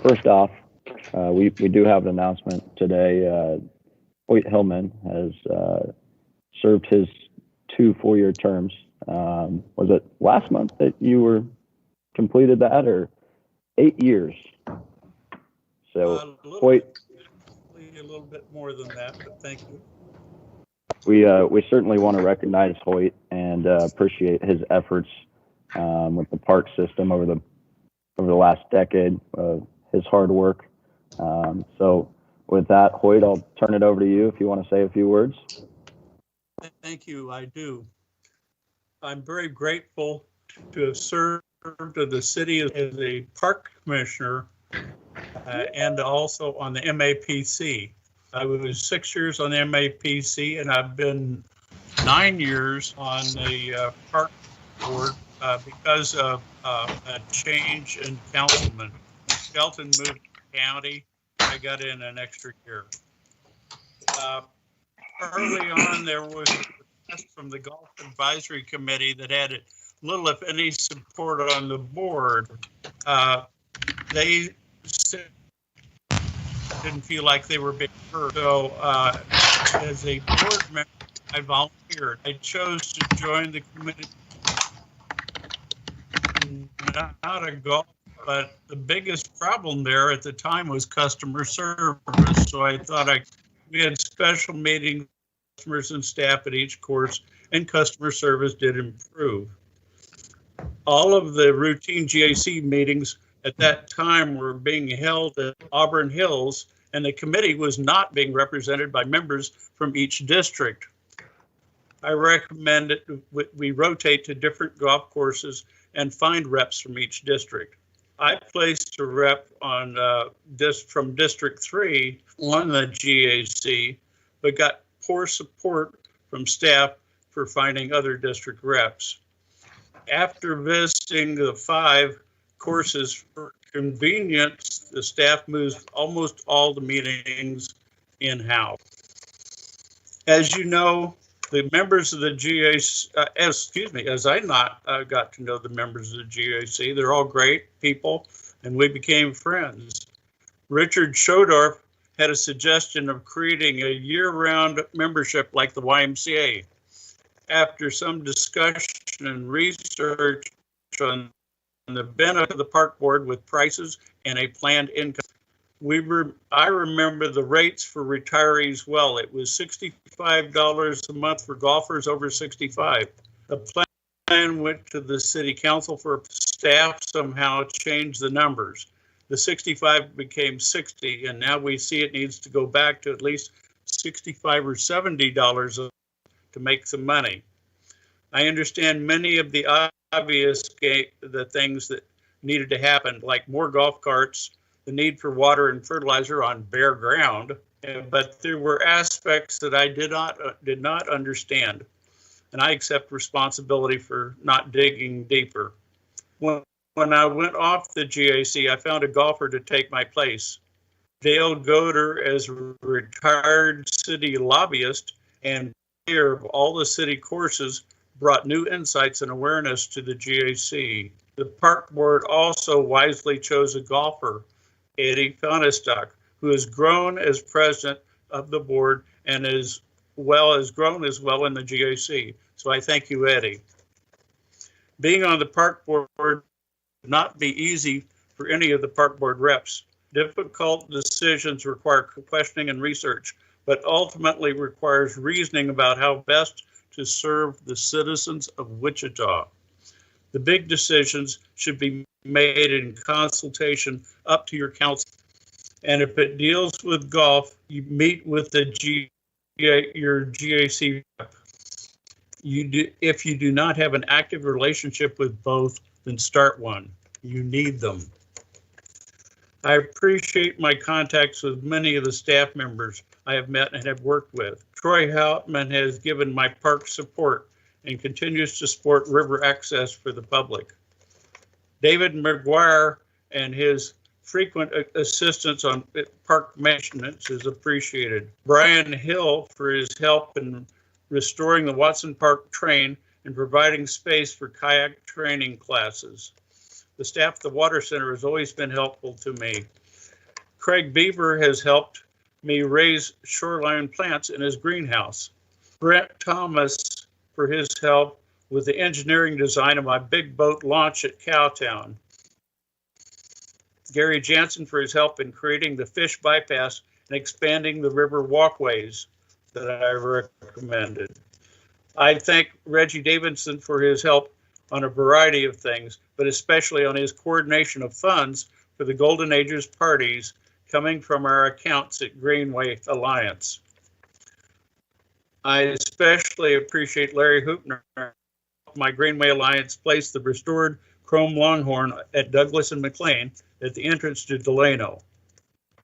First off, we do have an announcement today. Hoyt Hillman has served his 2 4-year terms. Was it last month that you were completed that, or 8 years? So Hoyt, a little bit more than that, but thank you. We certainly want to recognize Hoyt and appreciate his efforts with the park system over the last decade. His hard work. So with that, Hoyt, I'll turn it over to you if you want to say a few words. Thank you. I do. I'm very grateful to have served in the city as a park commissioner and also on the MAPC. I was 6 years on the MAPC, and I've been 9 years on the park board because of a change in councilman. Shelton moved to county. I got in an extra year. Early on, there was a request from the Golf Advisory Committee that had little, if any, support on the board. They didn't feel like they were being heard. So as a board member, I volunteered. I chose to join the committee, not a golf, but the biggest problem there at the time was customer service. So I thought we had special meetings, customers and staff at each course, and customer service did improve. All of the routine GAC meetings at that time were being held at Auburn Hills, and the committee was not being represented by members from each district. I recommend that we rotate to different golf courses and find reps from each district. I placed a rep on from District 3 on the GAC, but got poor support from staff for finding other district reps. After visiting the 5 courses for convenience, the staff moves almost all the meetings in-house. As you know, the members of the GAC, as I got to know the members of the GAC, they're all great people, and we became friends. Richard Schodorf had a suggestion of creating a year-round membership like the YMCA. After some discussion and research on the benefit of the park board with prices and a planned income, I remember the rates for retirees well. It was $65 a month for golfers over 65. The plan went to the city council for staff, somehow changed the numbers. The 65 became 60, and now we see it needs to go back to at least $65 or $70 to make some money. I understand many of the obvious the things that needed to happen, like more golf carts, the need for water and fertilizer on bare ground, but there were aspects that I did not understand, and I accept responsibility for not digging deeper. When I went off the GAC, I found a golfer to take my place. Dale Goder, as a retired city lobbyist and chair of all the city courses, brought new insights and awareness to the GAC. The park board also wisely chose a golfer, Eddie Conestock, who has grown as president of the board and as well as grown as well in the GAC. So I thank you, Eddie. Being on the park board would not be easy for any of the park board reps. Difficult decisions require questioning and research, but ultimately requires reasoning about how best to serve the citizens of Wichita. The big decisions should be made in consultation up to your council. And if it deals with golf, you meet with your GAC rep. If you do not have an active relationship with both, then start one. You need them. I appreciate my contacts with many of the staff members I have met and have worked with. Troy Houtman has given my park support and continues to support river access for the public. David McGuire and his frequent assistance on park maintenance is appreciated. Brian Hill for his help in restoring the Watson Park train and providing space for kayak training classes. The staff at the Water Center has always been helpful to me. Craig Beaver has helped me raise shoreline plants in his greenhouse. Brent Thomas for his help with the engineering design of my big boat launch at Cowtown. Gary Jansen for his help in creating the fish bypass and expanding the river walkways that I recommended. I thank Reggie Davidson for his help on a variety of things, but especially on his coordination of funds for the Golden Ages parties coming from our accounts at Greenway Alliance. I especially appreciate Larry Hoopner, my Greenway Alliance placed the restored chrome longhorn at Douglas and McLean at the entrance to Delano.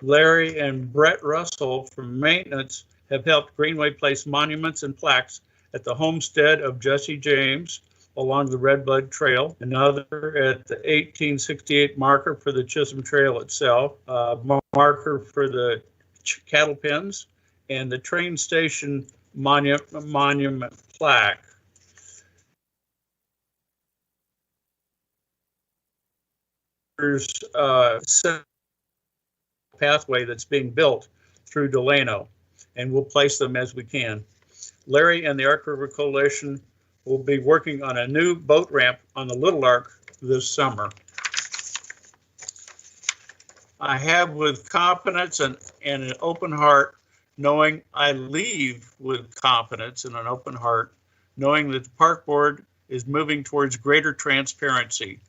Larry and Brett Russell from maintenance have helped Greenway place monuments and plaques at the homestead of Jesse James along the Redbud Trail, another at the 1868 marker for the Chisholm Trail itself, a marker for the cattle pens, and the train station monument plaque. There's a pathway that's being built through Delano, and we'll place them as we can. Larry and the Ark River Coalition will be working on a new boat ramp on the Little Ark this summer. I have with confidence and an open heart, knowing I leave with confidence and an open heart, knowing that the Park Board is moving towards greater transparency.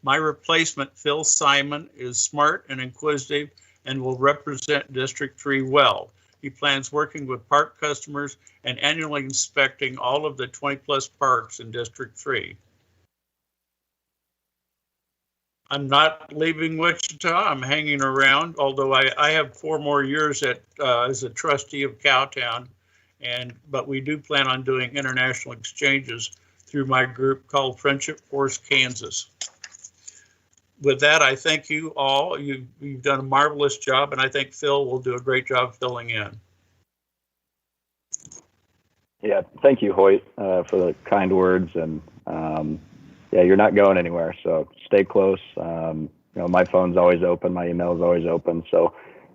My replacement, Phil Simon, is smart and inquisitive and will represent District 3 well. He plans working with park customers and annually inspecting all of the 20+ parks in District 3. I'm not leaving Wichita. I'm hanging around, although I have 4 more years as a trustee of Cowtown, but we do plan on doing international exchanges through my group called Friendship Force Kansas. With that, I thank you all. You've done a marvelous job, and I think Phil will do a great job filling in. Yeah, thank you, Hoyt, for the kind words. And yeah, you're not going anywhere, so stay close. You know, my phone's always open, my email's always open. So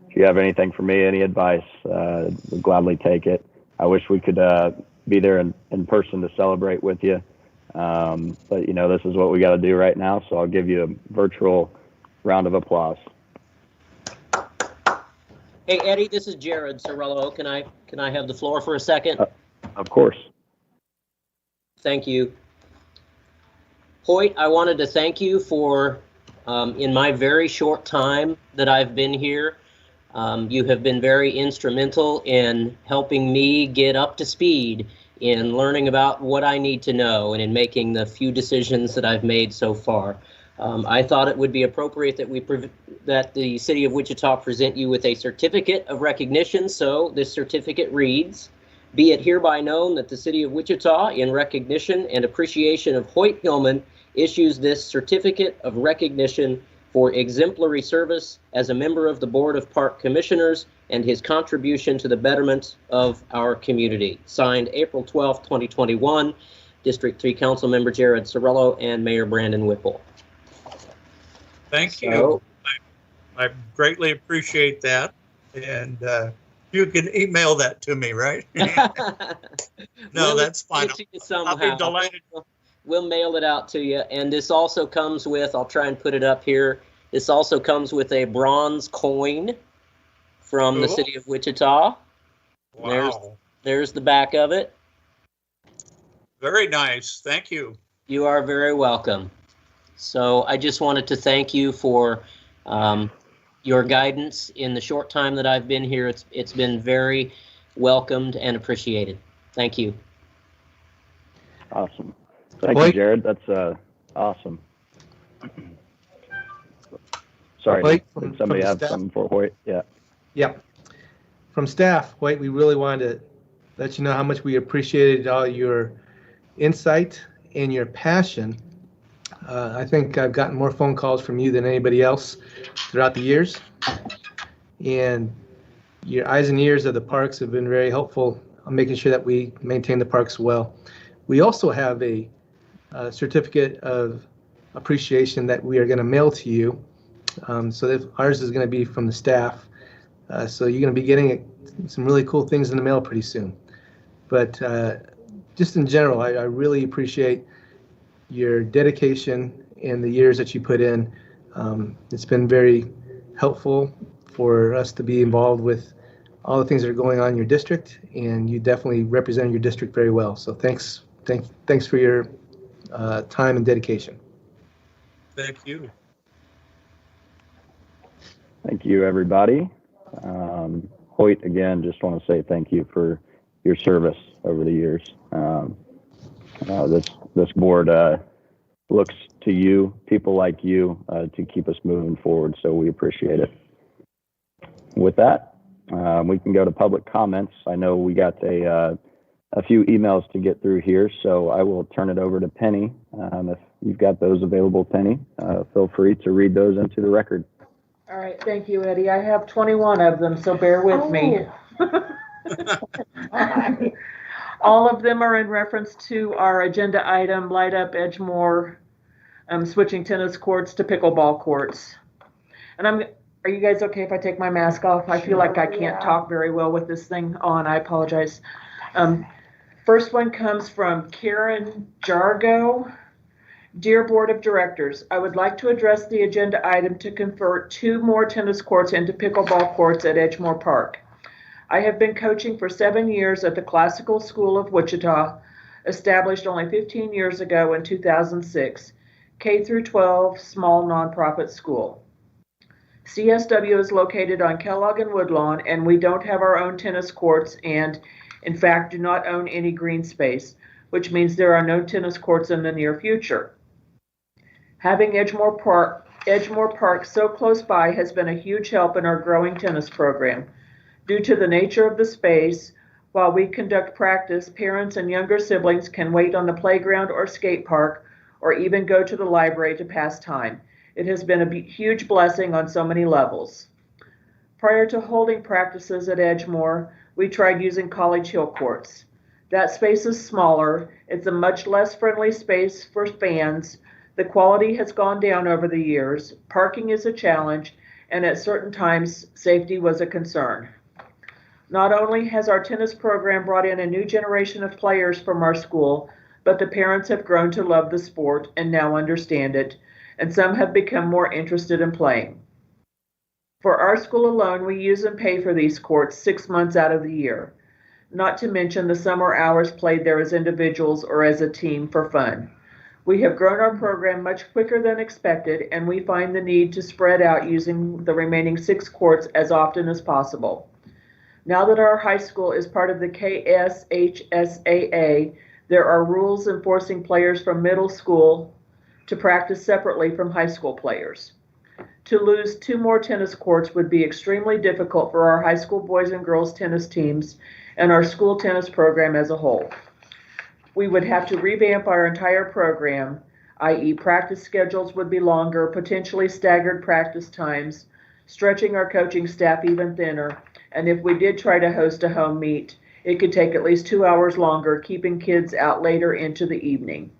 if you have anything for me, any advice, we'll gladly take it. I wish we could be there in person to celebrate with you. But you know, this is what we got to do right now. So I'll give you a virtual round of applause. Hey, Eddie, this is Jared Sorello. Can I have the floor for a second? Of course. Thank you. Hoyt, I wanted to thank you for, in my very short time that I've been here, you have been very instrumental in helping me get up to speed in learning about what I need to know and in making the few decisions that I've made so far. I thought it would be appropriate that the City of Wichita present you with a certificate of recognition. So this certificate reads, "Be it hereby known that the City of Wichita, in recognition and appreciation of Hoyt Hillman, issues this certificate of recognition for exemplary service as a member of the Board of Park Commissioners and his contribution to the betterment of our community." Signed April 12, 2021, District 3 Council Member Jared Sorello and Mayor Brannan Whipple. Thank you. I greatly appreciate that. And you can email that to me, right? No, that's fine. I'll be delighted. We'll mail it out to you. And this also comes with, I'll try and put it up here, this also comes with a bronze coin from the City of Wichita. Wow. There's the back of it. Very nice. Thank you. You are very welcome. So I just wanted to thank you for your guidance in the short time that I've been here. It's been very welcomed and appreciated. Thank you. Awesome. Thank you, Jared. That's awesome. Sorry, did somebody have something for Hoyt? Yeah. Yep. From staff, Hoyt, we really wanted to let you know how much we appreciated all your insight and your passion. I think I've gotten more phone calls from you than anybody else throughout the years. And your eyes and ears of the parks have been very helpful on making sure that we maintain the parks well. We also have a certificate of appreciation that we are going to mail to you. So that ours is going to be from the staff. So you're going to be getting some really cool things in the mail pretty soon. But just in general, I really appreciate your dedication and the years that you put in. It's been very helpful for us to be involved with all the things that are going on in your district, and you definitely represent your district very well. So thanks for your time and dedication. Thank you. Thank you, everybody. Hoyt, again, just want to say thank you for your service over the years. This board looks to you, people like you, to keep us moving forward, so we appreciate it. With that, we can go to public comments. I know we got a few emails to get through here, so I will turn it over to Penny. If you've got those available, Penny, feel free to read those into the record. All right, thank you, Eddie. I have 21 of them, so bear with me. All of them are in reference to our agenda item, Light Up Edgemore, switching tennis courts to pickleball courts. And are you guys okay if I take my mask off? I feel like I can't talk very well with this thing on. I apologize. First one comes from Karen Jargo. Dear Board of Directors, I would like to address the agenda item to convert 2 more tennis courts into pickleball courts at Edgemore Park. I have been coaching for 7 years at the Classical School of Wichita, established only 15 years ago in 2006, K through 12 small nonprofit school. CSW is located on Kellogg and Woodlawn, and we don't have our own tennis courts and, in fact, do not own any green space, which means there are no tennis courts in the near future. Having Edgemore Park so close by has been a huge help in our growing tennis program. Due to the nature of the space, while we conduct practice, parents and younger siblings can wait on the playground or skate park, or even go to the library to pass time. It has been a huge blessing on so many levels. Prior to holding practices at Edgemore, we tried using College Hill courts. That space is smaller, it's a much less friendly space for fans. The quality has gone down over the years, parking is a challenge, and at certain times, safety was a concern. Not only has our tennis program brought in a new generation of players from our school, but the parents have grown to love the sport and now understand it, and some have become more interested in playing. For our school alone, we use and pay for these courts 6 months out of the year, not to mention the summer hours played there as individuals or as a team for fun. We have grown our program much quicker than expected, and we find the need to spread out using the remaining 6 courts as often as possible. Now that our high school is part of the KSHSAA, there are rules enforcing players from middle school to practice separately from high school players. To lose 2 more tennis courts would be extremely difficult for our high school boys and girls tennis teams and our school tennis program as a whole. We would have to revamp our entire program, i.e. practice schedules would be longer, potentially staggered practice times, stretching our coaching staff even thinner, and if we did try to host a home meet, it could take at least 2 hours longer, keeping kids out later into the evening.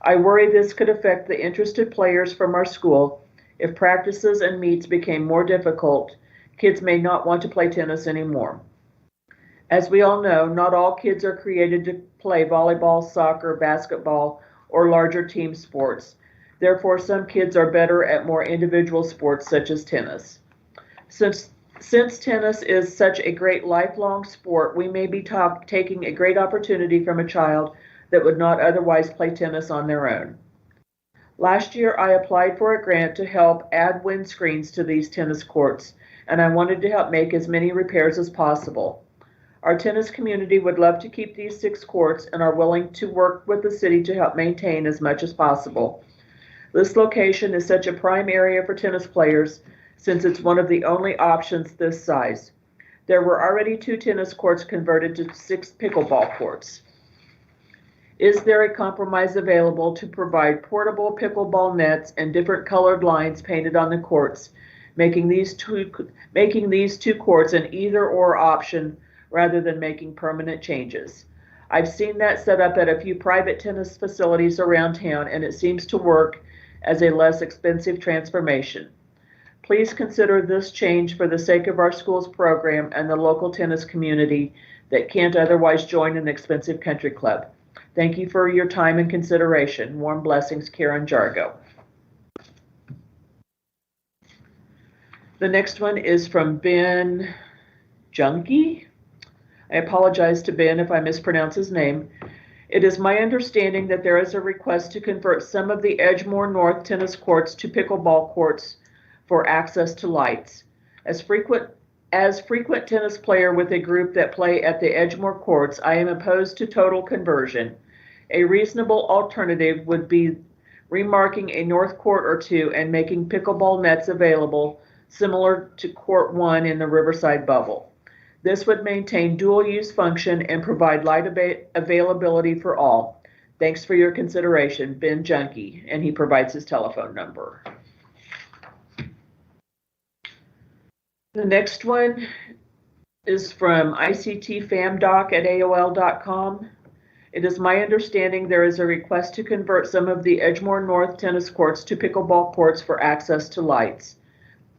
I worry this could affect the interested players from our school. If practices and meets became more difficult, kids may not want to play tennis anymore. As we all know, not all kids are created to play volleyball, soccer, basketball, or larger team sports. Therefore, some kids are better at more individual sports such as tennis. Since tennis is such a great lifelong sport, we may be taking a great opportunity from a child that would not otherwise play tennis on their own. Last year, I applied for a grant to help add windscreens to these tennis courts, and I wanted to help make as many repairs as possible. Our tennis community would love to keep these 6 courts and are willing to work with the city to help maintain as much as possible. This location is such a prime area for tennis players since it's one of the only options this size. There were already 2 tennis courts converted to 6 pickleball courts. Is there a compromise available to provide portable pickleball nets and different colored lines painted on the courts, making these two courts an either-or option rather than making permanent changes? I've seen that set up at a few private tennis facilities around town, and it seems to work as a less expensive transformation. Please consider this change for the sake of our school's program and the local tennis community that can't otherwise join an expensive country club. Thank you for your time and consideration. Warm blessings, Karen Jargo. The next one is from Ben Junky. I apologize to Ben if I mispronounce his name. It is my understanding that there is a request to convert some of the Edgemore North tennis courts to pickleball courts for access to lights. As frequent tennis player with a group that play at the Edgemore courts, I am opposed to total conversion. A reasonable alternative would be remarking a north court or two and making pickleball nets available, similar to Court 1 in the Riverside Bubble. This would maintain dual use function and provide light availability for all. Thanks for your consideration, Ben Junky, and he provides his telephone number. The next one is from ictfamdoc@aol.com. It is my understanding there is a request to convert some of the Edgemore North tennis courts to pickleball courts for access to lights.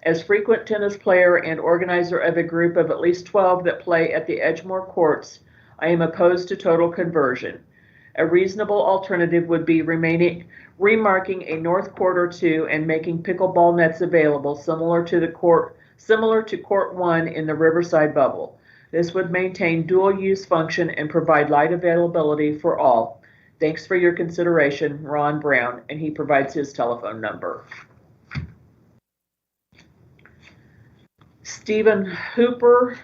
As frequent tennis player and organizer of a group of at least 12 that play at the Edgemore courts, I am opposed to total conversion. A reasonable alternative would be remarking a north court or two and making pickleball nets available, similar to Court 1 in the Riverside Bubble. This would maintain dual use function and provide light availability for all. Thanks for your consideration, Ron Brown, and he provides his telephone number. Stephen Hooper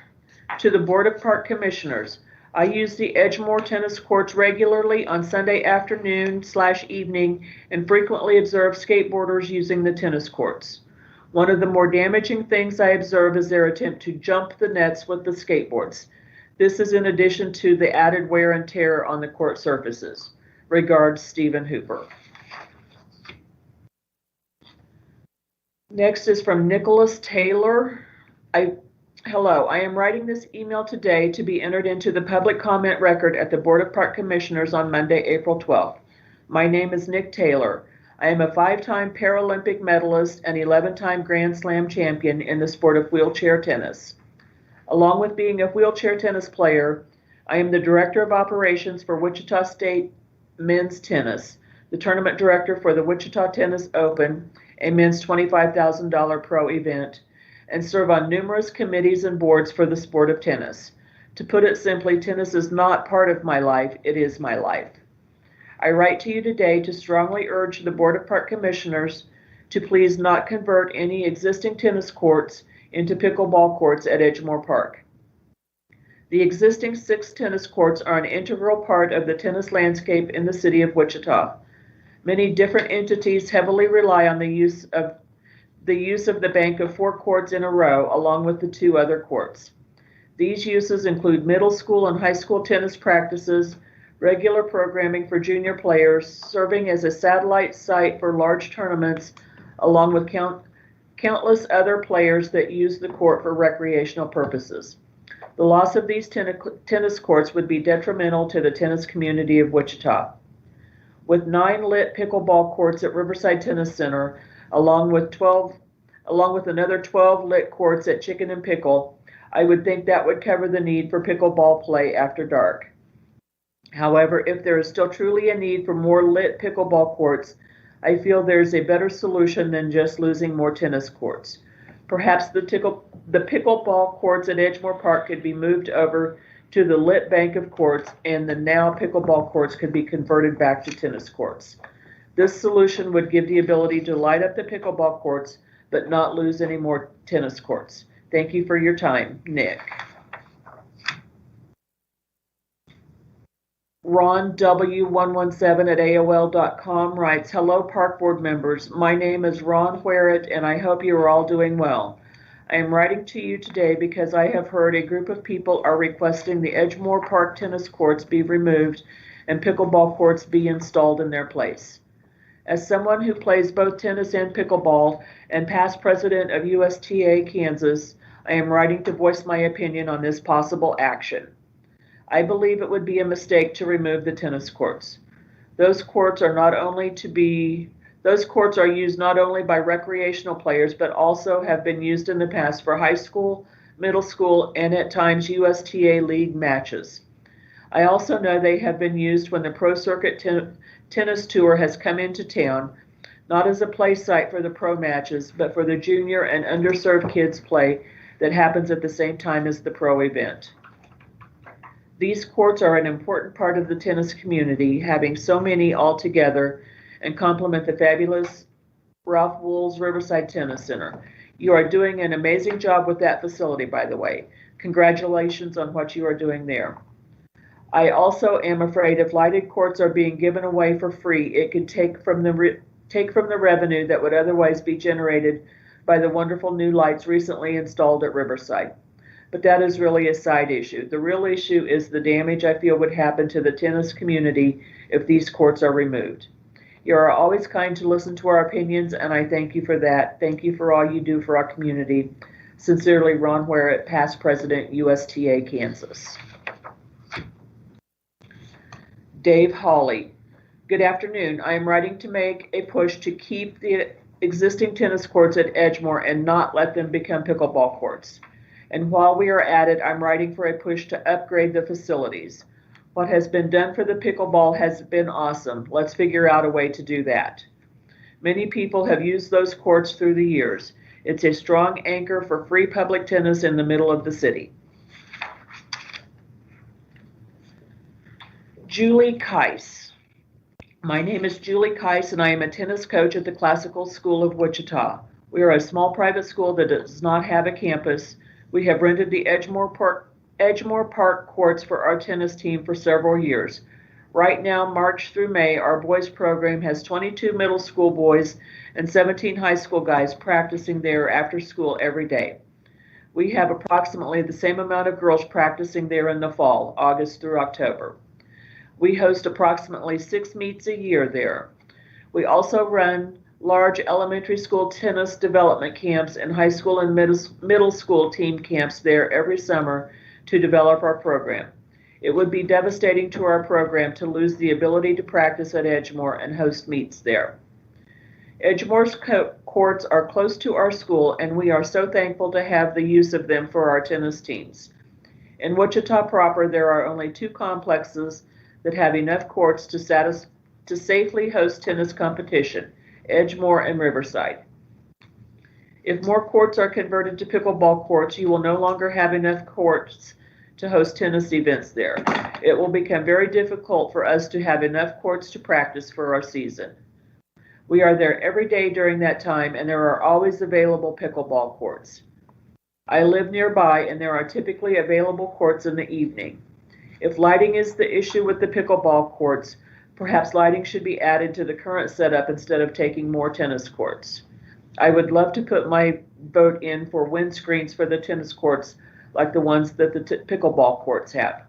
to the Board of Park Commissioners. I use the Edgemore tennis courts regularly on Sunday afternoon/evening and frequently observe skateboarders using the tennis courts. One of the more damaging things I observe is their attempt to jump the nets with the skateboards. This is in addition to the added wear and tear on the court surfaces. Regards, Stephen Hooper. Next is from Nicholas Taylor. Hello, I am writing this email today to be entered into the public comment record at the Board of Park Commissioners on Monday, April 12th. My name is Nick Taylor. I am a 5-time Paralympic medalist and 11-time Grand Slam champion in the sport of wheelchair tennis. Along with being a wheelchair tennis player, I am the Director of Operations for Wichita State Men's Tennis, the tournament director for the Wichita Tennis Open, a men's $25,000 pro event, and serve on numerous committees and boards for the sport of tennis. To put it simply, tennis is not part of my life, it is my life. I write to you today to strongly urge the Board of Park Commissioners to please not convert any existing tennis courts into pickleball courts at Edgemore Park. The existing 6 tennis courts are an integral part of the tennis landscape in the city of Wichita. Many different entities heavily rely on the use of the bank of 4 courts in a row, along with the 2 other courts. These uses include middle school and high school tennis practices, regular programming for junior players, serving as a satellite site for large tournaments, along with countless other players that use the court for recreational purposes. The loss of these tennis courts would be detrimental to the tennis community of Wichita. With 9 lit pickleball courts at Riverside Tennis Center, along with another 12 lit courts at Chicken and Pickle, I would think that would cover the need for pickleball play after dark. However, if there is still truly a need for more lit pickleball courts, I feel there's a better solution than just losing more tennis courts. Perhaps the pickleball courts at Edgemore Park could be moved over to the lit bank of courts, and the now pickleball courts could be converted back to tennis courts. This solution would give the ability to light up the pickleball courts, but not lose any more tennis courts. Thank you for your time, Nick. Ron W117@AOL.com writes, hello, Park Board members. My name is Ron Wherrett, and I hope you are all doing well. I am writing to you today because I have heard a group of people are requesting the Edgemore Park tennis courts be removed and pickleball courts be installed in their place. As someone who plays both tennis and pickleball and past president of USTA Kansas, I am writing to voice my opinion on this possible action. I believe it would be a mistake to remove the tennis courts. Those courts are not only to be Those courts are used not only by recreational players, but also have been used in the past for high school, middle school, and at times USTA League matches. I also know they have been used when the Pro Circuit Tennis Tour has come into town, not as a play site for the pro matches, but for the junior and underserved kids play that happens at the same time as the pro event. These courts are an important part of the tennis community, having so many all together, and complement the fabulous Ralph Wool's Riverside Tennis Center. You are doing an amazing job with that facility, by the way. Congratulations on what you are doing there. I also am afraid if lighted courts are being given away for free, it could take from the revenue that would otherwise be generated by the wonderful new lights recently installed at Riverside. But that is really a side issue. The real issue is the damage I feel would happen to the tennis community if these courts are removed. You are always kind to listen to our opinions, and I thank you for that. Thank you for all you do for our community. Sincerely, Ron Ware, past president, USTA, Kansas. Dave Hawley. Good afternoon. I am writing to make a push to keep the existing tennis courts at Edgemoor and not let them become pickleball courts. And while we are at it, I'm writing for a push to upgrade the facilities. What has been done for the pickleball has been awesome. Let's figure out a way to do that. Many people have used those courts through the years. It's a strong anchor for free public tennis in the middle of the city. Julie Keiss. My name is Julie Keiss, and I am a tennis coach at the Classical School of Wichita. We are a small private school that does not have a campus. We have rented the Edgemoor Park courts for our tennis team for several years. Right now, March through May, our boys program has 22 middle school boys and 17 high school guys practicing there after school every day. We have approximately the same amount of girls practicing there in the fall, August through October. We host approximately 6 meets a year there. We also run large elementary school tennis development camps and high school and middle school team camps there every summer to develop our program. It would be devastating to our program to lose the ability to practice at Edgemoor and host meets there. Edgemoor's courts are close to our school, and we are so thankful to have the use of them for our tennis teams. In Wichita proper, there are only 2 complexes that have enough courts to safely host tennis competition, Edgemoor and Riverside. If more courts are converted to pickleball courts, you will no longer have enough courts to host tennis events there. It will become very difficult for us to have enough courts to practice for our season. We are there every day during that time, and there are always available pickleball courts. I live nearby, and there are typically available courts in the evening. If lighting is the issue with the pickleball courts, perhaps lighting should be added to the current setup instead of taking more tennis courts. I would love to put my vote in for windscreens for the tennis courts like the ones that the pickleball courts have.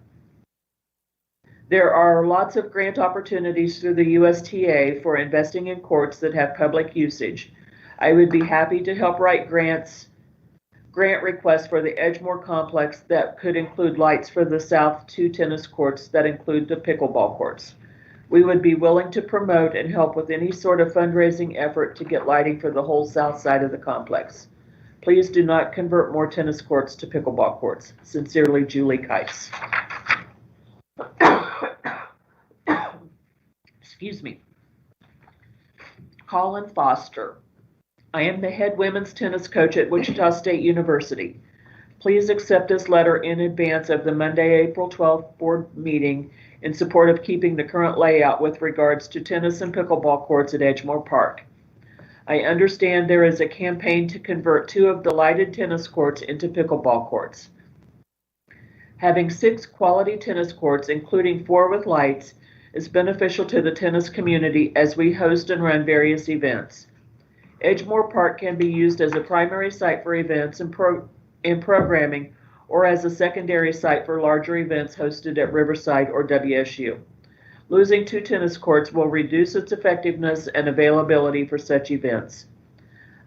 There are lots of grant opportunities through the USTA for investing in courts that have public usage. I would be happy to help write grant requests for the Edgemoor complex that could include lights for the South 2 tennis courts that include the pickleball courts. We would be willing to promote and help with any sort of fundraising effort to get lighting for the whole south side of the complex. Please do not convert more tennis courts to pickleball courts. Sincerely, Julie Keiss. Excuse me. Colin Foster. I am the head women's tennis coach at Wichita State University. Please accept this letter in advance of the Monday, April 12th board meeting in support of keeping the current layout with regards to tennis and pickleball courts at Edgemoor Park. I understand there is a campaign to convert 2 of the lighted tennis courts into pickleball courts. Having 6 quality tennis courts, including 4 with lights, is beneficial to the tennis community as we host and run various events. Edgemoor Park can be used as a primary site for events and programming, or as a secondary site for larger events hosted at Riverside or WSU. Losing 2 tennis courts will reduce its effectiveness and availability for such events.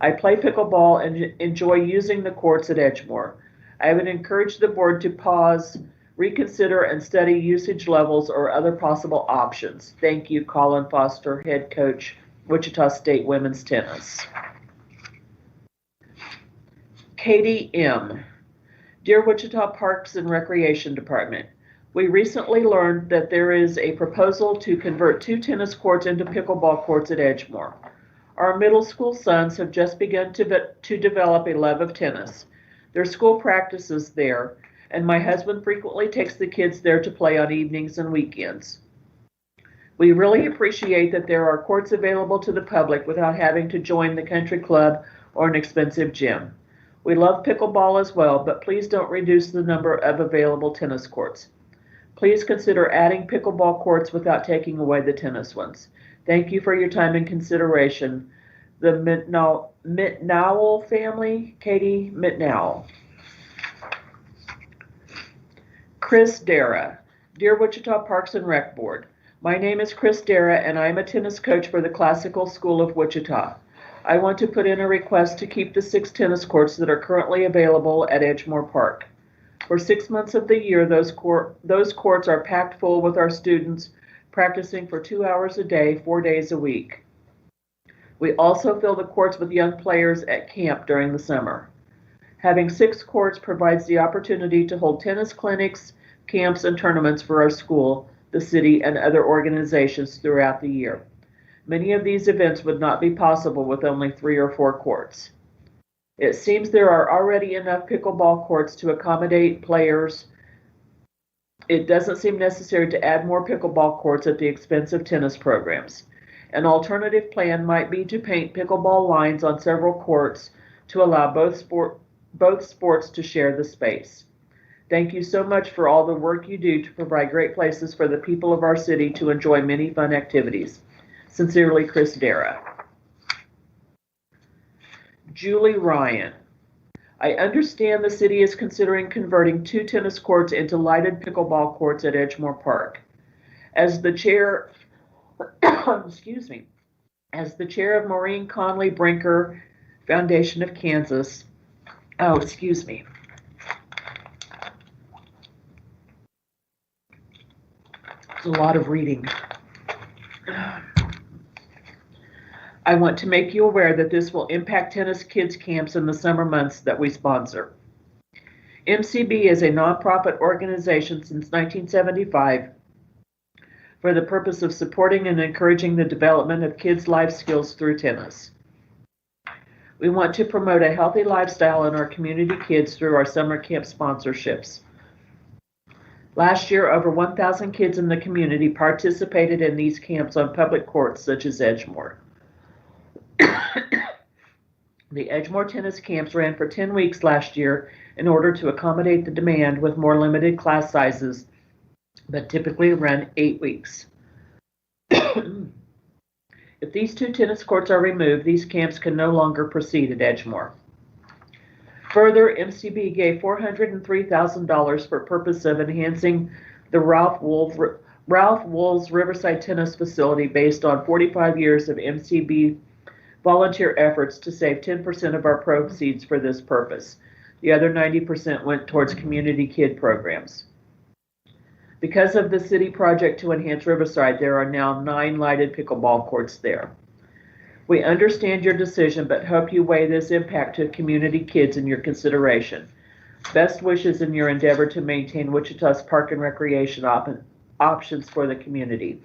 I play pickleball and enjoy using the courts at Edgemoor. I would encourage the board to pause, reconsider, and study usage levels or other possible options. Thank you, Colin Foster, head coach, Wichita State women's tennis. Katie M. Dear Wichita Parks and Recreation Department, we recently learned that there is a proposal to convert 2 tennis courts into pickleball courts at Edgemore. Our middle school sons have just begun to develop a love of tennis. Their school practices there, and my husband frequently takes the kids there to play on evenings and weekends. We really appreciate that there are courts available to the public without having to join the country club or an expensive gym. We love pickleball as well, but please don't reduce the number of available tennis courts. Please consider adding pickleball courts without taking away the tennis ones. Thank you for your time and consideration. The Mitnowell family, Katie Mitnowell. Chris Dara. Dear Wichita Parks and Rec Board, my name is Chris Dara and I am a tennis coach for the Classical School of Wichita. I want to put in a request to keep the 6 tennis courts that are currently available at Edgemore Park. For 6 months of the year, those courts are packed full with our students practicing for 2 hours a day, 4 days a week. We also fill the courts with young players at camp during the summer. Having 6 courts provides the opportunity to hold tennis clinics, camps, and tournaments for our school, the city, and other organizations throughout the year. Many of these events would not be possible with only 3 or 4 courts. It seems there are already enough pickleball courts to accommodate players. It doesn't seem necessary to add more pickleball courts at the expense of tennis programs. An alternative plan might be to paint pickleball lines on several courts to allow both sports to share the space. Thank you so much for all the work you do to provide great places for the people of our city to enjoy many fun activities. Sincerely, Chris Dara. Julie Ryan. I understand the city is considering converting 2 tennis courts into lighted pickleball courts at Edgemore Park. As the chair, as the chair of Maureen Conley Brinker Foundation of Kansas, It's a lot of reading. I want to make you aware that this will impact tennis kids camps in the summer months that we sponsor. MCB is a nonprofit organization since 1975 for the purpose of supporting and encouraging the development of kids' life skills through tennis. We want to promote a healthy lifestyle in our community kids through our summer camp sponsorships. Last year, over 1,000 kids in the community participated in these camps on public courts such as Edgemore. The Edgemore tennis camps ran for 10 weeks last year in order to accommodate the demand with more limited class sizes, but typically run 8 weeks. If these 2 tennis courts are removed, these camps can no longer proceed at Edgemore. Further, MCB gave $403,000 for purpose of enhancing the Ralph Wool's Riverside Tennis Facility based on 45 years of MCB volunteer efforts to save 10% of our proceeds for this purpose. The other 90% went towards community kid programs. Because of the city project to enhance Riverside, there are now 9 lighted pickleball courts there. We understand your decision, but hope you weigh this impact to community kids in your consideration. Best wishes in your endeavor to maintain Wichita's park and recreation options for the community.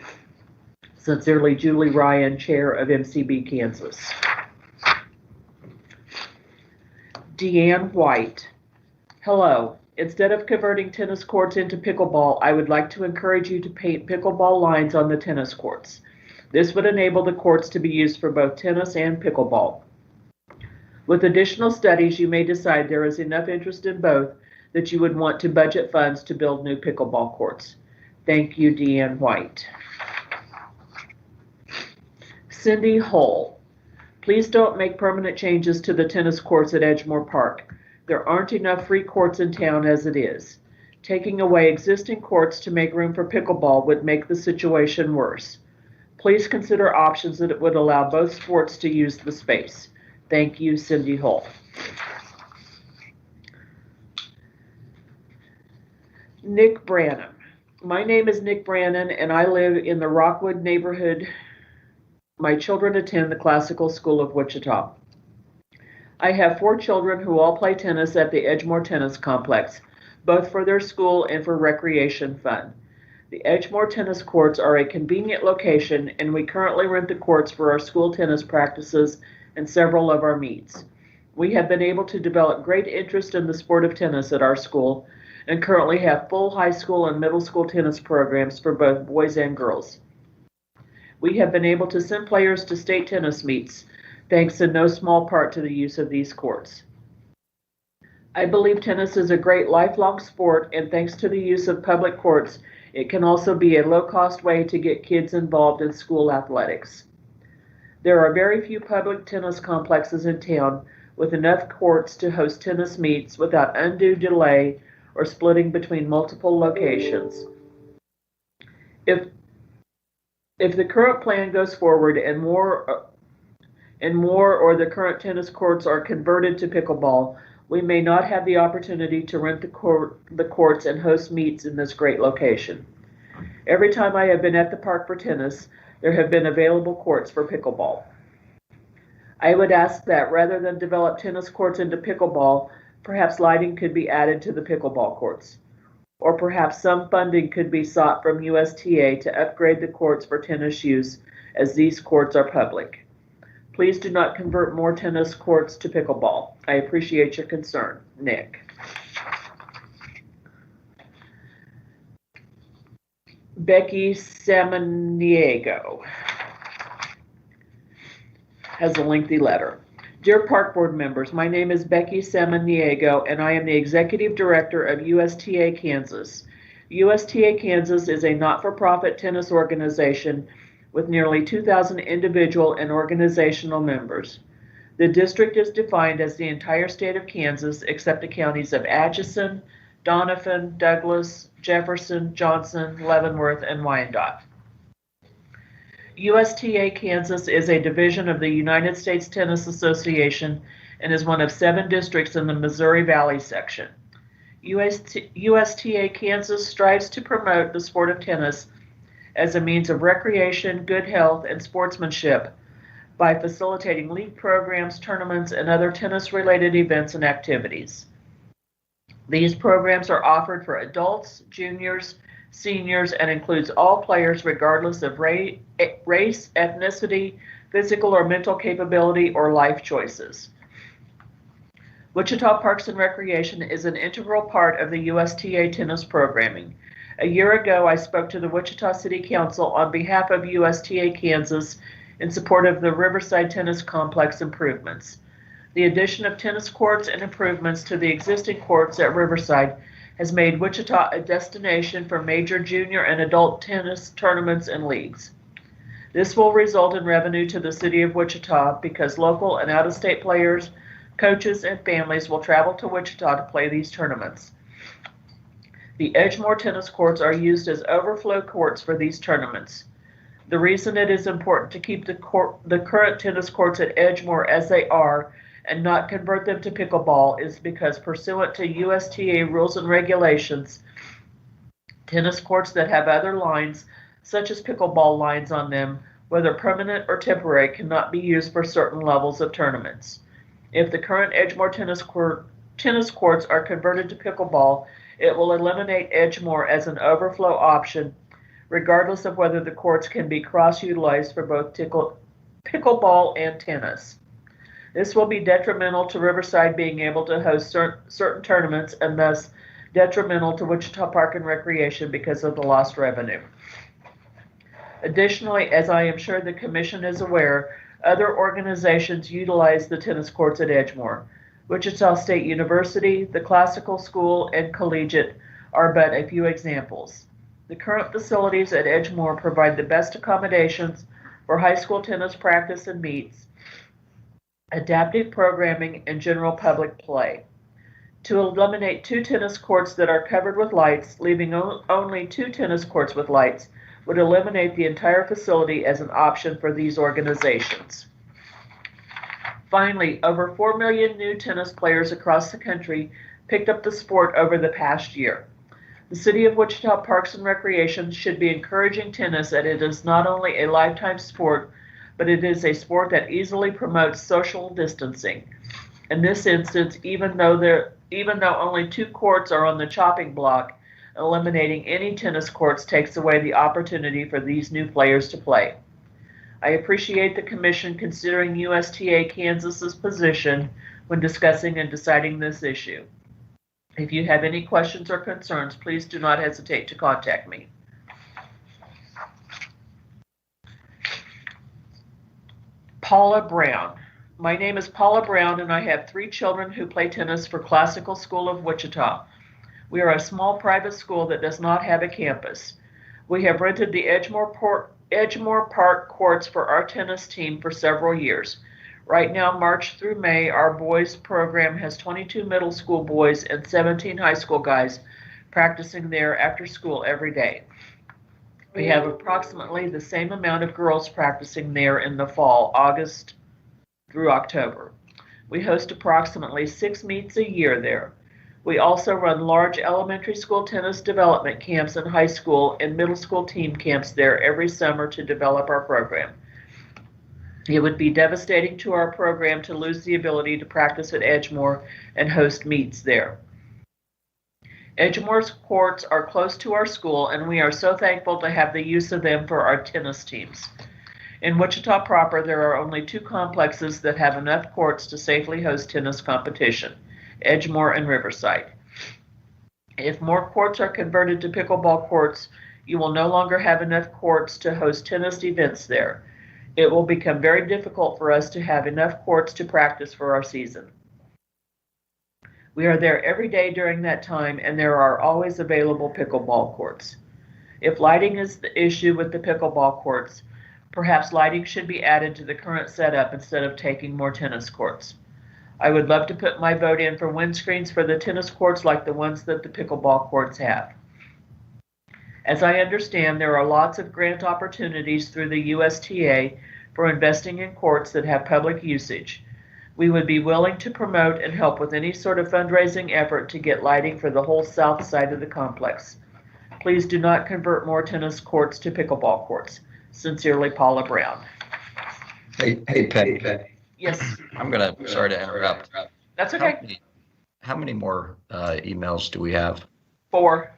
Sincerely, Julie Ryan, Chair of MCB Kansas. Deanne White. Hello. Instead of converting tennis courts into pickleball, I would like to encourage you to paint pickleball lines on the tennis courts. This would enable the courts to be used for both tennis and pickleball. With additional studies, you may decide there is enough interest in both that you would want to budget funds to build new pickleball courts. Thank you, Deanne White. Cindy Hull. Please don't make permanent changes to the tennis courts at Edgemore Park. There aren't enough free courts in town as it is. Taking away existing courts to make room for pickleball would make the situation worse. Please consider options that would allow both sports to use the space. Thank you, Cindy Hull. Nick Brannan. My name is Nick Brannan, and I live in the Rockwood neighborhood my children attend the Classical School of Wichita. I have 4 children who all play tennis at the Edgemoor Tennis Complex, both for their school and for recreation fun. The Edgemoor tennis courts are a convenient location, and we currently rent the courts for our school tennis practices and several of our meets. We have been able to develop great interest in the sport of tennis at our school and currently have full high school and middle school tennis programs for both boys and girls. We have been able to send players to state tennis meets, thanks in no small part to the use of these courts. I believe tennis is a great lifelong sport, and thanks to the use of public courts, it can also be a low-cost way to get kids involved in school athletics. There are very few public tennis complexes in town with enough courts to host tennis meets without undue delay or splitting between multiple locations. If the current plan goes forward and more or the current tennis courts are converted to pickleball, we may not have the opportunity to rent the courts and host meets in this great location. Every time I have been at the park for tennis, there have been available courts for pickleball. I would ask that rather than develop tennis courts into pickleball, perhaps lighting could be added to the pickleball courts. Or perhaps some funding could be sought from USTA to upgrade the courts for tennis use, as these courts are public. Please do not convert more tennis courts to pickleball. I appreciate your concern. Nick. Becky Samaniego has a lengthy letter. Dear Park Board members, my name is Becky Samaniego, and I am the Executive Director of USTA Kansas. USTA Kansas is a not-for-profit tennis organization with nearly 2,000 individual and organizational members. The district is defined as the entire state of Kansas except the counties of Atchison, Donovan, Douglas, Jefferson, Johnson, Leavenworth, and Wyandotte. USTA Kansas is a division of the United States Tennis Association and is one of 7 districts in the Missouri Valley section. USTA Kansas strives to promote the sport of tennis as a means of recreation, good health, and sportsmanship by facilitating league programs, tournaments, and other tennis-related events and activities. These programs are offered for adults, juniors, seniors, and includes all players regardless of race, ethnicity, physical or mental capability, or life choices. Wichita Parks and Recreation is an integral part of the USTA tennis programming. A year ago, I spoke to the Wichita City Council on behalf of USTA Kansas in support of the Riverside Tennis Complex improvements. The addition of tennis courts and improvements to the existing courts at Riverside has made Wichita a destination for major junior and adult tennis tournaments and leagues. This will result in revenue to the city of Wichita because local and out-of-state players, coaches, and families will travel to Wichita to play these tournaments. The Edgemoor tennis courts are used as overflow courts for these tournaments. The reason it is important to keep the current tennis courts at Edgemoor as they are and not convert them to pickleball is because pursuant to USTA rules and regulations, tennis courts that have other lines, such as pickleball lines on them, whether permanent or temporary, cannot be used for certain levels of tournaments. If the current Edgemoor tennis courts are converted to pickleball, it will eliminate Edgemoor as an overflow option, regardless of whether the courts can be cross-utilized for both pickleball and tennis. This will be detrimental to Riverside being able to host certain tournaments and thus detrimental to Wichita Park and Recreation because of the lost revenue. Additionally, as I am sure the Commission is aware, other organizations utilize the tennis courts at Edgemoor. Wichita State University, the Classical School, and Collegiate are but a few examples. The current facilities at Edgemoor provide the best accommodations for high school tennis practice and meets, adaptive programming, and general public play. To eliminate 2 tennis courts that are covered with lights, leaving only 2 tennis courts with lights, would eliminate the entire facility as an option for these organizations. Finally, over 4 million new tennis players across the country picked up the sport over the past year. The City of Wichita Parks and Recreation should be encouraging tennis as it is not only a lifetime sport, but it is a sport that easily promotes social distancing. In this instance, even though only 2 courts are on the chopping block, eliminating any tennis courts takes away the opportunity for these new players to play. I appreciate the Commission considering USTA Kansas's position when discussing and deciding this issue. If you have any questions or concerns, please do not hesitate to contact me. Paula Brown. My name is Paula Brown, and I have 3 children who play tennis for Classical School of Wichita. We are a small private school that does not have a campus. We have rented the Edgemore Park courts for our tennis team for several years. Right now, March through May, our boys program has 22 middle school boys and 17 high school guys practicing there after school every day. We have approximately the same amount of girls practicing there in the fall, August through October. We host approximately 6 meets a year there. We also run large elementary school tennis development camps and high school and middle school team camps there every summer to develop our program. It would be devastating to our program to lose the ability to practice at Edgemore and host meets there. Edgemore's courts are close to our school, and we are so thankful to have the use of them for our tennis teams. In Wichita proper, there are only 2 complexes that have enough courts to safely host tennis competition, Edgemore and Riverside. If more courts are converted to pickleball courts, you will no longer have enough courts to host tennis events there. It will become very difficult for us to have enough courts to practice for our season. We are there every day during that time, and there are always available pickleball courts. If lighting is the issue with the pickleball courts, perhaps lighting should be added to the current setup instead of taking more tennis courts. I would love to put my vote in for windscreens for the tennis courts like the ones that the pickleball courts have. As I understand, there are lots of grant opportunities through the USTA for investing in courts that have public usage. We would be willing to promote and help with any sort of fundraising effort to get lighting for the whole south side of the complex. Please do not convert more tennis courts to pickleball courts. Sincerely, Paula Brown. Hey, Penny. Yes. Sorry to interrupt. That's okay. How many more emails do we have? 4.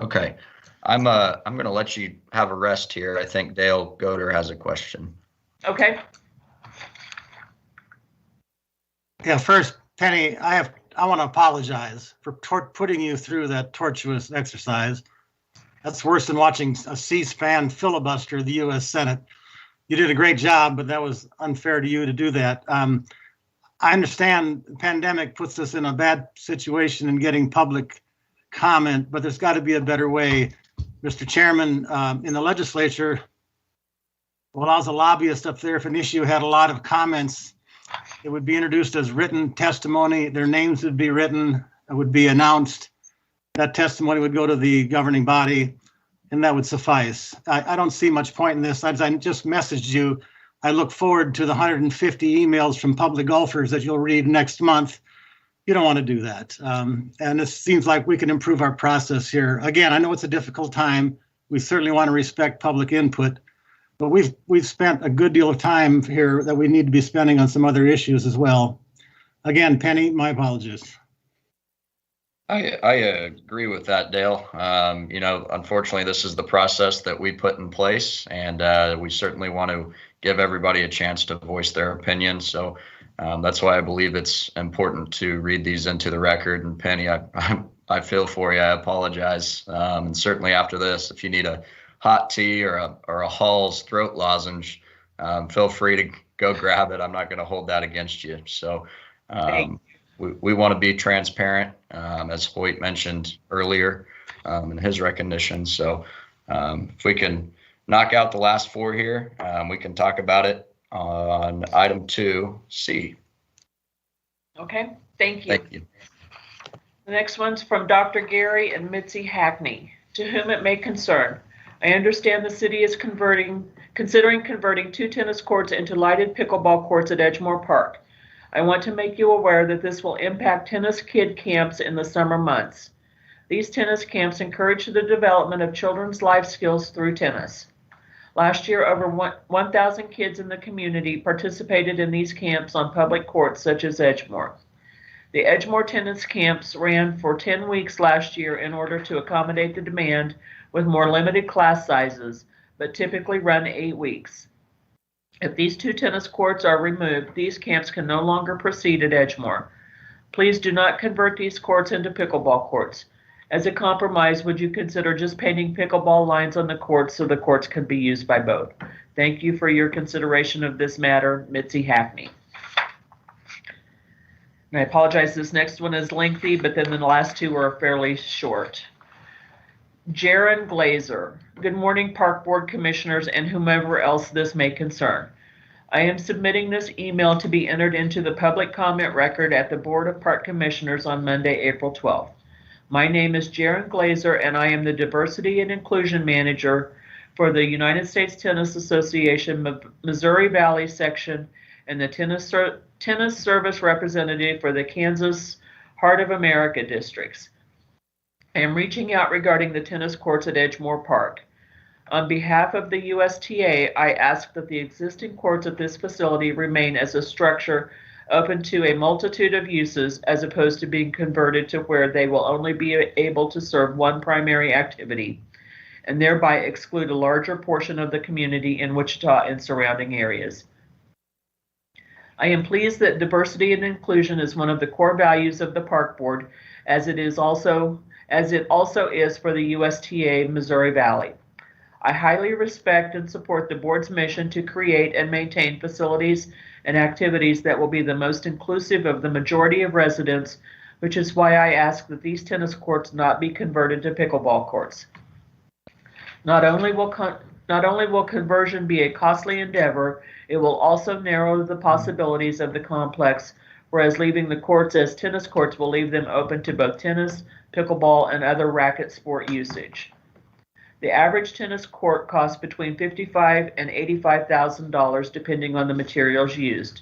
Okay. I'm going to let you have a rest here. I think Dale Goder has a question. Okay. Yeah, first, Penny, I want to apologize for putting you through that tortuous exercise. That's worse than watching a C-SPAN filibuster the U.S. Senate. You did a great job, but that was unfair to you to do that. I understand the pandemic puts us in a bad situation in getting public comment, but there's got to be a better way. Mr. Chairman, in the legislature, when I was a lobbyist up there, if an issue had a lot of comments, it would be introduced as written testimony. Their names would be written, it would be announced. That testimony would go to the governing body, and that would suffice. I don't see much point in this. As I just messaged you, I look forward to the 150 emails from public golfers that you'll read next month. You don't want to do that. And it seems like we can improve our process here. Again, I know it's a difficult time. We certainly want to respect public input, but we've spent a good deal of time here that we need to be spending on some other issues as well. Again, Penny, my apologies. I agree with that, Dale. Unfortunately, this is the process that we put in place, and we certainly want to give everybody a chance to voice their opinion. So that's why I believe it's important to read these into the record. And Penny, I feel for you. I apologize. And certainly after this, if you need a hot tea or a Hall's throat lozenge, feel free to go grab it. I'm not going to hold that against you. So we want to be transparent, as Hoyt mentioned earlier in his recognition. So if we can knock out the last 4 here, we can talk about it on item 2C. Okay, thank you. Thank you. The next one's from Dr. Gary and Mitzi Hackney. To whom it may concern, I understand the city is considering converting 2 tennis courts into lighted pickleball courts at Edgemore Park. I want to make you aware that this will impact tennis kid camps in the summer months. These tennis camps encourage the development of children's life skills through tennis. Last year, over 1,000 kids in the community participated in these camps on public courts such as Edgemoor. The Edgemoor tennis camps ran for 10 weeks last year in order to accommodate the demand with more limited class sizes, but typically run 8 weeks. If these 2 tennis courts are removed, these camps can no longer proceed at Edgemoor. Please do not convert these courts into pickleball courts. As a compromise, would you consider just painting pickleball lines on the courts so the courts can be used by both? Thank you for your consideration of this matter, Mitzi Hackney. And I apologize, this next one is lengthy, but then the last 2 are fairly short. Jaron Glazer. Good morning, Park Board Commissioners and whomever else this may concern. I am submitting this email to be entered into the public comment record at the Board of Park Commissioners on Monday, April 12th. My name is Jaron Glazer, and I am the Diversity and Inclusion Manager for the United States Tennis Association Missouri Valley Section and the Tennis Service Representative for the Kansas Heart of America districts. I am reaching out regarding the tennis courts at Edgemoor Park. On behalf of the USTA, I ask that the existing courts at this facility remain as a structure open to a multitude of uses as opposed to being converted to where they will only be able to serve one primary activity and thereby exclude a larger portion of the community in Wichita and surrounding areas. I am pleased that diversity and inclusion is one of the core values of the Park Board, as it also is for the USTA Missouri Valley. I highly respect and support the board's mission to create and maintain facilities and activities that will be the most inclusive of the majority of residents, which is why I ask that these tennis courts not be converted to pickleball courts. Not only will conversion be a costly endeavor, it will also narrow the possibilities of the complex, whereas leaving the courts as tennis courts will leave them open to both tennis, pickleball, and other racket sport usage. The average tennis court costs between $55,000 and $85,000 depending on the materials used.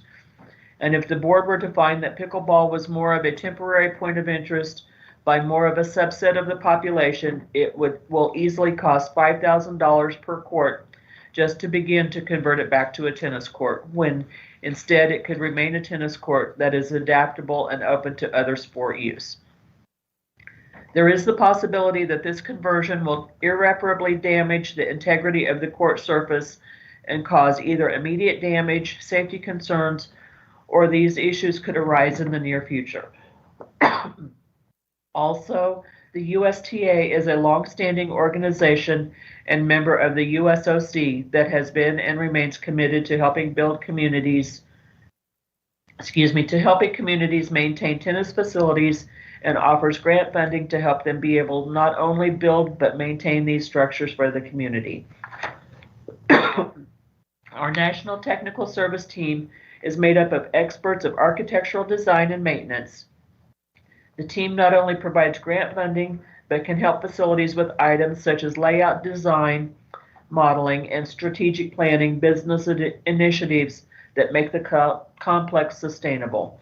And if the board were to find that pickleball was more of a temporary point of interest by more of a subset of the population, it will easily cost $5,000 per court just to begin to convert it back to a tennis court, when instead it could remain a tennis court that is adaptable and open to other sport use. There is the possibility that this conversion will irreparably damage the integrity of the court surface and cause either immediate damage, safety concerns, or these issues could arise in the near future. Also, the USTA is a long-standing organization and member of the USOC that has been and remains committed to helping communities maintain tennis facilities and offers grant funding to help them be able not only build but maintain these structures for the community. Our National Technical Service team is made up of experts of architectural design and maintenance. The team not only provides grant funding, but can help facilities with items such as layout design, modeling, and strategic planning business initiatives that make the complex sustainable.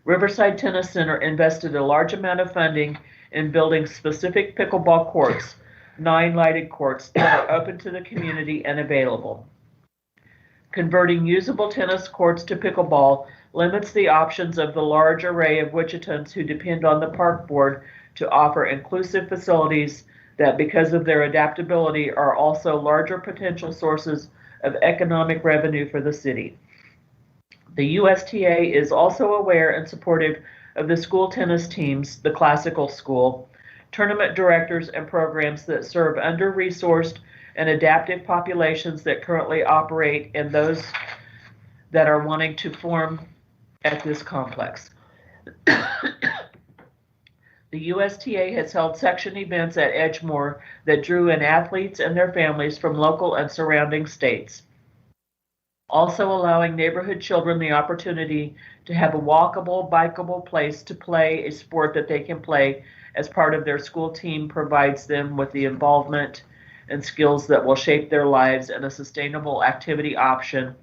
Riverside Tennis Center invested a large amount of funding in building specific pickleball courts, 9 lighted courts that are open to the community and available. Converting usable tennis courts to pickleball limits the options of the large array of Wichitans who depend on the Park Board to offer inclusive facilities that, because of their adaptability, are also larger potential sources of economic revenue for the city. The USTA is also aware and supportive of the school tennis teams, the classical school, tournament directors, and programs that serve under-resourced and adaptive populations that currently operate and those that are wanting to form at this complex. The USTA has held section events at Edgemoor that drew in athletes and their families from local and surrounding states, also allowing neighborhood children the opportunity to have a walkable, bikeable place to play a sport that they can play as part of their school team provides them with the involvement and skills that will shape their lives, and a sustainable activity option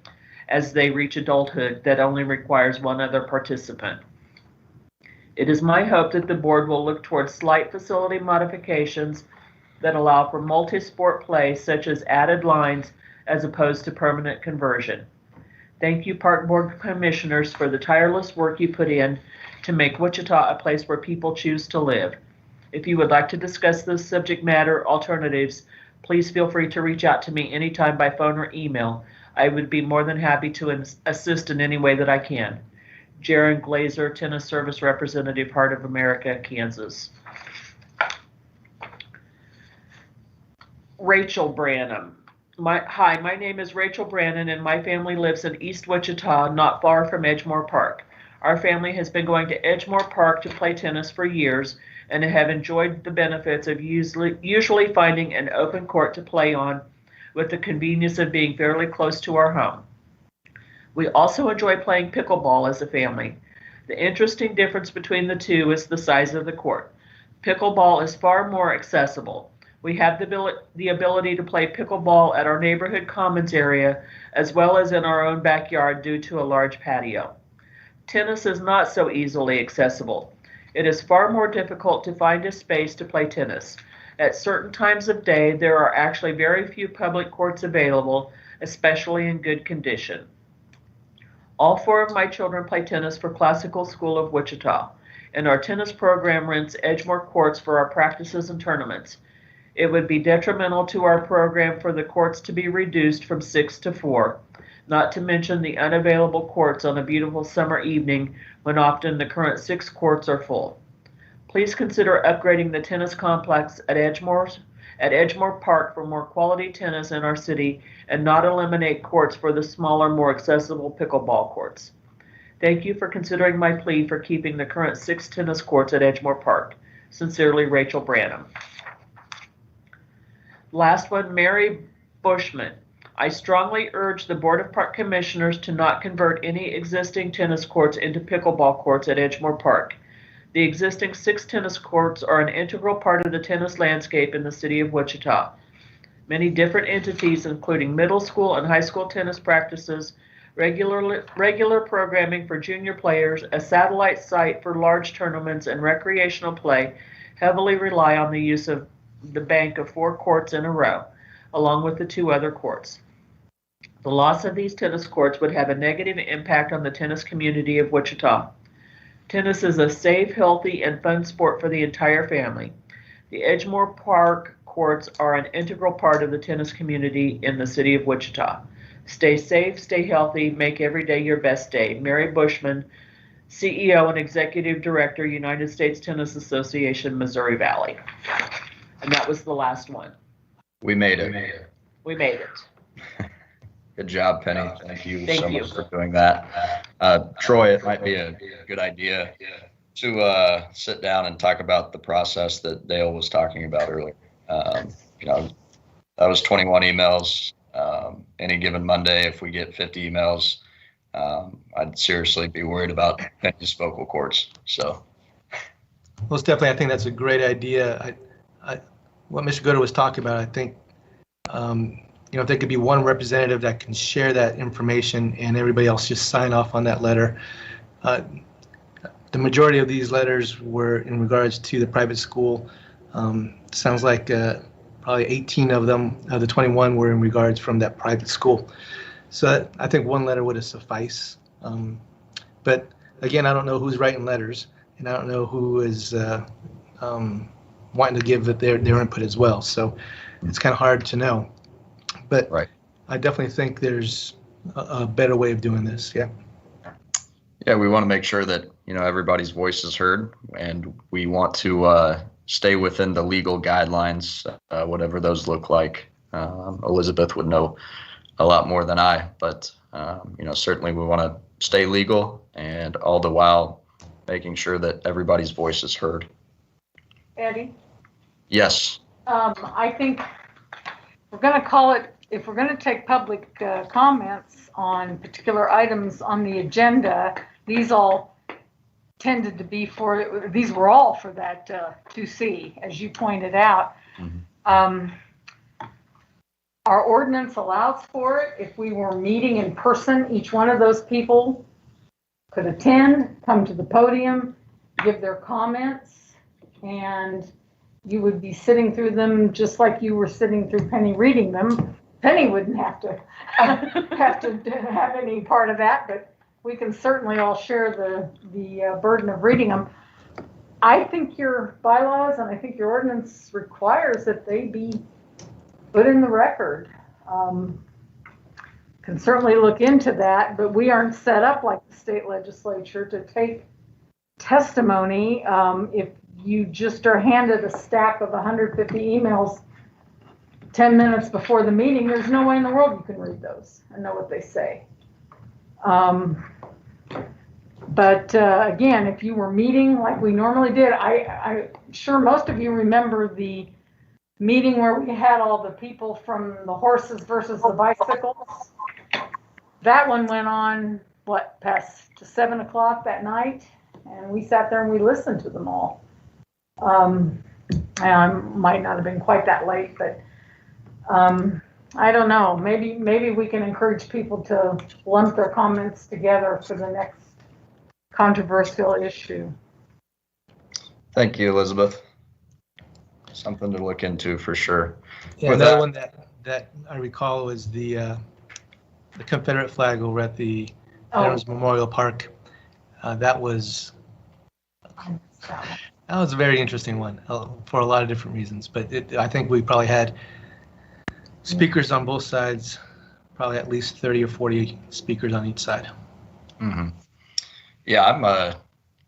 as they reach adulthood that only requires one other participant. It is my hope that the board will look towards slight facility modifications that allow for multi-sport play, such as added lines as opposed to permanent conversion. Thank you, Park Board Commissioners, for the tireless work you put in to make Wichita a place where people choose to live. If you would like to discuss this subject matter alternatives, please feel free to reach out to me anytime by phone or email. I would be more than happy to assist in any way that I can. Jaron Glazer, Tennis Service Representative, Heart of America, Kansas. Rachel Brannan. Hi, my name is Rachel Brannan, and my family lives in East Wichita, not far from Edgemoor Park. Our family has been going to Edgemoor Park to play tennis for years and have enjoyed the benefits of usually finding an open court to play on, with the convenience of being fairly close to our home. We also enjoy playing pickleball as a family. The interesting difference between the two is the size of the court. Pickleball is far more accessible. We have the ability to play pickleball at our neighborhood commons area, as well as in our own backyard due to a large patio. Tennis is not so easily accessible. It is far more difficult to find a space to play tennis. At certain times of day, there are actually very few public courts available, especially in good condition. All 4 of my children play tennis for Classical School of Wichita, and our tennis program rents Edgemoor courts for our practices and tournaments. It would be detrimental to our program for the courts to be reduced from 6 to 4, not to mention the unavailable courts on a beautiful summer evening when often the current 6 courts are full. Please consider upgrading the tennis complex at Edgemoor Park for more quality tennis in our city and not eliminate courts for the smaller, more accessible pickleball courts. Thank you for considering my plea for keeping the current 6 tennis courts at Edgemoor Park. Sincerely, Rachel Brannan. Last one, Mary Bushman. I strongly urge the Board of Park Commissioners to not convert any existing tennis courts into pickleball courts at Edgemoor Park. The existing 6 tennis courts are an integral part of the tennis landscape in the city of Wichita. Many different entities, including middle school and high school tennis practices, regular programming for junior players, a satellite site for large tournaments and recreational play, heavily rely on the use of the bank of 4 courts in a row, along with the 2 other courts. The loss of these tennis courts would have a negative impact on the tennis community of Wichita. Tennis is a safe, healthy, and fun sport for the entire family. The Edgemoor Park courts are an integral part of the tennis community in the city of Wichita. Stay safe, stay healthy, make every day your best day. Mary Bushman, CEO and Executive Director, United States Tennis Association, Missouri Valley. And that was the last one. We made it. We made it. Good job, Penny. Thank you Thank so you. much for doing that. Troy, it might be a good idea to sit down and talk about the process that Dale was talking about earlier. That was 21 emails. Any given Monday, if we get 50 emails, I'd seriously be worried about Penny's vocal cords. So, Most definitely, I think that's a great idea. What Mr. Gooder was talking about, I think, if there could be one representative that can share that information and everybody else just sign off on that letter. The majority of these letters were in regards to the private school. Sounds like probably 18 of them, of the 21, were in regards from that private school. So I think one letter would have sufficed. But again, I don't know who's writing letters, and I don't know who is wanting to give their input as well. So it's kind of hard to know. But right. I definitely think there's a better way of doing this. Yeah. Yeah, we want to make sure that everybody's voice is heard, and we want to stay within the legal guidelines, whatever those look like. Elizabeth would know a lot more than I, but certainly we want to stay legal, and all the while making sure that everybody's voice is heard. Eddie? Yes. I think we're going to call it, if we're going to take public comments on particular items on the agenda, these all tended to be these were all for that 2C, as you pointed out. Mm-hmm. Our ordinance allows for it. If we were meeting in person, each one of those people could attend, come to the podium, give their comments, and you would be sitting through them just like you were sitting through Penny reading them. Penny wouldn't have to have any part of that, but we can certainly all share the burden of reading them. I think your bylaws and I think your ordinance requires that they be put in the record. Can certainly look into that, but we aren't set up like the state legislature to take testimony. If you just are handed a stack of 150 emails 10 minutes before the meeting, there's no way in the world you can read those and know what they say. But again, if you were meeting like we normally did, I'm sure most of you remember the meeting where we had all the people from the horses versus the bicycles. That one went on, what, past 7 o'clock that night? And we sat there and we listened to them all. I might not have been quite that late, but I don't know. Maybe we can encourage people to lump their comments together for the next controversial issue. Thank you, Elizabeth. Something to look into for sure. Yeah, another one that I recall was the Confederate flag over at the Veterans Memorial Park. That was a very interesting one for a lot of different reasons. But I think we probably had speakers on both sides, probably at least 30 or 40 speakers on each side. Mm-hmm. Yeah,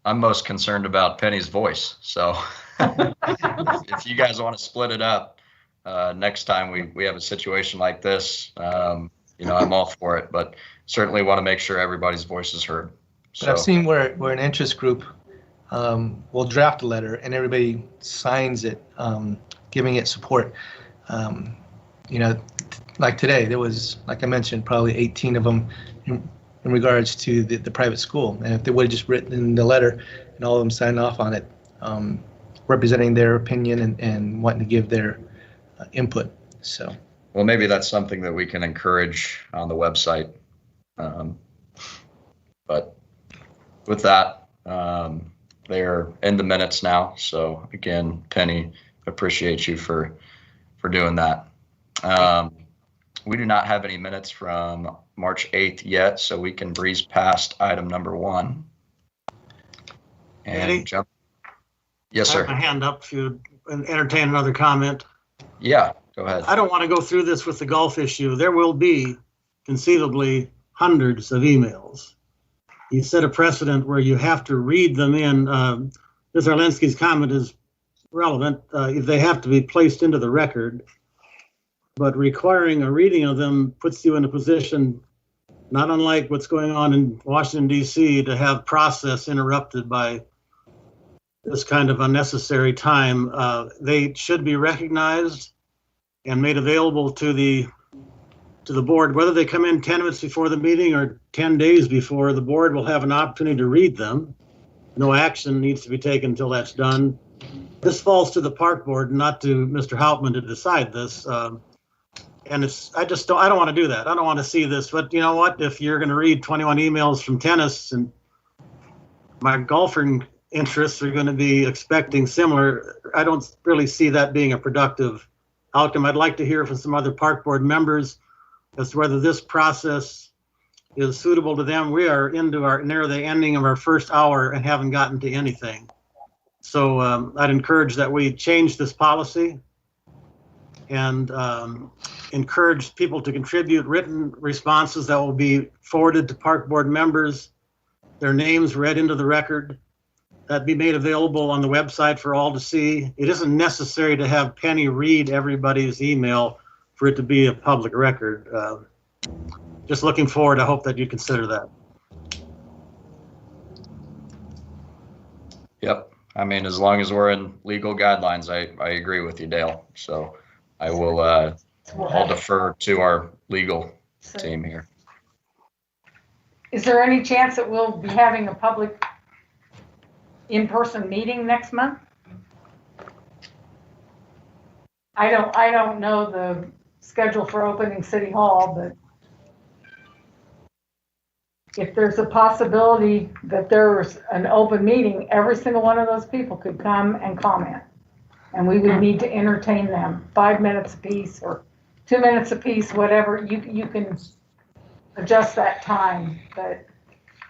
I'm most concerned about Penny's voice. So if you guys want to split it up, next time we have a situation like this, I'm all for it, but certainly want to make sure everybody's voice is heard. So. But I've seen where an interest group will draft a letter and everybody signs it, giving it support. Like today, there was, like I mentioned, probably 18 of them in regards to the private school. And if they would have just written the letter and all of them signed off on it, representing their opinion and wanting to give their input. So. Well, maybe that's something that we can encourage on the website. But with that, they're in the minutes now. So again, Penny, appreciate you for doing that. We do not have any minutes from March 8th yet, so we can breeze past item number 1. And Eddie? jump. Yes, sir. I have my hand up if you entertain another comment. Yeah, go ahead. I don't want to go through this with the golf issue. There will be conceivably hundreds of emails. You set a precedent where you have to read them in. Ms. Arlenski's comment is relevant. They have to be placed into the record. But requiring a reading of them puts you in a position not unlike what's going on in Washington, D.C., to have process interrupted by this kind of unnecessary time. They should be recognized and made available to the board, whether they come in 10 minutes before the meeting or 10 days before. The board will have an opportunity to read them. No action needs to be taken until that's done. This falls to the park board, not to Mr. Hauptman to decide this. And I don't want to do that. I don't want to see this. But you know what? If you're going to read 21 emails from tennis, and my golfing interests are going to be expecting similar, I don't really see that being a productive outcome. I'd like to hear from some other park board members as to whether this process is suitable to them. We are near the ending of our first hour and haven't gotten to anything. So I'd encourage that we change this policy and encourage people to contribute written responses that will be forwarded to park board members, their names read into the record, that be made available on the website for all to see. It isn't necessary to have Penny read everybody's email for it to be a public record. Just looking forward, I hope that you consider that. Yep. I mean, as long as we're in legal guidelines, I agree with you, Dale. So I will, I'll defer to our legal team here. Is there any chance that we'll be having a public in-person meeting next month? I don't know the schedule for opening City Hall, but if there's a possibility that there's an open meeting, every single one of those people could come and comment. and we would need to entertain them 5 minutes apiece or 2 minutes apiece, whatever. You can adjust that time, but.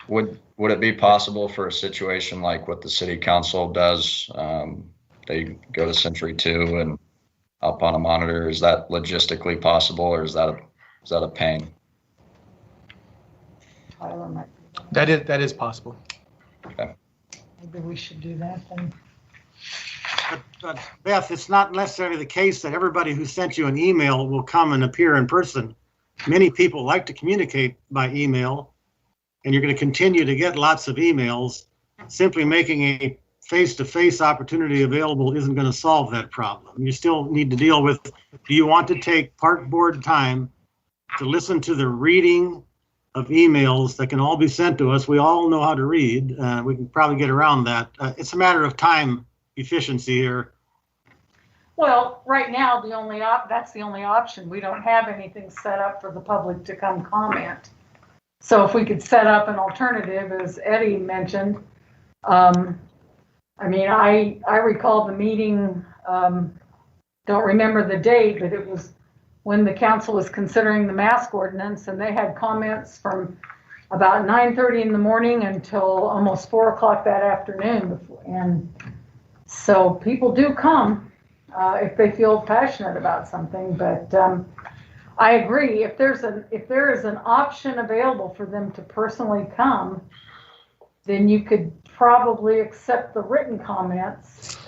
Would it be possible for a situation like what the city council does? They go to Century 2 and up on a monitor. Is that logistically possible, or is that a pain? That is possible. Okay. Maybe we should do that then. But Beth, it's not necessarily the case that everybody who sent you an email will come and appear in person. Many people like to communicate by email, and you're going to continue to get lots of emails. Simply making a face-to-face opportunity available isn't going to solve that problem. You still need to deal with, do you want to take park board time to listen to the reading of emails that can all be sent to us? We all know how to read. We can probably get around that. It's a matter of time efficiency here. Well, right now, that's the only option. We don't have anything set up for the public to come comment. So if we could set up an alternative, as Eddie mentioned, I mean, I recall the meeting, don't remember the date, but it was when the council was considering the mask ordinance, and they had comments from about 9:30 in the morning until almost 4 o'clock that afternoon. And so people do come if they feel passionate about something, but I agree. If there is an option available for them to personally come, then you could probably accept the written comments.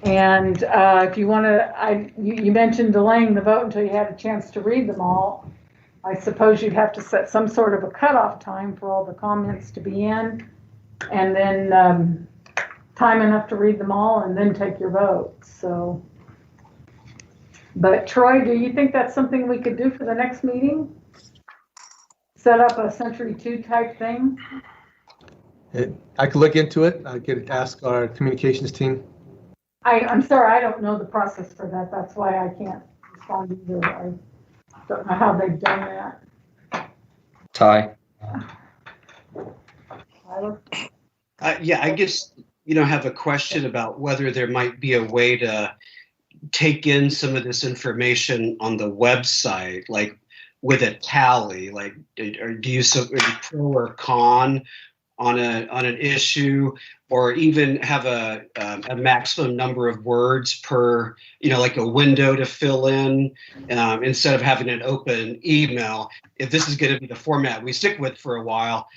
And if you want to, you mentioned delaying the vote until you had a chance to read them all. I suppose you'd have to set some sort of a cutoff time for all the comments to be in, and then time enough to read them all, and then take your vote. So, but Troy, do you think that's something we could do for the next meeting? Set up a Century 2 type thing? I could look into it. I could ask our communications team. I'm sorry, I don't know the process for that. That's why I can't respond either. I don't know how they've done that. Ty? Tyler? Yeah, I guess, have a question about whether there might be a way to take in some of this information on the website, like with a tally, like, or do you pro or con on an issue, or even have a maximum number of words per, like a window to fill in, instead of having an open email. If this is going to be the format we stick with for a while,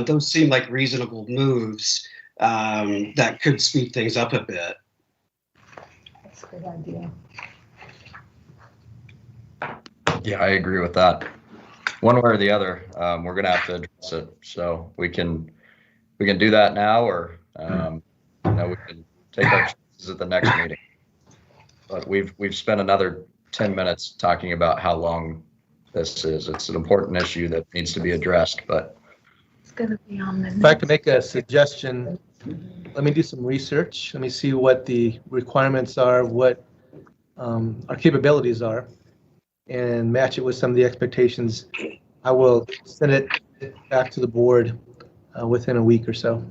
those seem like reasonable moves that could speed things up a bit. That's a good idea. Yeah, I agree with that. One way or the other, we're going to have to address it. So we can do that now, or we can take our chances at the next meeting. But we've spent another 10 minutes talking about how long this is. It's an important issue that needs to be addressed, but it's going to be on the if I could make a suggestion, let me do some research. Let me see what the requirements are, what our capabilities are, and match it with some of the expectations. I will send it back to the board within a week or so.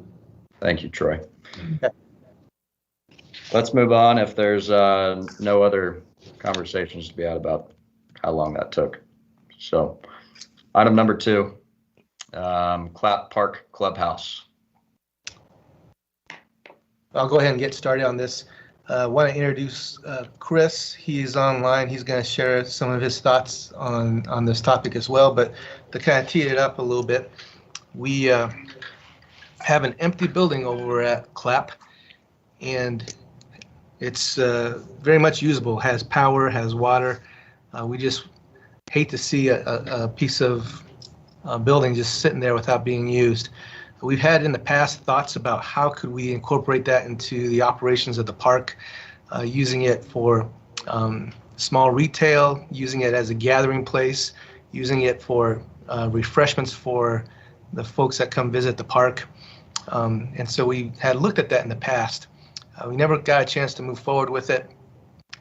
Thank you, Troy. Okay. Let's move on if there's no other conversations to be had about how long that took. So item number 2, Clap Park Clubhouse. I'll go ahead and get started on this. I want to introduce Chris. He's online. He's going to share some of his thoughts on this topic as well, but to kind of tee it up a little bit, we have an empty building over at Clap, and it's very much usable, has power, has water. We just hate to see a piece of building just sitting there without being used. We've had in the past thoughts about how could we incorporate that into the operations of the park, using it for small retail, using it as a gathering place, using it for refreshments for the folks that come visit the park. And so we had looked at that in the past. We never got a chance to move forward with it.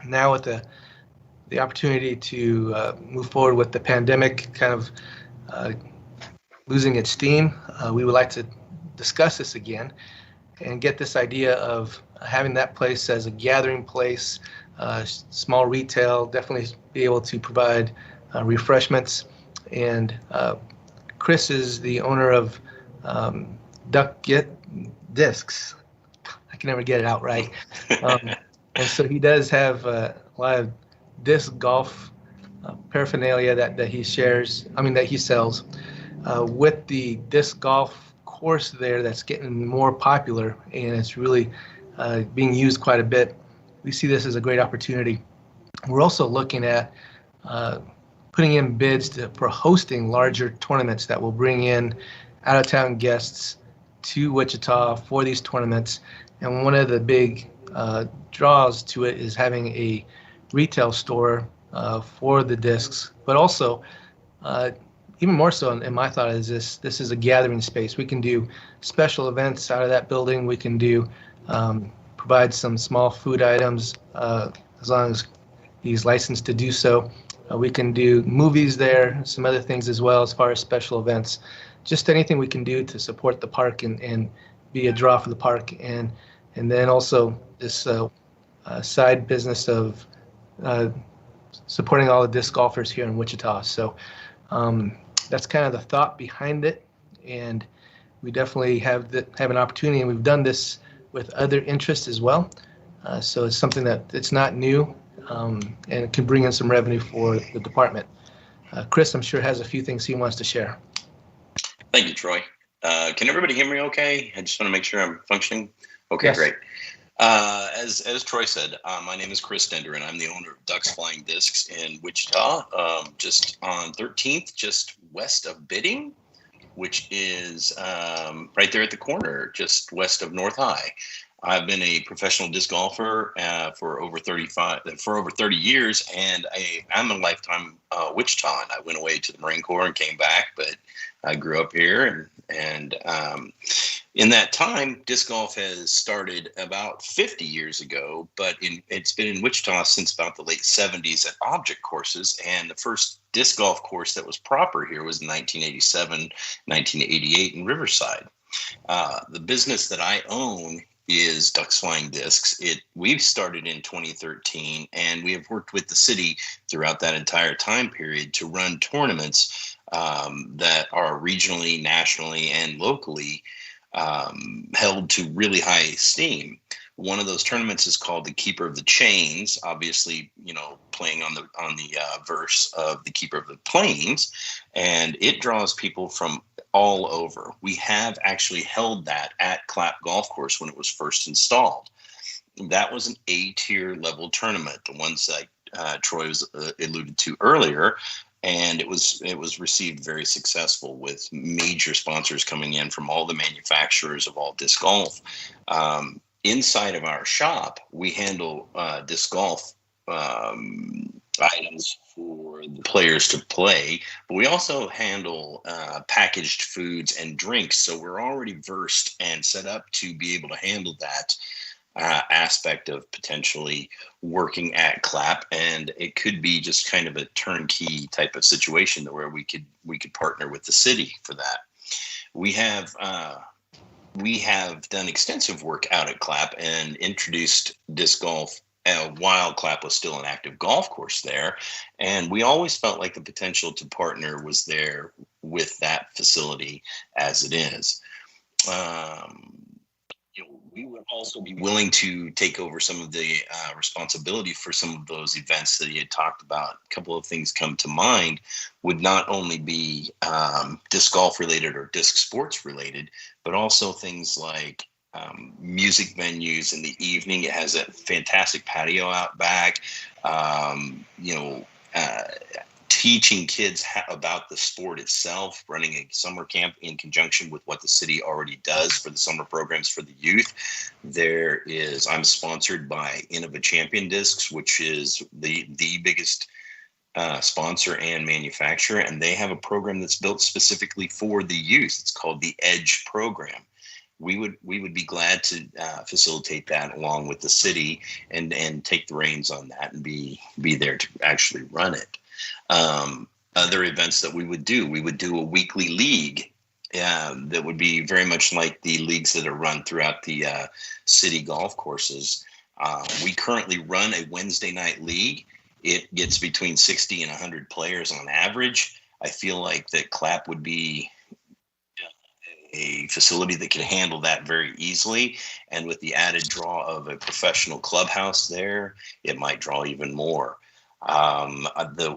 Now with the opportunity to move forward with the pandemic kind of losing its steam, we would like to discuss this again. and get this idea of having that place as a gathering place, small retail, definitely be able to provide refreshments. And Chris is the owner of Duck Get Discs. I can never get it out right. And so he does have a lot of disc golf paraphernalia that he shares, that he sells. With the disc golf course there that's getting more popular, and it's really being used quite a bit, we see this as a great opportunity. We're also looking at putting in bids for hosting larger tournaments that will bring in out-of-town guests to Wichita for these tournaments. And one of the big draws to it is having a retail store for the discs, but also even more so in my thought is this is a gathering space. We can do special events out of that building. We can do provide some small food items as long as he's licensed to do so. We can do movies there, some other things as well as far as special events. Just anything we can do to support the park and be a draw for the park. And then also this side business of supporting all the disc golfers here in Wichita. So that's kind of the thought behind it. And we definitely have an opportunity, and we've done this with other interests as well. So it's something that it's not new, and it can bring in some revenue for the department. Chris, I'm sure, has a few things he wants to share. Thank you, Troy. Can everybody hear me okay? I just want to make sure I'm functioning. Okay, Yes. Great. As Troy said, my name is Chris Dender, and I'm the owner of Ducks Flying Discs in Wichita, just on 13th, just west of Bidding, which is right there at the corner, just west of North High. I've been a professional disc golfer for over 30 years, and I'm a lifetime Wichitan. I went away to the Marine Corps and came back, but I grew up here, and in that time, disc golf has started about 50 years ago, but it's been in Wichita since about the late 70s at object courses, and the first disc golf course that was proper here was in 1987, 1988 in Riverside. The business that I own is Ducks Flying Discs. We've started in 2013, and we have worked with the city throughout that entire time period to run tournaments that are regionally, nationally, and locally held to really high esteem. One of those tournaments is called the Keeper of the Chains, obviously, playing on the verse of the Keeper of the Plains, and it draws people from all over. We have actually held that at Clapp Golf Course when it was first installed. That was an A-tier level tournament, the ones that Troy was alluded to earlier. And it was received very successful with major sponsors coming in from all the manufacturers of all disc golf. Inside of our shop, we handle disc golf items for the players to play, but we also handle packaged foods and drinks. So we're already versed and set up to be able to handle that aspect of potentially working at Clapp, and it could be just kind of a turnkey type of situation where we could partner with the city for that. We have done extensive work out at Clapp and introduced disc golf while Clapp was still an active golf course there, and we always felt like the potential to partner was there with that facility as it is. We would also be willing to take over some of the responsibility for some of those events that he had talked about. A couple of things come to mind would not only be disc golf related or disc sports related, but also things like music venues in the evening. It has a fantastic patio out back, teaching kids about the sport itself, running a summer camp in conjunction with what the city already does for the summer programs for the youth. I'm sponsored by Innova Champion Discs, which is the biggest sponsor and manufacturer, and they have a program that's built specifically for the youth. It's called the Edge program. We would be glad to facilitate that along with the city and take the reins on that and be there to actually run it. Other events that we would do a weekly league that would be very much like the leagues that are run throughout the city golf courses. We currently run a Wednesday night league. It gets between 60 and 100 players on average. I feel like that Clap would be a facility that can handle that very easily. And with the added draw of a professional clubhouse there, it might draw even more.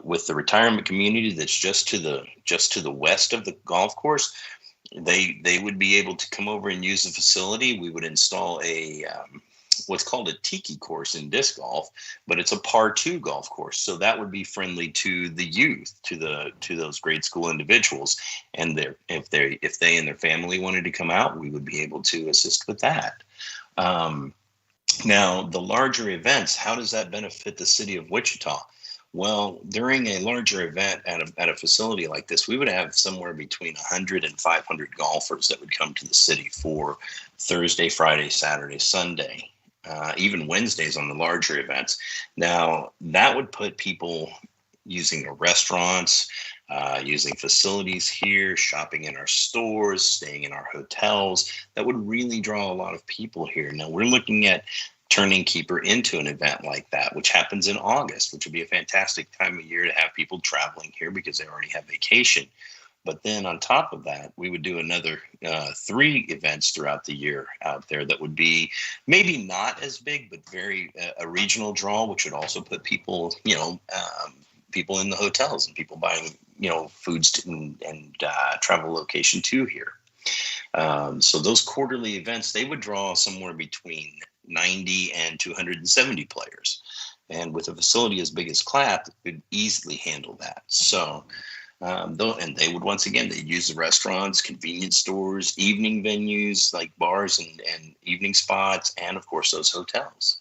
With the retirement community that's just to the west of the golf course, they would be able to come over and use the facility. We would install a what's called a tiki course in disc golf, but it's a par 2 golf course. So that would be friendly to the youth, to those grade school individuals. And if they and their family wanted to come out, we would be able to assist with that. Now, the larger events, how does that benefit the city of Wichita? Well, during a larger event at a facility like this, we would have somewhere between 100 and 500 golfers that would come to the city for Thursday, Friday, Saturday, Sunday, even Wednesdays on the larger events. Now, that would put people using the restaurants, using facilities here, shopping in our stores, staying in our hotels. That would really draw a lot of people here. Now, we're looking at turning Keeper into an event like that, which happens in August, which would be a fantastic time of year to have people traveling here because they already have vacation. But then on top of that, we would do another 3 events throughout the year out there that would be maybe not as big, but very a regional draw, which would also put people, people in the hotels and people buying, foods and travel location too here. So those quarterly events, they would draw somewhere between 90 and 270 players. And with a facility as big as Clap, it could easily handle that. So, and they would, once again, they'd use the restaurants, convenience stores, evening venues like bars and evening spots, and of course those hotels.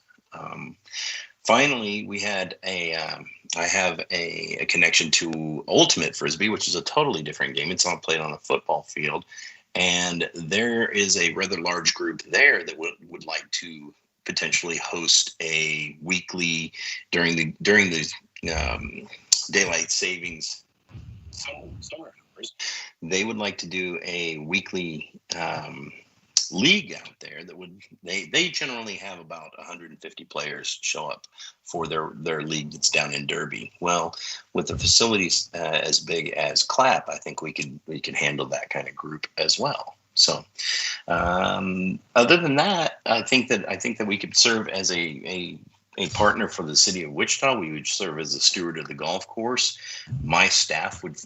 Finally, we had I have a connection to Ultimate Frisbee, which is a totally different game. It's all played on a football field. And there is a rather large group there that would like to potentially host a weekly during the daylight savings summer hours. They would like to do a weekly league out there that would they generally have about 150 players show up for their league that's down in Derby. Well, with the facilities as big as Clap, I think we could handle that kind of group as well. So other than that, I think that we could serve as a partner for the city of Wichita. We would serve as a steward of the golf course. My staff would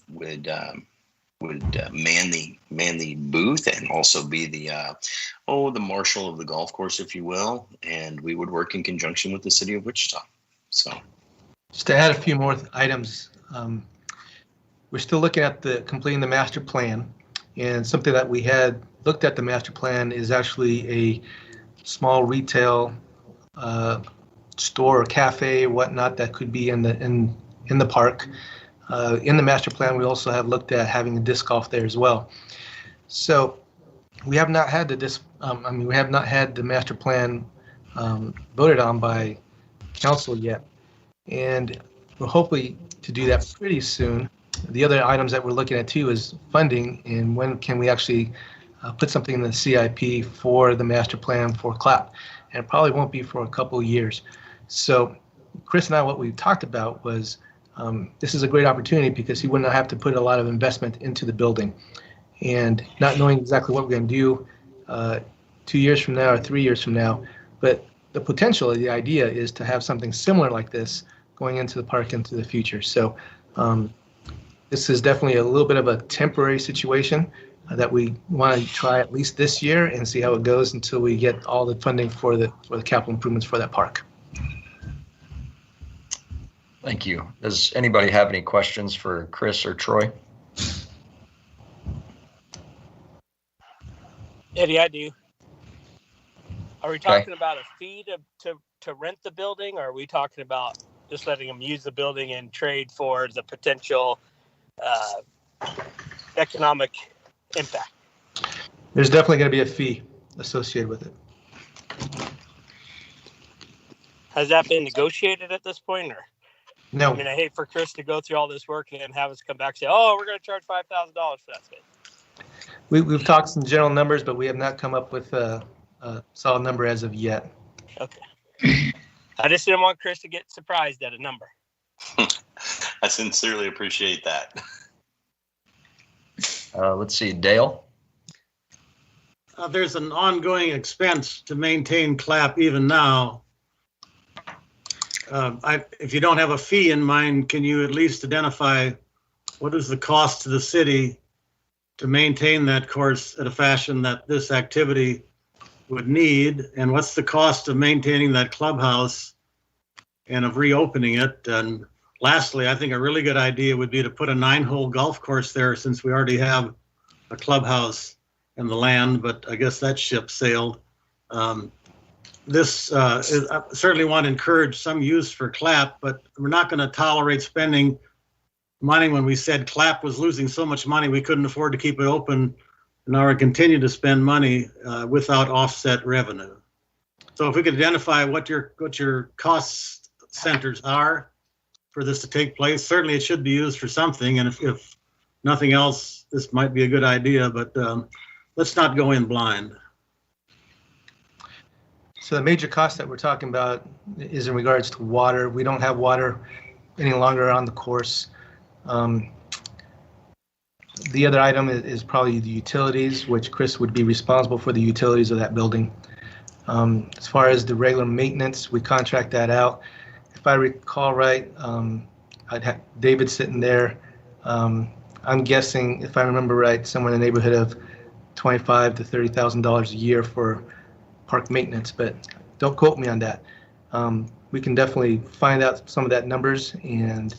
man the booth and also be the marshal of the golf course, if you will, and we would work in conjunction with the city of Wichita. So, just to add a few more items, we're still looking at completing the master plan, and something that we had looked at the master plan is actually a small retail store or cafe or whatnot that could be in the park. In the master plan, we also have looked at having a disc golf there as well. So we have not had we have not had the master plan voted on by council yet, and we're hoping to do that pretty soon. The other items that we're looking at too is funding, and when can we actually put something in the CIP for the master plan for Clap, and it probably won't be for a couple of years. So Chris and I, what we talked about was this is a great opportunity because he would not have to put a lot of investment into the building, and not knowing exactly what we're going to do 2 years from now or 3 years from now, but the potential, the idea is to have something similar like this going into the park into the future. So this is definitely a little bit of a temporary situation that we want to try at least this year and see how it goes until we get all the funding for the capital improvements for that park. Thank you. Does anybody have any questions for Chris or Troy? Eddie, I do. Are we talking about a fee to rent the building, or are we talking about just letting them use the building and trade for the potential economic impact? There's definitely going to be a fee associated with it. Has that been negotiated at this point, or? No. I mean, I hate for Chris to go through all this work and then have us come back and say, "Oh, we're going to charge $5,000 for that space." We've talked some general numbers, but we have not come up with a solid number as of yet. Okay. I just didn't want Chris to get surprised at a number. I sincerely appreciate that. Let's see, Dale. There's an ongoing expense to maintain CLAP even now. If you don't have a fee in mind, can you at least identify what is the cost to the city to maintain that course at a fashion that this activity would need? And what's the cost of maintaining that clubhouse and of reopening it? And lastly, I think a really good idea would be to put a 9-hole golf course there, since we already have a clubhouse and the land, but I guess that ship sailed. I certainly want to encourage some use for CLAP, but we're not going to tolerate spending money when we said CLAP was losing so much money we couldn't afford to keep it open, and now we continue to spend money without offset revenue. So if we could identify what your cost centers are for this to take place, certainly it should be used for something, and if nothing else, this might be a good idea, but let's not go in blind. So the major cost that we're talking about is in regards to water. We don't have water any longer on the course. The other item is probably the utilities, which Chris would be responsible for the utilities of that building. As far as the regular maintenance, we contract that out. If I recall right, I'd have David sitting there. I'm guessing, if I remember right, somewhere in the neighborhood of $25,000 to $30,000 a year for park maintenance, but don't quote me on that. We can definitely find out some of that numbers and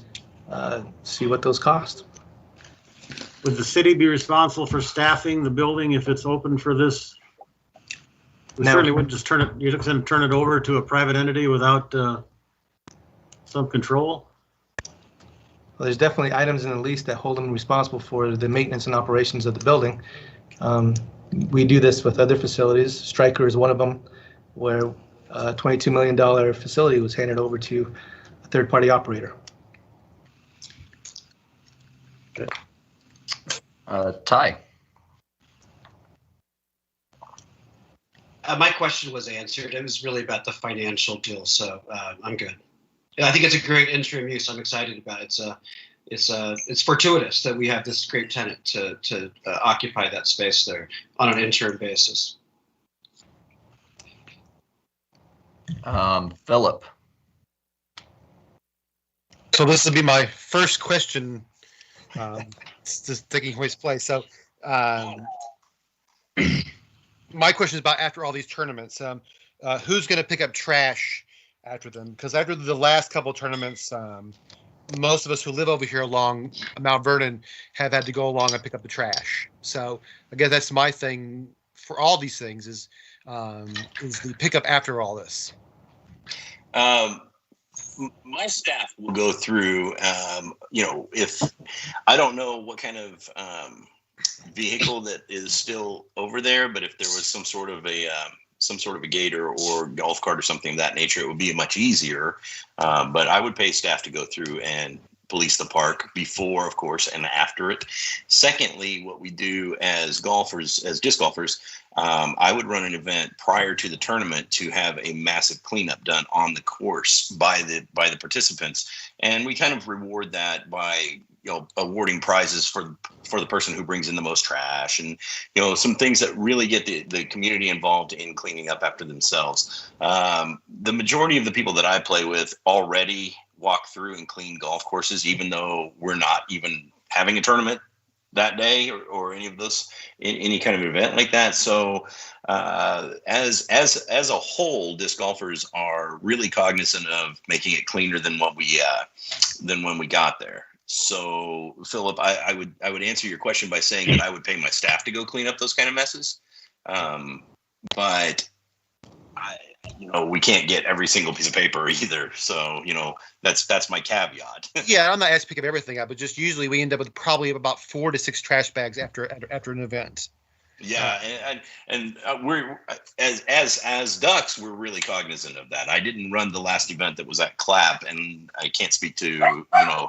see what those cost. Would the city be responsible for staffing the building if it's open for this? We certainly wouldn't just turn it over to a private entity without some control. Well, there's definitely items in the lease that hold them responsible for the maintenance and operations of the building. We do this with other facilities. Stryker is one of them, where a $22 million facility was handed over to a third-party operator. Good. Ty. My question was answered. It was really about the financial deal, so I'm good. I think it's a great interim use. I'm excited about it. It's fortuitous that we have this great tenant to occupy that space there on an interim basis. Philip. So this will be my first question, just taking Hoyt's place. So my question is about after all these tournaments, who's going to pick up trash after them? Because after the last couple of tournaments, most of us who live over here along Mount Vernon have had to go along and pick up the trash. So I guess that's my thing for all these things is the pickup after all this. My staff will go through, if I don't know what kind of vehicle that is still over there, but if there was some sort of a gator or golf cart or something of that nature, it would be much easier. But I would pay staff to go through and police the park before, of course, and after it. Secondly, what we do as golfers, as disc golfers, I would run an event prior to the tournament to have a massive cleanup done on the course by the participants, and we kind of reward that by awarding prizes for the person who brings in the most trash, and some things that really get the community involved in cleaning up after themselves. The majority of the people that I play with already walk through and clean golf courses, even though we're not even having a tournament that day or any of those, any kind of event like that. So as a whole, disc golfers are really cognizant of making it cleaner than when we got there. So Philip, I would answer your question by saying that I would pay my staff to go clean up those kind of messes. But we can't get every single piece of paper either. So, that's my caveat. Yeah, I'm not asking to pick up everything up, but just usually we end up with probably about 4 to 6 trash bags after an event. Yeah, and we're as Ducks, we're really cognizant of that. I didn't run the last event that was at Clap, and I can't speak to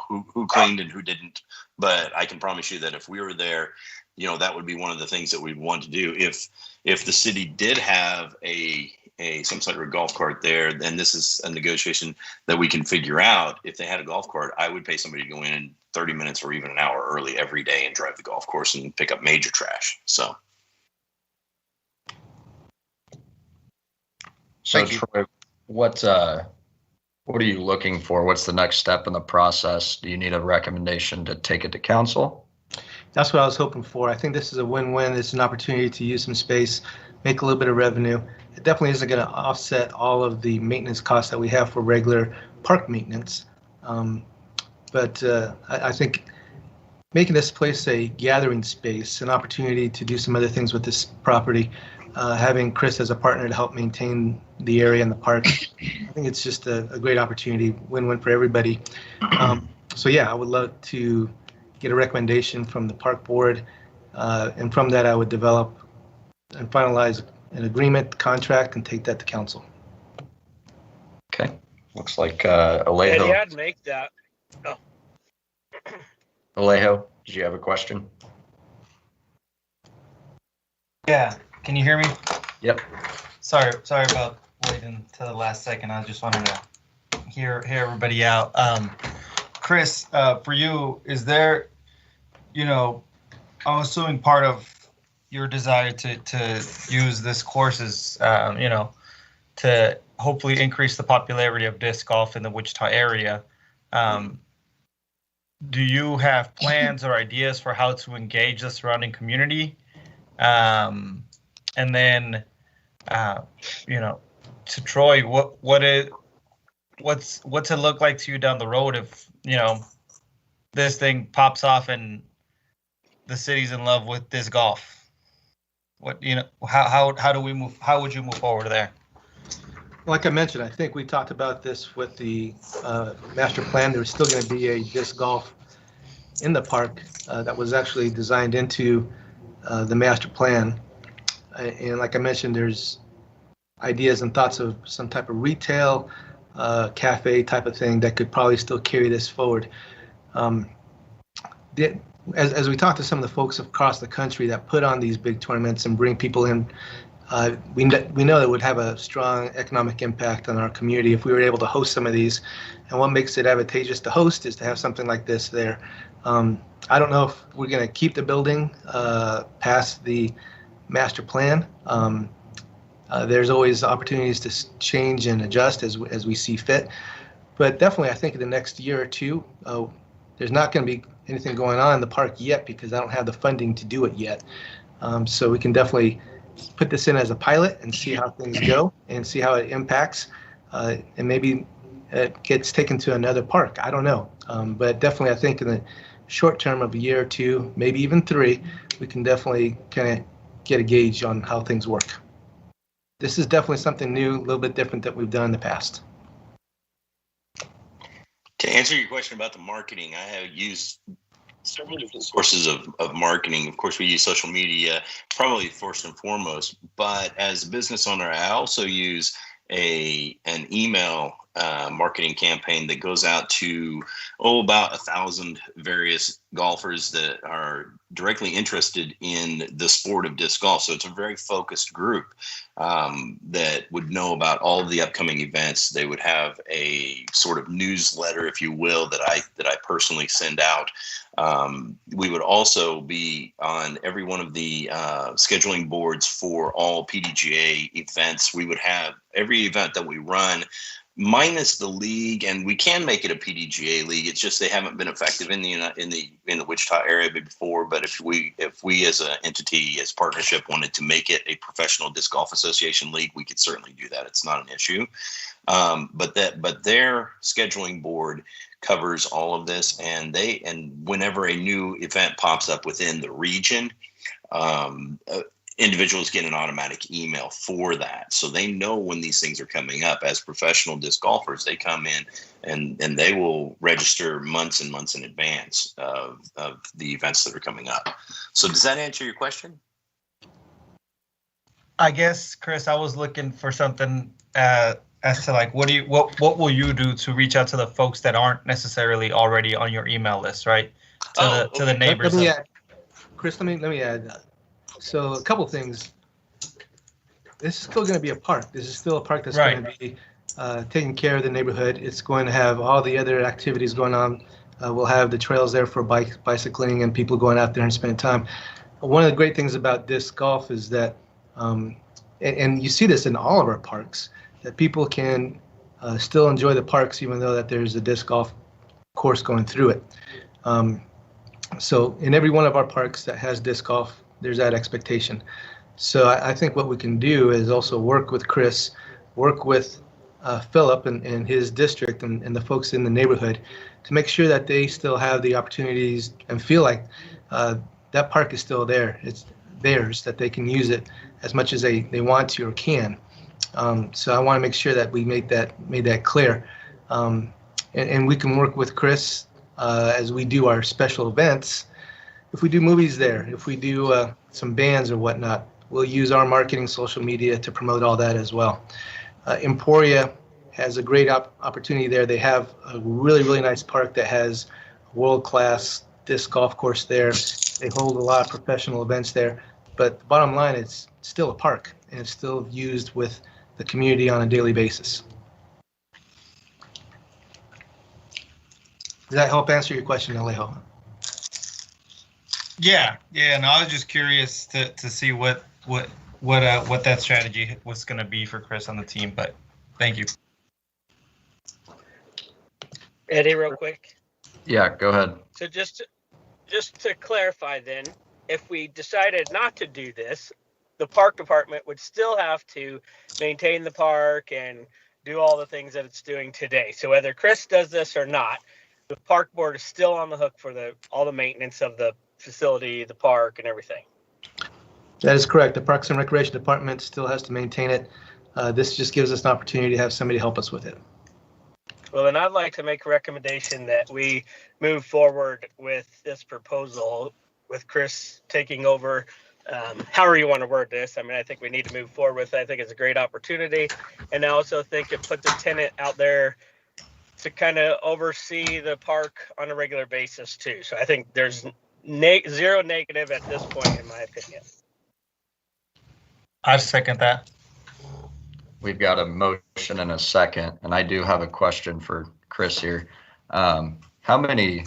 who cleaned and who didn't. But I can promise you that if we were there, that would be one of the things that we'd want to do. If the city did have some sort of golf cart there, then this is a negotiation that we can figure out. If they had a golf cart, I would pay somebody to go in 30 minutes or even an hour early every day and drive the golf course and pick up major trash. So Troy, what are you looking for? What's the next step in the process? Do you need a recommendation to take it to council? That's what I was hoping for. I think this is a win-win. It's an opportunity to use some space, make a little bit of revenue. It definitely isn't going to offset all of the maintenance costs that we have for regular park maintenance. But I think making this place a gathering space, an opportunity to do some other things with this property, having Chris as a partner to help maintain the area and the park, I think it's just a great opportunity, win-win for everybody. So yeah, I would love to get a recommendation from the park board, and from that I would develop and finalize an agreement, contract, and take that to council. Okay, looks like Alejo. Yeah, I'd make that. Oh. Alejo, did you have a question? Yeah, can you hear me? Yep. Sorry about waiting to the last second. I just wanted to hear everybody out. Chris, for you, is there, I'm assuming part of your desire to use this course is, to hopefully increase the popularity of disc golf in the Wichita area. Do you have plans or ideas for how to engage the surrounding community? And then, to Troy, what's it look like to you down the road if this thing pops off and the city's in love with disc golf? How do we move? How would you move forward there? Like I mentioned, I think we talked about this with the master plan. There was still going to be a disc golf in the park that was actually designed into the master plan. And like I mentioned, there's ideas and thoughts of some type of retail, cafe type of thing that could probably still carry this forward. As we talk to some of the folks across the country that put on these big tournaments and bring people in, we know that would have a strong economic impact on our community if we were able to host some of these. And what makes it advantageous to host is to have something like this there. I don't know if we're going to keep the building past the master plan. There's always opportunities to change and adjust as we see fit. But definitely, I think in the next year or two, there's not going to be anything going on in the park yet because I don't have the funding to do it yet. So we can definitely put this in as a pilot and see how things go and see how it impacts. And maybe it gets taken to another park. I don't know. But definitely, I think in the short term of a year or two, maybe even 3, we can definitely kind of get a gauge on how things work. This is definitely something new, a little bit different that we've done in the past. To answer your question about the marketing, I have used several different sources of marketing. Of course, we use social media, probably first and foremost. But as a business owner, I also use an email marketing campaign that goes out to about 1,000 various golfers that are directly interested in the sport of disc golf. So it's a very focused group that would know about all of the upcoming events. They would have a sort of newsletter, if you will, that I personally send out. We would also be on every one of the scheduling boards for all PDGA events. We would have every event that we run, minus the league, and we can make it a PDGA league. It's just they haven't been effective in the Wichita area before. But if we as an entity, as partnership, wanted to make it a professional disc golf association league, we could certainly do that. It's not an issue. But their scheduling board covers all of this, and whenever a new event pops up within the region, individuals get an automatic email for that. So they know when these things are coming up. As professional disc golfers, they come in and they will register months and months in advance of the events that are coming up. So does that answer your question? I guess, Chris, I was looking for something as to like, what will you do to reach out to the folks that aren't necessarily already on your email list, right? To the neighbors. Let me add, Chris. Let me add. So a couple things. This is still going to be a park. This is still a park that's going to be taking care of the neighborhood. It's going to have all the other activities going on. We'll have the trails there for bicycling and people going out there and spending time. One of the great things about disc golf is that, and you see this in all of our parks, that people can still enjoy the parks even though that there's a disc golf course going through it. So in every one of our parks that has disc golf, there's that expectation. So I think what we can do is also work with Chris, work with Philip and his district and the folks in the neighborhood to make sure that they still have the opportunities and feel like that park is still there. It's theirs, that they can use it as much as they want to or can. So I want to make sure that we made that clear. And we can work with Chris as we do our special events. If we do movies there, if we do some bands or whatnot, we'll use our marketing, social media to promote all that as well. Emporia has a great opportunity there. They have a really, really nice park that has a world-class disc golf course there. They hold a lot of professional events there. But the bottom line, it's still a park, and it's still used with the community on a daily basis. Does that help answer your question, Alejo? Yeah. No, I was just curious to see what that strategy was going to be for Chris on the team. But thank you, Eddie. Real quick. Yeah, go ahead. So just to clarify, then, if we decided not to do this, the park department would still have to maintain the park and do all the things that it's doing today. So whether Chris does this or not, the park board is still on the hook for all the maintenance of the facility, the park, and everything. That is correct. The Parks and Recreation Department still has to maintain it. This just gives us an opportunity to have somebody help us with it. Well, then I'd like to make a recommendation that we move forward with this proposal with Chris taking over, however you want to word this. I mean, I think we need to move forward with it. I think it's a great opportunity. And I also think it puts a tenant out there to kind of oversee the park on a regular basis too. So I think there's zero negative at this point, in my opinion. I second that. We've got a motion and a second, and I do have a question for Chris here. How many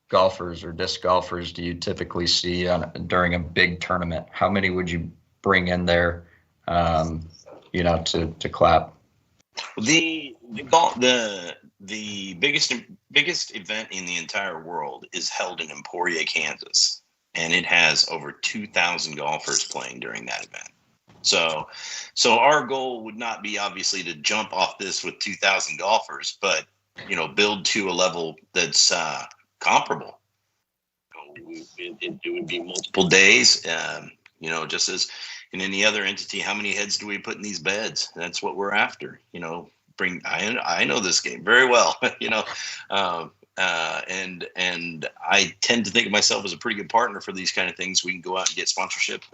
golfers or disc golfers do you typically see during a big tournament? How many would you bring in there, to clap? The biggest event in the entire world is held in Emporia, Kansas, and it has over 2,000 golfers playing during that event. So our goal would not be obviously to jump off this with 2,000 golfers, but build to a level that's comparable. It would be multiple days. Just as in any other entity, how many heads do we put in these beds? That's what we're after. I know this game very well. And I tend to think of myself as a pretty good partner for these kind of things. We can go out and get sponsorship.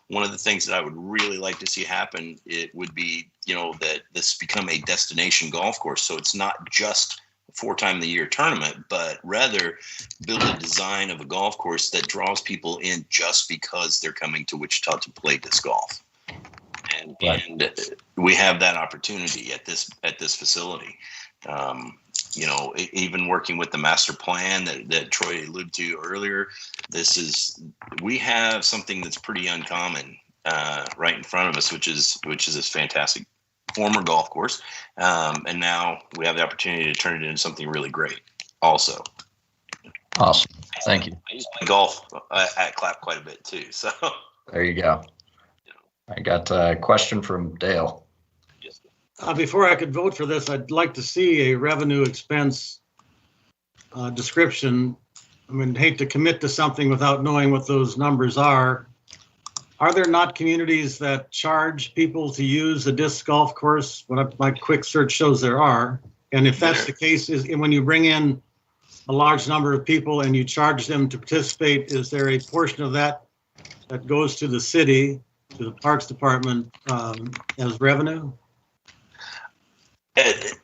One of the things that I would really like to see happen, it would be, that this become a destination golf course. So it's not just a 4-time-a-year tournament, but rather build a design of a golf course that draws people in just because they're coming to Wichita to play disc golf. And we have that opportunity at this facility. Even working with the master plan that Troy alluded to earlier, we have something that's pretty uncommon right in front of us, which is this fantastic former golf course, and now we have the opportunity to turn it into something really great. Also, awesome. Thank you. I used to play golf at Clap quite a bit too. So there you go. I got a question from Dale. Before I could vote for this, I'd like to see a revenue expense description. I mean, hate to commit to something without knowing what those numbers are. Are there not communities that charge people to use a disc golf course? My quick search shows there are. And if that's the case, when you bring in a large number of people and you charge them to participate, is there a portion of that goes to the city? to the Parks Department as revenue?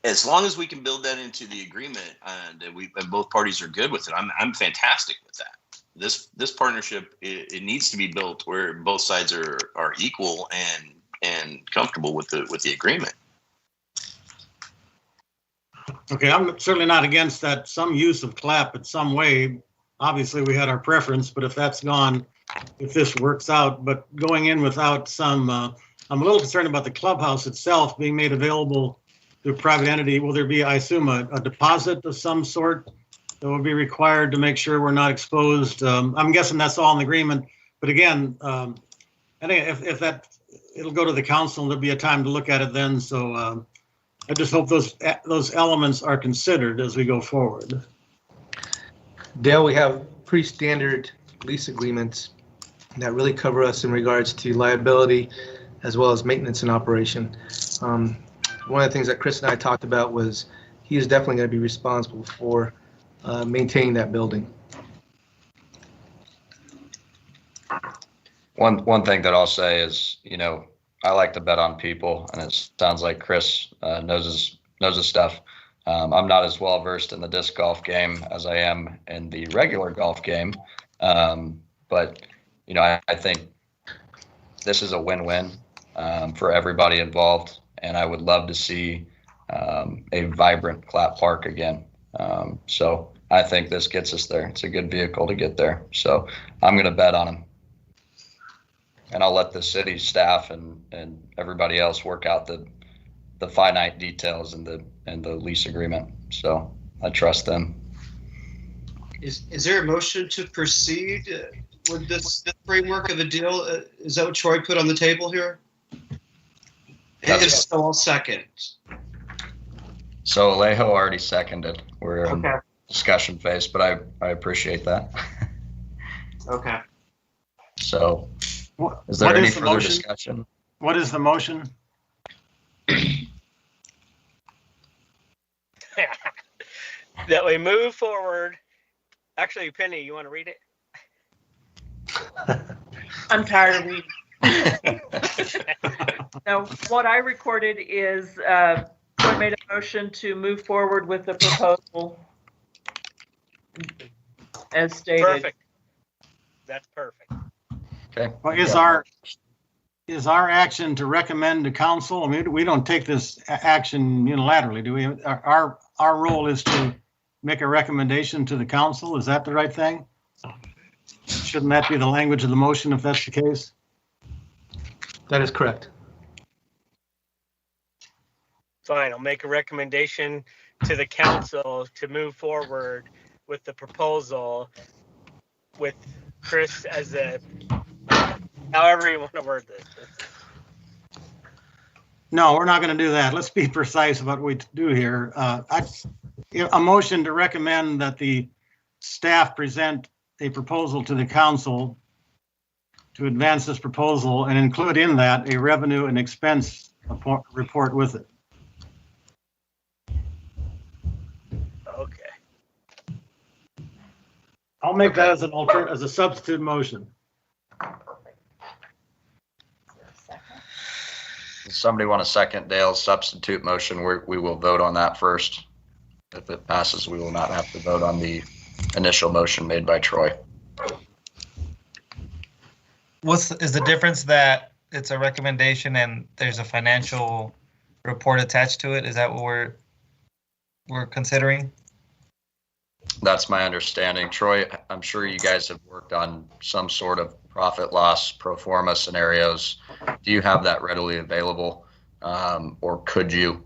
As long as we can build that into the agreement and both parties are good with it, I'm fantastic with that. This partnership, it needs to be built where both sides are equal and comfortable with the agreement. Okay, I'm certainly not against that, some use of clap in some way. Obviously, we had our preference, but if that's gone, if this works out, but going in without some, I'm a little concerned about the clubhouse itself being made available to a private entity. Will there be, I assume, a deposit of some sort that will be required to make sure we're not exposed? I'm guessing that's all in agreement, but again, I think if that, it'll go to the council and there'll be a time to look at it then. So I just hope those elements are considered as we go forward. Dale, we have pretty standard lease agreements that really cover us in regards to liability as well as maintenance and operation. One of the things that Chris and I talked about was he is definitely going to be responsible for maintaining that building. One thing that I'll say is, I like to bet on people, and it sounds like Chris knows his stuff. I'm not as well versed in the disc golf game as I am in the regular golf game, but I think this is a win-win for everybody involved, and I would love to see a vibrant Clap Park again. So I think this gets us there. It's a good vehicle to get there. So I'm going to bet on him. And I'll let the city staff and everybody else work out the finite details in the lease agreement. So I trust them. Is there a motion to proceed with this framework of a deal? Is that what Troy put on the table here? If so, I'll second. So Alejo already seconded. We're in discussion phase, but I appreciate that. Okay. So is there any further discussion? What is the motion? That we move forward. Actually, Penny, you want to read it? I'm tired of reading. Now, what I recorded is Troy made a motion to move forward with the proposal as stated. Perfect. That's perfect. Okay. Well, is our action to recommend to council? I mean, we don't take this action unilaterally, do we? Our role is to make a recommendation to the council. Is that the right thing? Shouldn't that be the language of the motion if that's the case? That is correct. Fine, I'll make a recommendation to the council to move forward with the proposal with Chris as however you want to word this. No, we're not going to do that. Let's be precise about what we do here. A motion to recommend that the staff present a proposal to the council to advance this proposal and include in that a revenue and expense report with it. Okay. I'll make that as as a substitute motion. Does somebody want to second Dale's substitute motion? We will vote on that first. If it passes, we will not have to vote on the initial motion made by Troy. Is the difference that it's a recommendation and there's a financial report attached to it? Is that what we're considering? That's my understanding. Troy, I'm sure you guys have worked on some sort of profit loss pro forma scenarios. Do you have that readily available, or could you?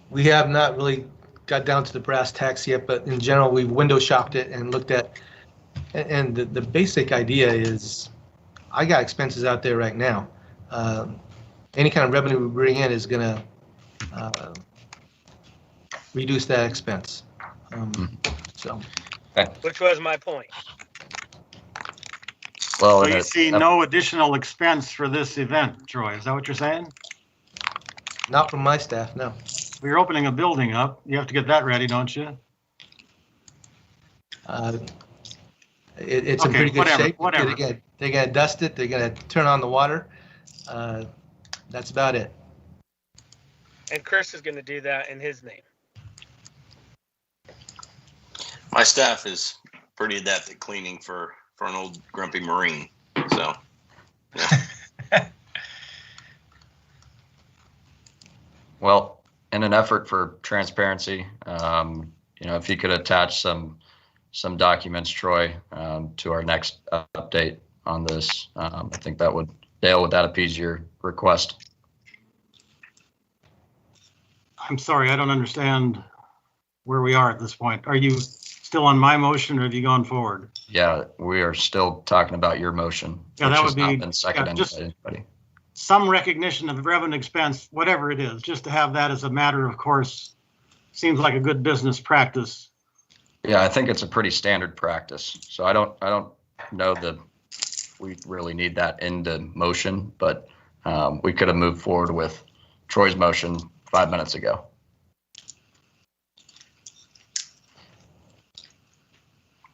We have not really got down to the brass tacks yet, but in general, we've window shopped it and looked at, and the basic idea is, I got expenses out there right now. Any kind of revenue we bring in is going to reduce that expense. So, which was my point. Well, so you see no additional expense for this event, Troy. Is that what you're saying? Not from my staff, no. We're opening a building up. You have to get that ready, don't you? It's in Okay, pretty good whatever, shape. whatever. They're gonna dust it. They're gonna turn on the water. That's about it. And Chris is going to do that in his name. My staff is pretty adept at cleaning for an old grumpy Marine. So, yeah. Well, in an effort for transparency, if you could attach some documents, Troy, to our next update on this, I think Dale, would that appease your request? I'm sorry, I don't understand where we are at this point. Are you still on my motion, or have you gone forward? Yeah, we are still talking about your motion. Yeah, that would has not be been seconded just by anybody. some recognition of the revenue expense, whatever it is, just to have that as a matter of course, seems like a good business practice. Yeah, I think it's a pretty standard practice. So I don't know that we really need that into motion, but we could have moved forward with Troy's motion 5 minutes ago.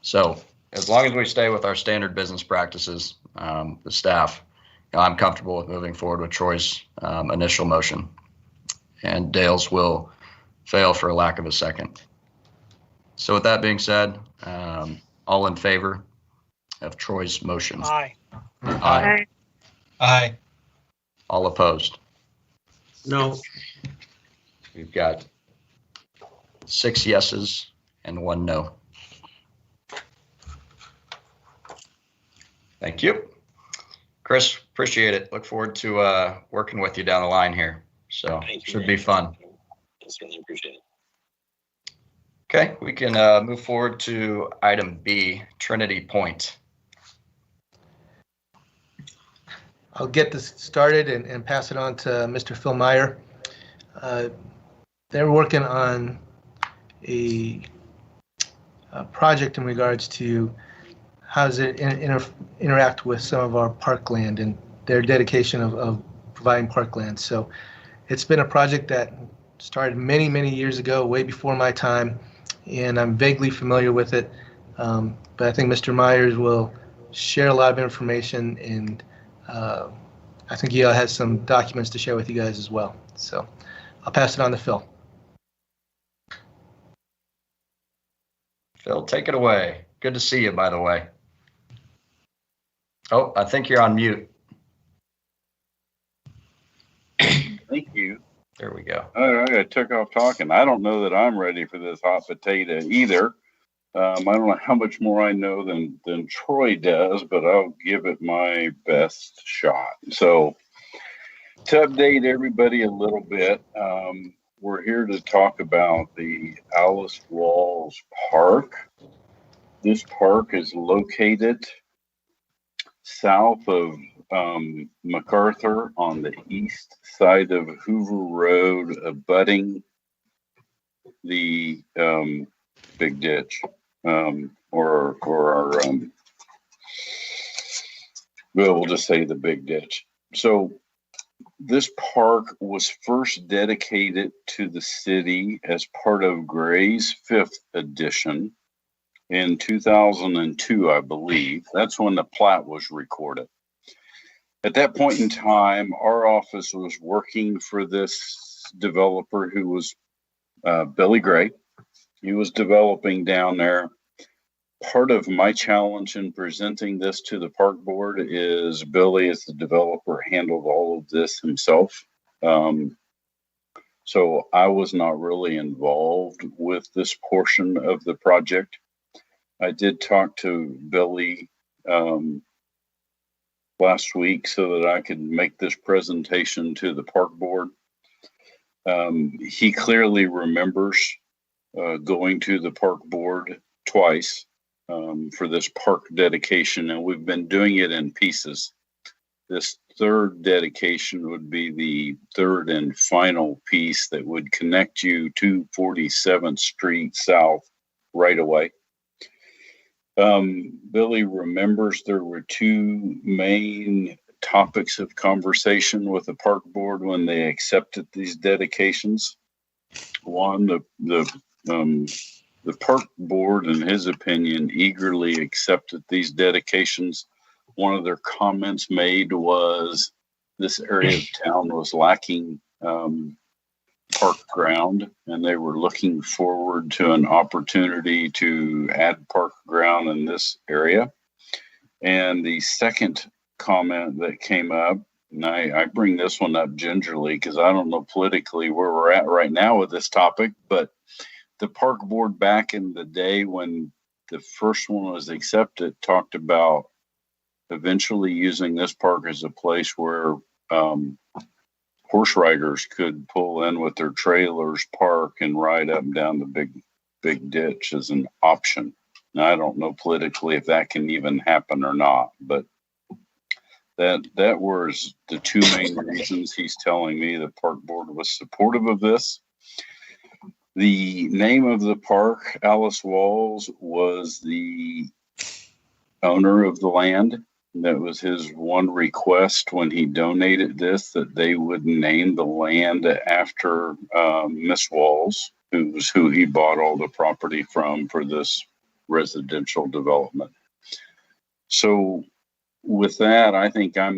So as long as we stay with our standard business practices, the staff, I'm comfortable with moving forward with Troy's initial motion, and Dale's will fail for a lack of a second. So with that being said, all in favor of Troy's motion? Aye. Aye. Aye. All opposed? No. We've got 6 yeses and 1 no. Thank you. Chris, appreciate it. Look forward to working with you down the line here. So should be fun. Certainly appreciate it. Okay, we can move forward to item B, Trinity Point. I'll get this started and pass it on to Mr. Phil Meyer. They're working on a project in regards to how does it interact with some of our parkland and their dedication of providing parkland. So it's been a project that started many, many years ago, way before my time, and I'm vaguely familiar with it. But I think Mr. Myers will share a lot of information, and I think he has some documents to share with you guys as well. So I'll pass it on to Phil. Phil, take it away. Good to see you, by the way. Oh, I think you're on mute. Thank you. There we go. I took off talking. I don't know that I'm ready for this hot potato either. I don't know how much more I know than Troy does, but I'll give it my best shot. So to update everybody a little bit, we're here to talk about the Alice Walls Park. This park is located south of MacArthur on the east side of Hoover Road, abutting the big ditch, or our we'll just say the big ditch. So this park was first dedicated to the city as part of Gray's 5th edition in 2002, I believe. That's when the plat was recorded. At that point in time, our office was working for this developer who was Billy Gray. He was developing down there. Part of my challenge in presenting this to the park board is Billy, as the developer, handled all of this himself. So I was not really involved with this portion of the project. I did talk to Billy last week so that I could make this presentation to the park board. He clearly remembers going to the park board twice for this park dedication, and we've been doing it in pieces. This third dedication would be the third and final piece that would connect you to 47th Street South right away. Billy remembers there were 2 main topics of conversation with the park board when they accepted these dedications. One, the The park board, in his opinion, eagerly accepted these dedications. One of their comments made was this area of town was lacking park ground, and they were looking forward to an opportunity to add park ground in this area. And the second comment that came up, and I bring this one up gingerly because I don't know politically where we're at right now with this topic, but the park board back in the day when the first one was accepted talked about eventually using this park as a place where horse riders could pull in with their trailers, park, and ride up and down the big ditch as an option. Now, I don't know politically if that can even happen or not, but that was the two main reasons he's telling me the park board was supportive of this. The name of the park, Alice Walls, was the owner of the land. That was his one request when he donated this, that they would name the land after Miss Walls, who he bought all the property from for this residential development. So with that, I think I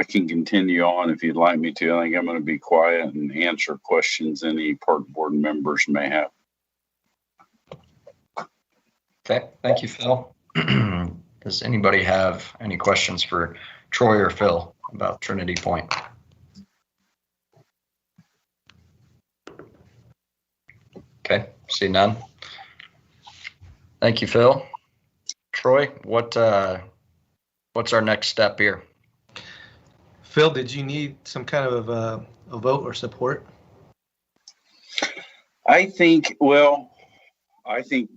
can continue on if you'd like me to. I think I'm going to be quiet and answer questions any park board members may have. Okay, thank you, Phil. Does anybody have any questions for Troy or Phil about Trinity Point? Okay, see none. Thank you, Phil. Troy, what's our next step here? Phil, did you need some kind of a vote or support? I think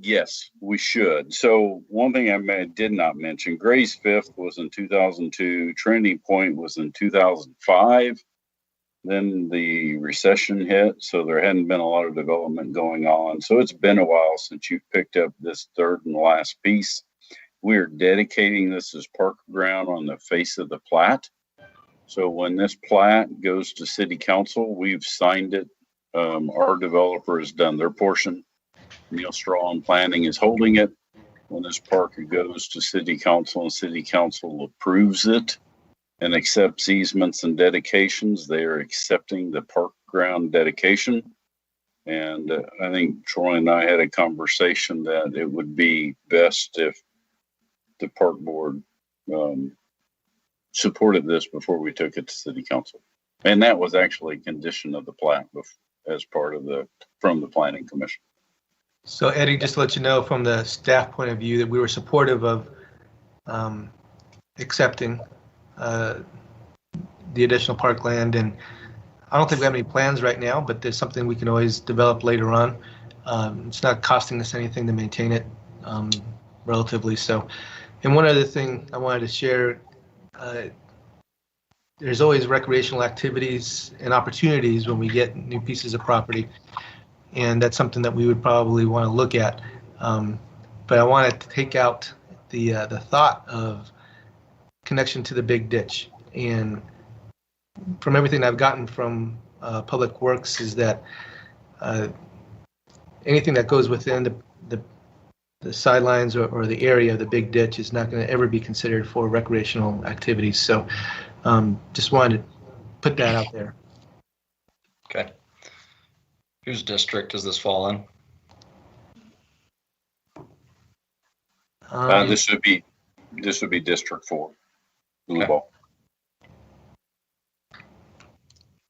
yes, we should. So one thing I did not mention, Gray's Fifth was in 2002, Trinity Point was in 2005. Then the recession hit, so there hadn't been a lot of development going on. So it's been a while since you picked up this third and last piece. We're dedicating this as park ground on the face of the plat. So when this plat goes to city council, we've signed it. Our developer has done their portion. Neil Straw and Planning is holding it. When this park goes to city council and city council approves it and accepts easements and dedications, they are accepting the park ground dedication. And I think Troy and I had a conversation that it would be best if the park board supported this before we took it to city council. And that was actually a condition of the plat as part of from the planning commission. So Eddie, just to let you know from the staff point of view that we were supportive of accepting the additional parkland, and I don't think we have any plans right now, but there's something we can always develop later on. It's not costing us anything to maintain it relatively so. And one other thing I wanted to share, there's always recreational activities and opportunities when we get new pieces of property, and that's something that we would probably want to look at. But I wanted to take out the thought of connection to the big ditch. And from everything I've gotten from Public Works is that anything that goes within the sidelines or the area of the big ditch is not going to ever be considered for recreational activities. So just wanted to put that out there. Okay. Whose district does this fall in? This would be District 4. Okay.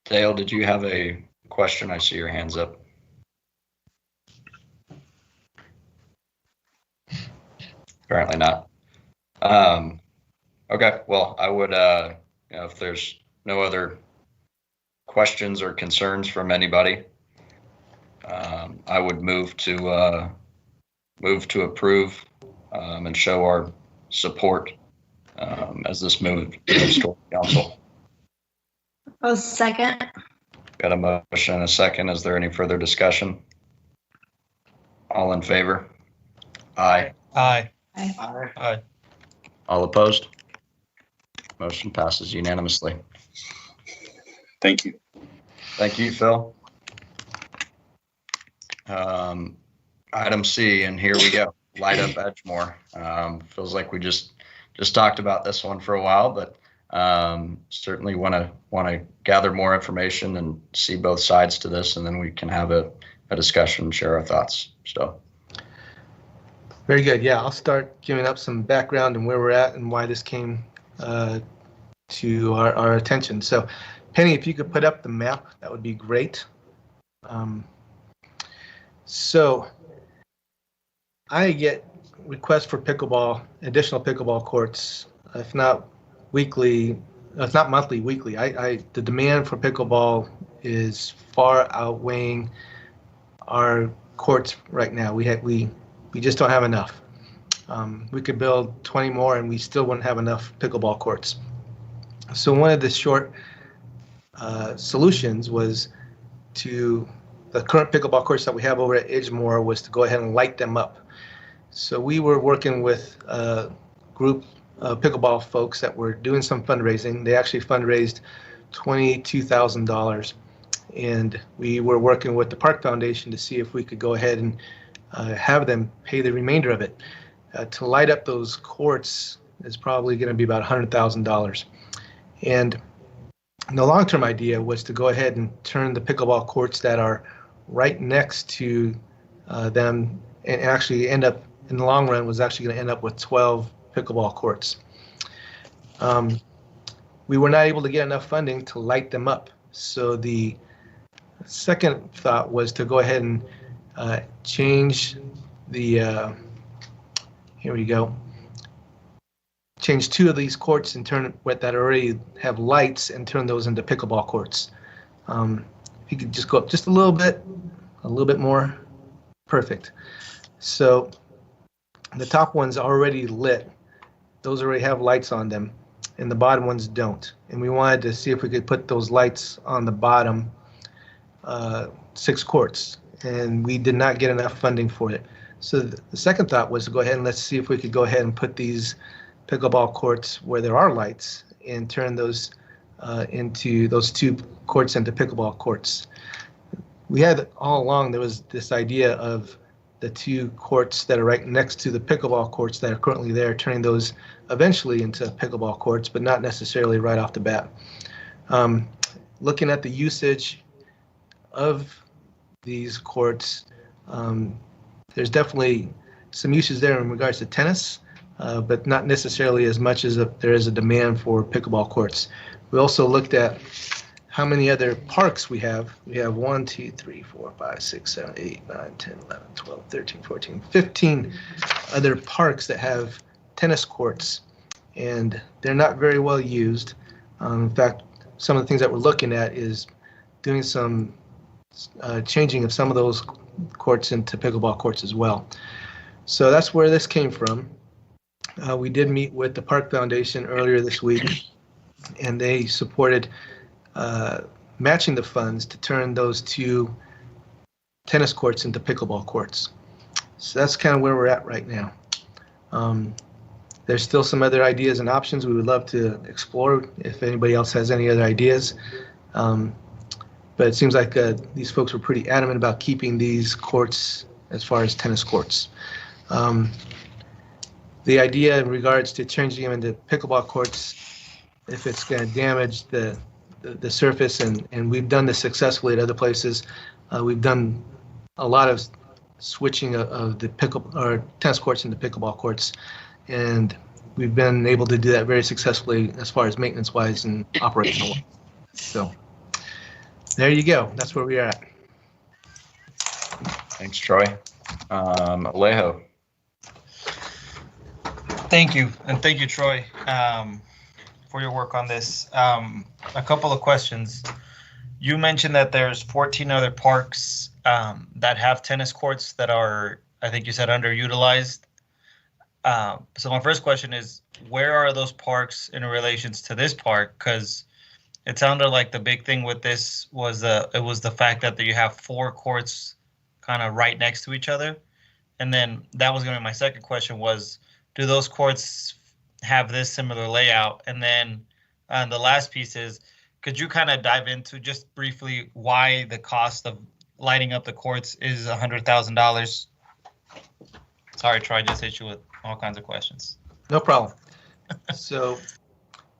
Dale, did you have a question? I see your hands up. Apparently not. Okay, well, I would, if there's no other questions or concerns from anybody, I would move to approve and show our support as this moves to council. Oh, second. Got a motion and a second. Is there any further discussion? All in favor? Aye. Aye. Aye. Aye. All opposed? Motion passes unanimously. Thank you. Thank you, Phil. Item C, and here we go. Light up Edgemore. Feels like we just talked about this one for a while, but certainly want to gather more information and see both sides to this, and then we can have a discussion and share our thoughts. So. Very good. Yeah, I'll start giving up some background and where we're at and why this came to our attention. So, Penny, if you could put up the map, that would be great. So, I get requests for additional pickleball courts, if not weekly, if not monthly, weekly. The demand for pickleball is far outweighing our courts right now. We just don't have enough. We could build 20 more and we still wouldn't have enough pickleball courts. So one of the short solutions was the current pickleball courts that we have over at Edgemore was to go ahead and light them up. So we were working with a group of pickleball folks that were doing some fundraising. They actually fundraised $22,000. And we were working with the Park Foundation to see if we could go ahead and have them pay the remainder of it. To light up those courts is probably going to be about $100,000. And the long-term idea was to go ahead and turn the pickleball courts that are right next to them and actually end up, in the long run, was actually going to end up with 12 pickleball courts. We were not able to get enough funding to light them up. So the second thought was to go ahead and change the, here we go, change 2 of these courts and turn what that already have lights and turn those into pickleball courts. If you could just go up just a little bit more, perfect. So the top ones are already lit. Those already have lights on them, and the bottom ones don't. And we wanted to see if we could put those lights on the bottom 6 courts, and we did not get enough funding for it. So the second thought was to go ahead and let's see if we could go ahead and put these pickleball courts where there are lights and turn those into those 2 courts into pickleball courts. We had all along, there was this idea of the 2 courts that are right next to the pickleball courts that are currently there, turning those eventually into pickleball courts, but not necessarily right off the bat. Looking at the usage of these courts, there's definitely some uses there in regards to tennis, but not necessarily as much as there is a demand for pickleball courts. We also looked at how many other parks we have. We have 1, 2, 3, 4, 5, 6, 7, 8, 9, 10, 11, 12, 13, 14, 15 other parks that have tennis courts, and they're not very well used. In fact, some of the things that we're looking at is doing some changing of some of those courts into pickleball courts as well. So that's where this came from. We did meet with the Park Foundation earlier this week, and they supported matching the funds to turn those 2 tennis courts into pickleball courts. So that's kind of where we're at right now. There's still some other ideas and options we would love to explore if anybody else has any other ideas. But it seems like these folks were pretty adamant about keeping these courts as far as tennis courts. The idea in regards to changing them into pickleball courts, if it's going to damage the surface, and we've done this successfully at other places. We've done a lot of switching of the tennis courts into pickleball courts, and we've been able to do that very successfully as far as maintenance-wise and operational. So there you go. That's where we are at. Thanks, Troy. Alejo. Thank you, and thank you, Troy, for your work on this. A couple of questions. You mentioned that there's 14 other parks that have tennis courts that are, I think you said, underutilized. So my first question is, where are those parks in relations to this park? Because it sounded like the big thing with this was the fact that you have 4 courts kind of right next to each other. And then that was going to be my second question was, do those courts have this similar layout? And then the last piece is, could you kind of dive into just briefly why the cost of lighting up the courts is $100,000. Sorry, Troy, I just hit you with all kinds of questions. No problem. So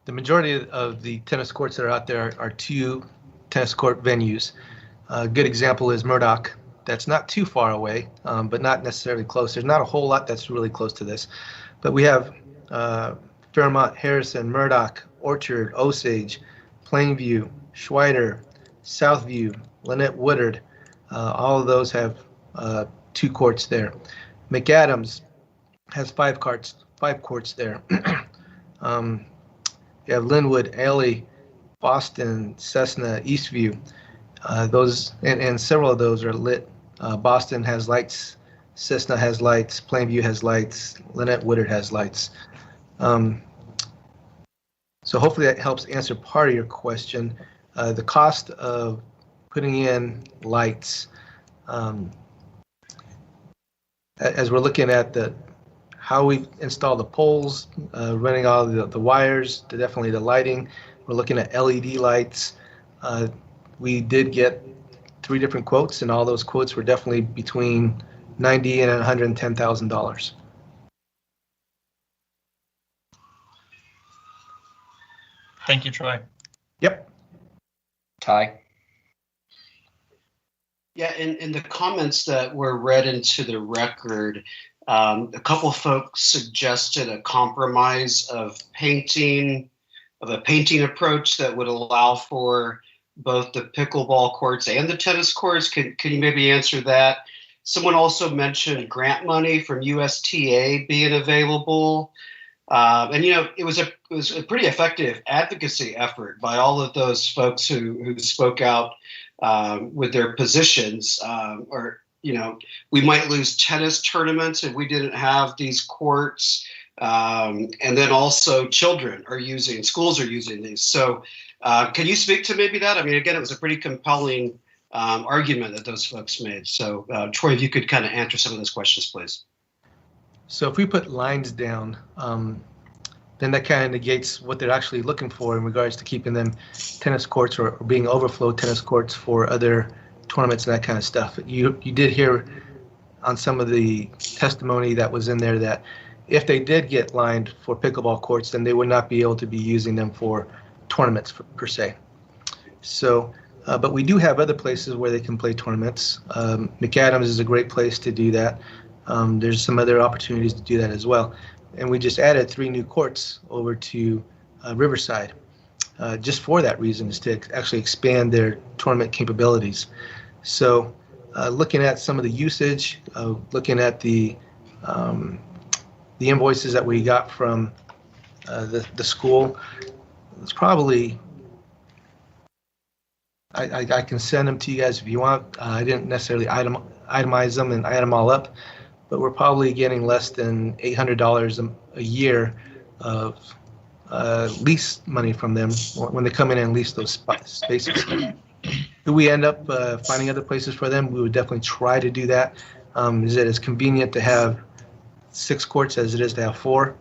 the majority of the tennis courts that are out there are 2 tennis court venues. A good example is Murdoch. That's not too far away, but not necessarily close. There's not a whole lot that's really close to this. But we have Fairmont, Harrison, Murdoch, Orchard, Osage, Plainview, Schweider, Southview, Lynette Woodard. All of those have 2 courts there. McAdams has 5 courts there. You have Linwood, Alley, Boston, Cessna, Eastview. Those and several of those are lit. Boston has lights, Cessna has lights, Plainview has lights, Lynette Woodard has lights. So hopefully that helps answer part of your question. The cost of putting in lights, as we're looking at how we install the poles, running all the wires, definitely the lighting. We're looking at LED lights. We did get 3 different quotes, and all those quotes were definitely between $90,000 and $110,000. Thank you, Troy. Yep. Ty? Yeah, in the comments that were read into the record, a couple folks suggested a compromise of a painting approach that would allow for both the pickleball courts and the tennis courts. Can you maybe answer that? Someone also mentioned grant money from USTA being available. And it was a pretty effective advocacy effort by all of those folks who spoke out with their positions. We might lose tennis tournaments if we didn't have these courts. And then also schools are using these. So can you speak to maybe that? I mean, again, it was a pretty compelling argument that those folks made. So Troy, if you could kind of answer some of those questions, please. So if we put lines down, then that kind of negates what they're actually looking for in regards to keeping them tennis courts or being overflow tennis courts for other tournaments and that kind of stuff. You did hear on some of the testimony that was in there that if they did get lined for pickleball courts, then they would not be able to be using them for tournaments per se. So, but we do have other places where they can play tournaments. McAdams is a great place to do that. There's some other opportunities to do that as well. And we just added 3 new courts over to Riverside, just for that reason, is to actually expand their tournament capabilities. So looking at some of the usage, looking at the invoices that we got from the school, it's probably, I can send them to you guys if you want. I didn't necessarily itemize them and add them all up, but we're probably getting less than $800 a year of lease money from them when they come in and lease those spaces. Do we end up finding other places for them? We would definitely try to do that. Is it as convenient to have 6 courts as it is to have 4?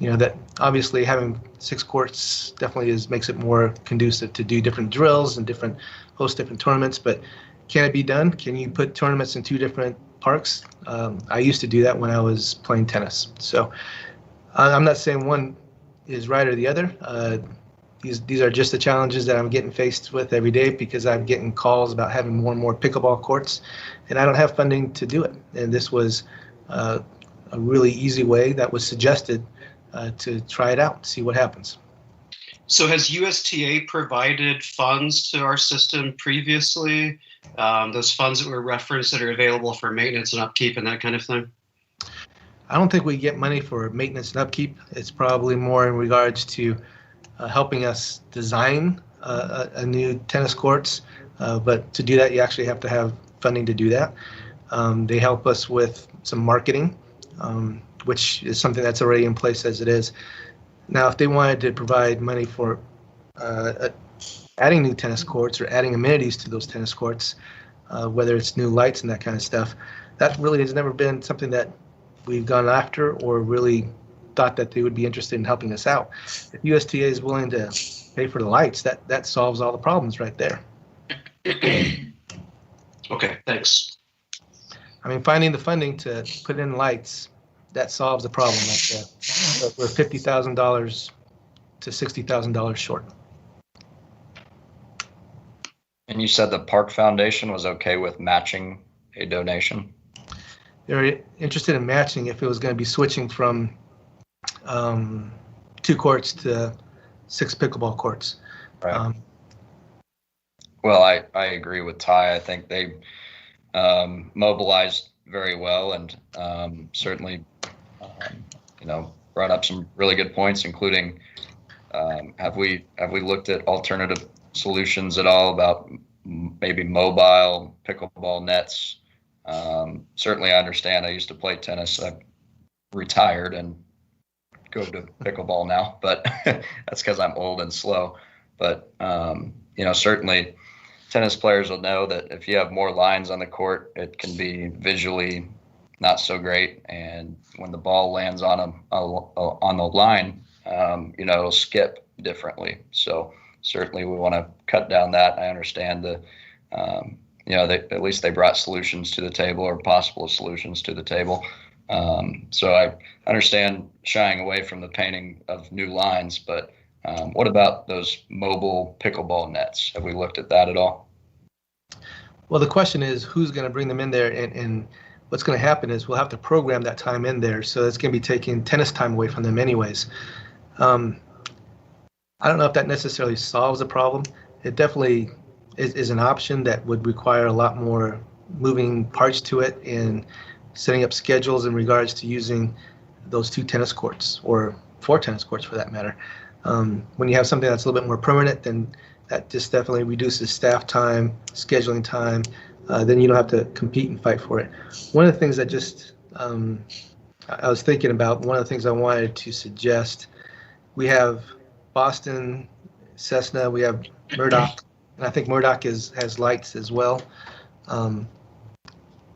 That obviously having 6 courts definitely makes it more conducive to do different drills and host different tournaments. But can it be done? Can you put tournaments in 2 different parks? I used to do that when I was playing tennis. So I'm not saying one is right or the other. These are just the challenges that I'm getting faced with every day because I'm getting calls about having more and more pickleball courts, and I don't have funding to do it. And this was a really easy way that was suggested to try it out, see what happens. So has USTA provided funds to our system previously? Those funds that were referenced that are available for maintenance and upkeep and that kind of thing? I don't think we get money for maintenance and upkeep. It's probably more in regards to helping us design a new tennis courts. But to do that, you actually have to have funding to do that. They help us with some marketing, which is something that's already in place as it is. Now, if they wanted to provide money for adding new tennis courts or adding amenities to those tennis courts, whether it's new lights and that kind of stuff, that really has never been something that we've gone after or really thought that they would be interested in helping us out. If USTA is willing to pay for the lights, that solves all the problems right there. Okay, thanks. I mean, finding the funding to put in lights, that solves the problem like that. We're $50,000 to $60,000 short. And you said the Park Foundation was okay with matching a donation? They're interested in matching if it was going to be switching from 2 courts to 6 pickleball courts. Right. Well, I agree with Ty. I think they mobilized very well and certainly, brought up some really good points, including have we looked at alternative solutions at all about maybe mobile pickleball nets? Certainly, I understand. I used to play tennis. I retired and go to pickleball now, but that's because I'm old and slow. But certainly, tennis players will know that if you have more lines on the court, it can be visually not so great. And when the ball lands on the line, it'll skip differently. So certainly we want to cut down that. I understand at least they brought solutions to the table, or possible solutions to the table. So I understand shying away from the painting of new lines, but what about those mobile pickleball nets? Have we looked at that at all? Well, the question is who's going to bring them in there, and what's going to happen is we'll have to program that time in there, so it's going to be taking tennis time away from them anyways. I don't know if that necessarily solves the problem. It definitely is an option that would require a lot more moving parts to it and setting up schedules in regards to using those 2 tennis courts, or 4 tennis courts for that matter. When you have something that's a little bit more permanent, then that just definitely reduces staff time, scheduling time. Then you don't have to compete and fight for it. One of the things that just I was thinking about, one of the things I wanted to suggest, we have Boston, Cessna, we have Murdoch, and I think Murdoch has lights as well.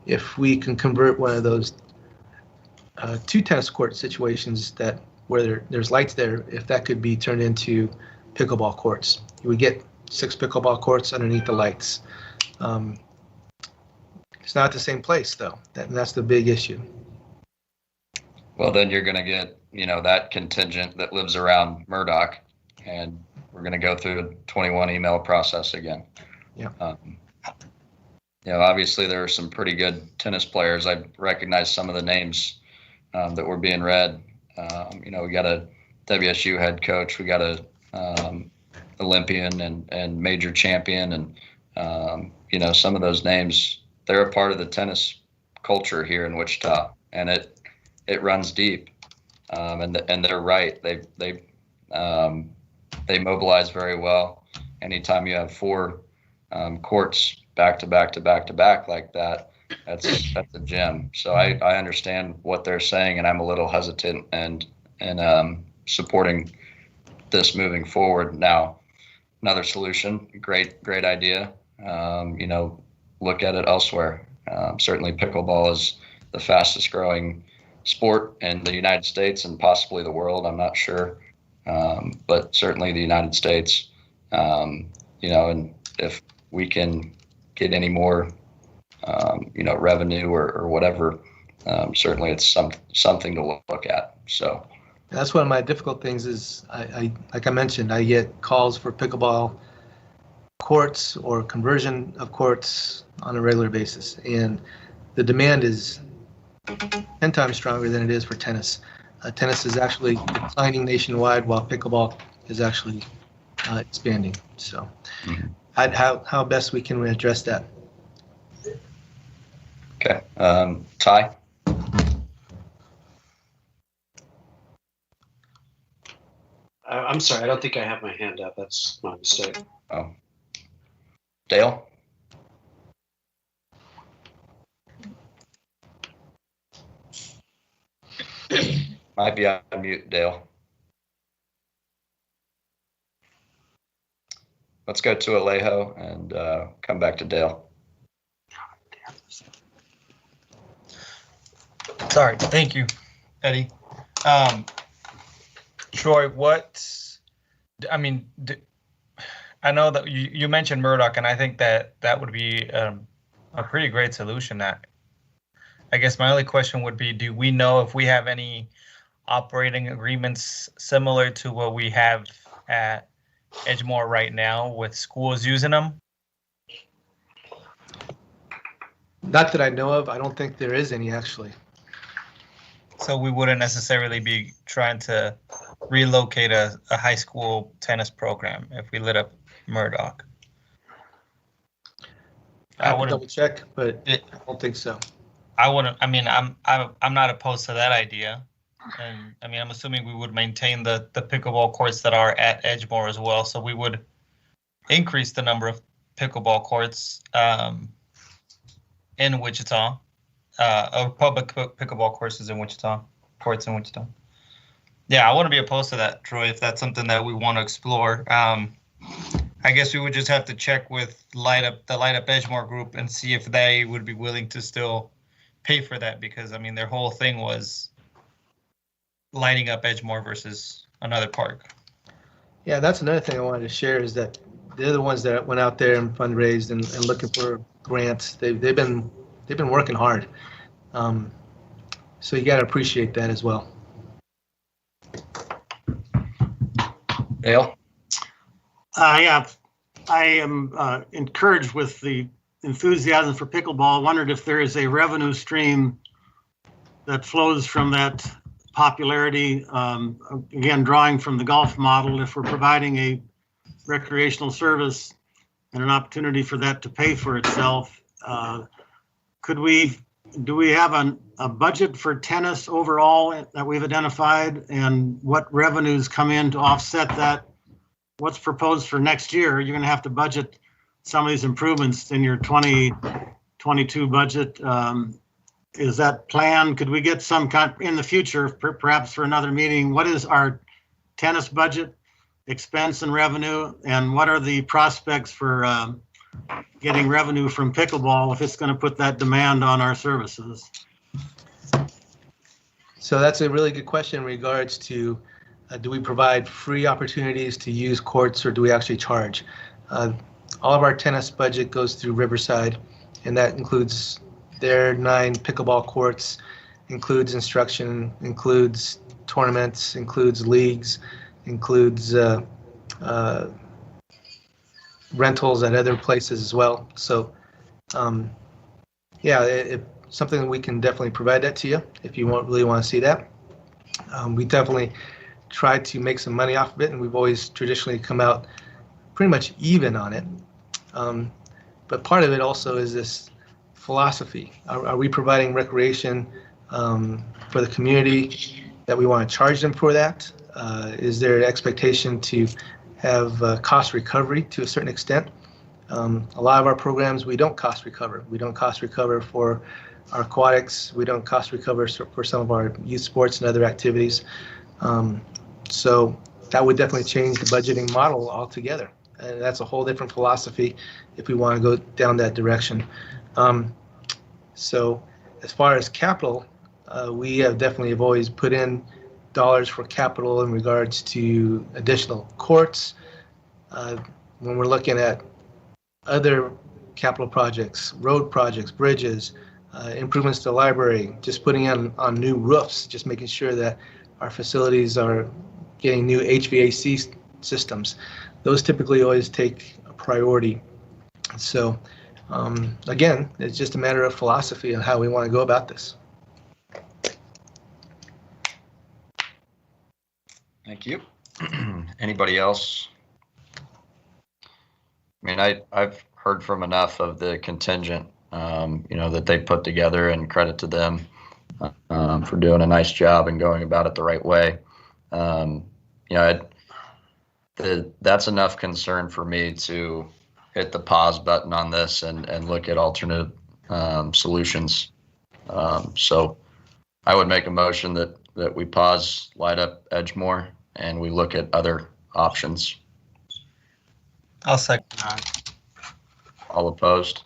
If we can convert one of those 2 tennis court situations where there's lights there, if that could be turned into pickleball courts, you would get 6 pickleball courts underneath the lights. It's not the same place though. That's the big issue. Well, then you're going to get, that contingent that lives around Murdoch, and we're going to go through the 21 email process again. Yeah. Obviously there are some pretty good tennis players. I recognize some of the names that were being read. We got a WSU head coach, we got a Olympian and major champion, and some of those names, they're a part of the tennis culture here in Wichita, and it runs deep. And they're right. They mobilize very well. Anytime you have 4 courts back to back to back to back like that, that's a gem. So I understand what they're saying, and I'm a little hesitant and supporting this moving forward. Now, another solution, great idea. Look at it elsewhere. Certainly pickleball is the fastest growing sport in the United States and possibly the world. I'm not sure, but certainly the United States. And if we can get any more, revenue or whatever, certainly it's something to look at. So that's one of my difficult things is I like I mentioned, I get calls for pickleball courts or conversion of courts on a regular basis, and the demand is 10 times stronger than it is for tennis. Tennis is actually declining nationwide while pickleball is actually expanding. So how best we can address that. Okay. Ty? I'm sorry, I don't think I have my hand up. That's my mistake. Oh. Dale? Might be on mute, Dale. Let's go to Alejo and come back to Dale. Sorry. Thank you, Eddie. Troy, I know that you mentioned Murdoch, and I think that would be a a pretty great solution. That I guess my only question would be, do we know if we have any operating agreements similar to what we have at Edgemore right now with schools using them? Not that I know of. I don't think there is any, actually. So we wouldn't necessarily be trying to relocate a high school tennis program if we lit up Murdoch. I have to double check, but I don't think so. I wouldn't. I mean, I'm not opposed to that idea, and I mean, I'm assuming we would maintain the pickleball courts that are at Edgemore as well. So we would increase the number of pickleball courts in Wichita, of public pickleball courses in Wichita, courts in Wichita. Yeah, I wouldn't be opposed to that, Troy, if that's something that we want to explore. I guess we would just have to check with the Light Up Edgemore group and see if they would be willing to still pay for that, because I mean their whole thing was lighting up Edgemore versus another park. Yeah, that's another thing I wanted to share is that they're the ones that went out there and fundraised and looking for grants. They've been working hard, so you got to appreciate that as well. Dale? Yeah, I am encouraged with the enthusiasm for pickleball. I wondered if there is a revenue stream that flows from that popularity. Again, drawing from the golf model, if we're providing a recreational service and an opportunity for that to pay for itself, do we have a budget for tennis overall that we've identified, and what revenues come in to offset that? What's proposed for next year? You're going to have to budget some of these improvements in your 2022 budget. Is that planned? Could we get some kind in the future, perhaps for another meeting? What is our tennis budget, expense and revenue, and what are the prospects for getting revenue from pickleball if it's going to put that demand on our services? So that's a really good question in regards to do we provide free opportunities to use courts, or do we actually charge? All of our tennis budget goes through Riverside, and that includes their 9 pickleball courts, includes instruction, includes tournaments, includes leagues, includes rentals at other places as well. So yeah, it's something that we can definitely provide that to you if you really want to see that. We definitely try to make some money off of it, and we've always traditionally come out pretty much even on it. But part of it also is this philosophy. Are we providing recreation for the community that we want to charge them for that? Is there an expectation to have cost recovery to a certain extent? A lot of our programs, we don't cost recover. We don't cost recover for our aquatics. We don't cost recover for some of our youth sports and other activities. So that would definitely change the budgeting model altogether. And that's a whole different philosophy if we want to go down that direction. So as far as capital, we have always put in dollars for capital in regards to additional courts. When we're looking at other capital projects, road projects, bridges, improvements to the library, just putting on new roofs, just making sure that our facilities are getting new HVAC systems. Those typically always take a priority. So again, it's just a matter of philosophy and how we want to go about this. Thank you. Anybody else? I mean, I've heard from enough of the contingent, that they put together, and credit to them for doing a nice job and going about it the right way. That's enough concern for me to hit the pause button on this and look at alternate solutions. So I would make a motion that we pause Light Up Edgemore and we look at other options. I'll second that. All opposed?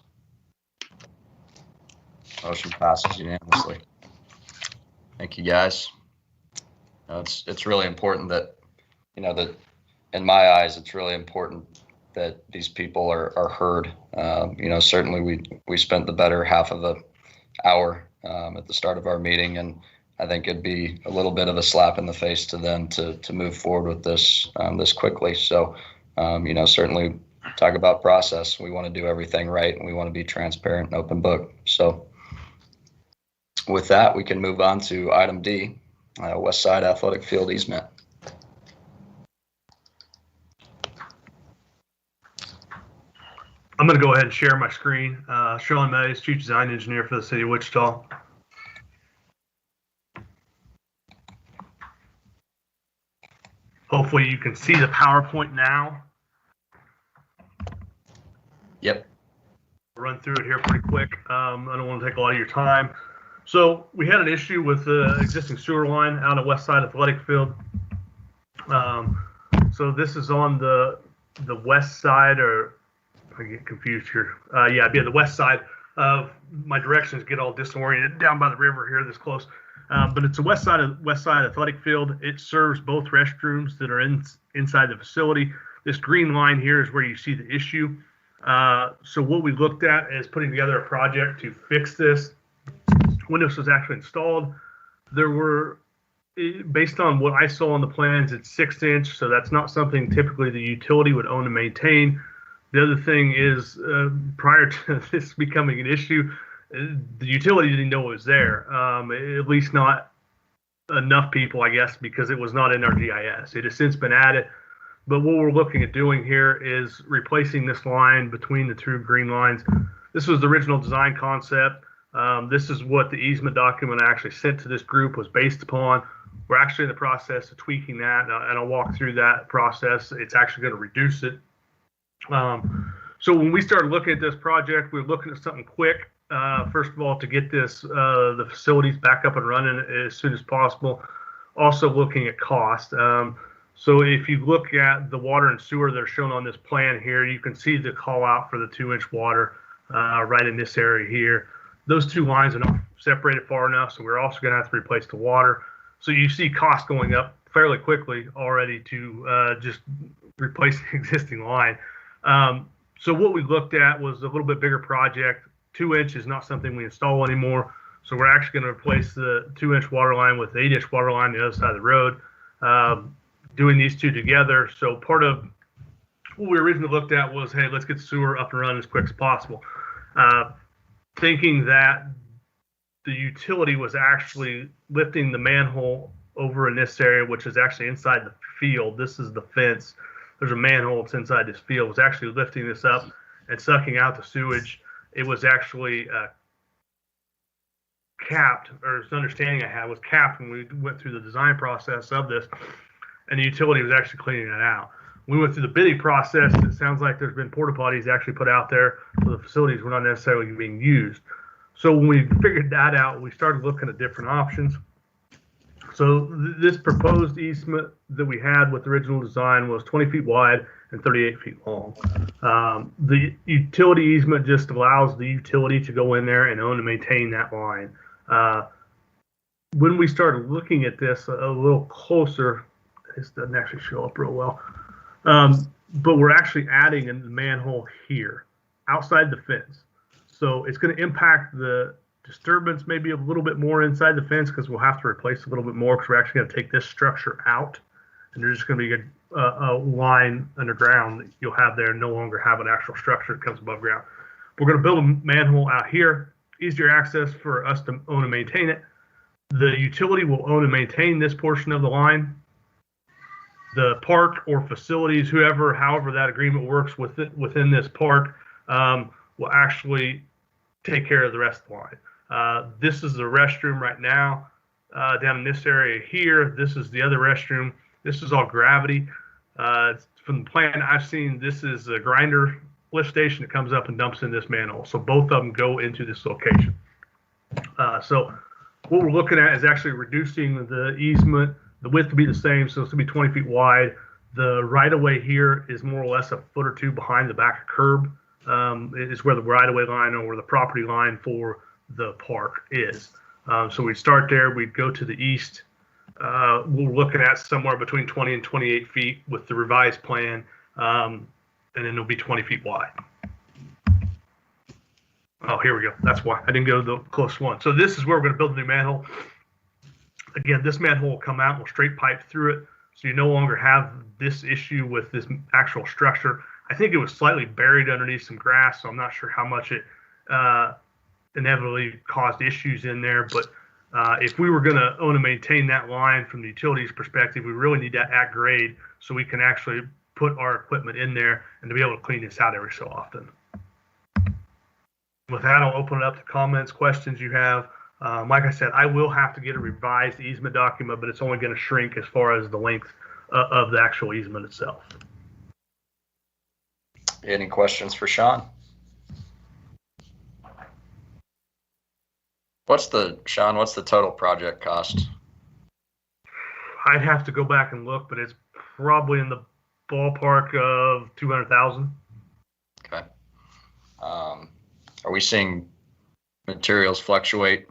Motion passes unanimously. Thank you, guys. It's really important that, that in my eyes, it's really important that these people are heard. Certainly we spent the better half of the hour at the start of our meeting, and I think it'd be a little bit of a slap in the face to them to move forward with this this quickly. So, certainly talk about process. We want to do everything right, and we want to be transparent and open book. So with that, we can move on to item D, West Side Athletic Field easement. I'm going to go ahead and share my screen. Sean Mays, Chief Design Engineer for the City of Wichita. Hopefully you can see the PowerPoint now. Yep. I'll run through it here pretty quick. I don't want to take a lot of your time. So we had an issue with the existing sewer line out at West Side Athletic Field. So this is on the west side, or I get confused here. Yeah, it'd be the west side of my directions get all disoriented down by the river here this close. But it's a west side athletic field. It serves both restrooms that are inside the facility. This green line here is where you see the issue. So what we looked at is putting together a project to fix this. When this was actually installed, there were, based on what I saw on the plans, it's 6-inch, so that's not something typically the utility would own and maintain. The other thing is, prior to this becoming an issue, the utility didn't know it was there, at least not enough people, I guess, because it was not in our GIS. It has since been added, but what we're looking at doing here is replacing this line between the two green lines. This was the original design concept. This is what the easement document I actually sent to this group was based upon. We're actually in the process of tweaking that, and I'll walk through that process. It's actually going to reduce it. So when we started looking at this project, we were looking at something quick. First of all, to get this the facilities back up and running as soon as possible. Also looking at cost. So if you look at the water and sewer that are shown on this plan here, you can see the call out for the 2-inch water right in this area here. Those two lines are not separated far enough, so we're also going to have to replace the water. So you see cost going up fairly quickly already to just replace the existing line. So what we looked at was a little bit bigger project. 2-inch is not something we install anymore. So we're actually going to replace the 2-inch water line with the 8-inch water line on the other side of the road, doing these two together. So part of what we originally looked at was, hey, let's get the sewer up and running as quick as possible. Thinking that the utility was actually lifting the manhole over in this area, which is actually inside the field. This is the fence. There's a manhole that's inside this field. It was actually lifting this up and sucking out the sewage. It was actually capped, or the understanding I had was capped when we went through the design process of this, and the utility was actually cleaning that out. We went through the bidding process. It sounds like there's been porta potties actually put out there, so the facilities were not necessarily being used. So when we figured that out, we started looking at different options. So this proposed easement that we had with the original design was 20 feet wide and 38 feet long. The utility easement just allows the utility to go in there and own and maintain that line. When we started looking at this a little closer, this doesn't actually show up real well, but we're actually adding a manhole here outside the fence. So it's going to impact the disturbance maybe a little bit more inside the fence, because we'll have to replace a little bit more, because we're actually going to take this structure out, and there's just going to be a line underground that you'll have there, no longer have an actual structure that comes above ground. We're going to build a manhole out here, easier access for us to own and maintain it. The utility will own and maintain this portion of the line. The park or facilities, however that agreement works within this park, will actually take care of the rest of the line. This is the restroom right now down in this area here. This is the other restroom. This is all gravity. From the plan I've seen, this is a grinder lift station that comes up and dumps in this manhole. So both of them go into this location. So what we're looking at is actually reducing the easement. The width will be the same, so it's going to be 20 feet wide. The right-of-way here is more or less a foot or two behind the back curb. Is where the right-of-way line or where the property line for the park is. So we'd start there. We'd go to the east. We're looking at somewhere between 20 and 28 feet with the revised plan. And and then it'll be 20 feet wide. Oh, here we go. That's why I didn't go to the closest one. So this is where we're going to build a new manhole. Again, this manhole will come out and we'll straight pipe through it. So you no longer have this issue with this actual structure. I think it was slightly buried underneath some grass, so I'm not sure how much it inevitably caused issues in there. But if we were going to own and maintain that line from the utilities perspective, we really need that at grade so we can actually put our equipment in there and to be able to clean this out every so often. With that, I'll open it up to comments, questions you have. Like I said, I will have to get a revised easement document, but it's only going to shrink as far as the length of the actual easement itself. Any questions for Sean? What's the total project cost? I'd have to go back and look, but it's probably in the ballpark of 200,000. Okay. Are we seeing materials fluctuate?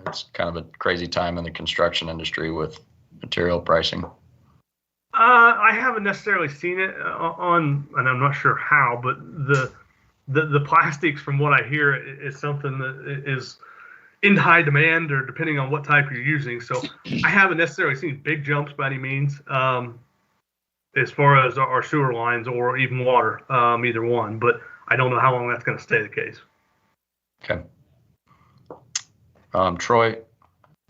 It's kind of a crazy time in the construction industry with material pricing. I haven't necessarily seen it on, and I'm not sure how, but the plastics, from what I hear, is something that is in high demand, or depending on what type you're using. So I haven't necessarily seen big jumps by any means, as far as our sewer lines or even water, either one. But I don't know how long that's going to stay the case. Okay. Troy,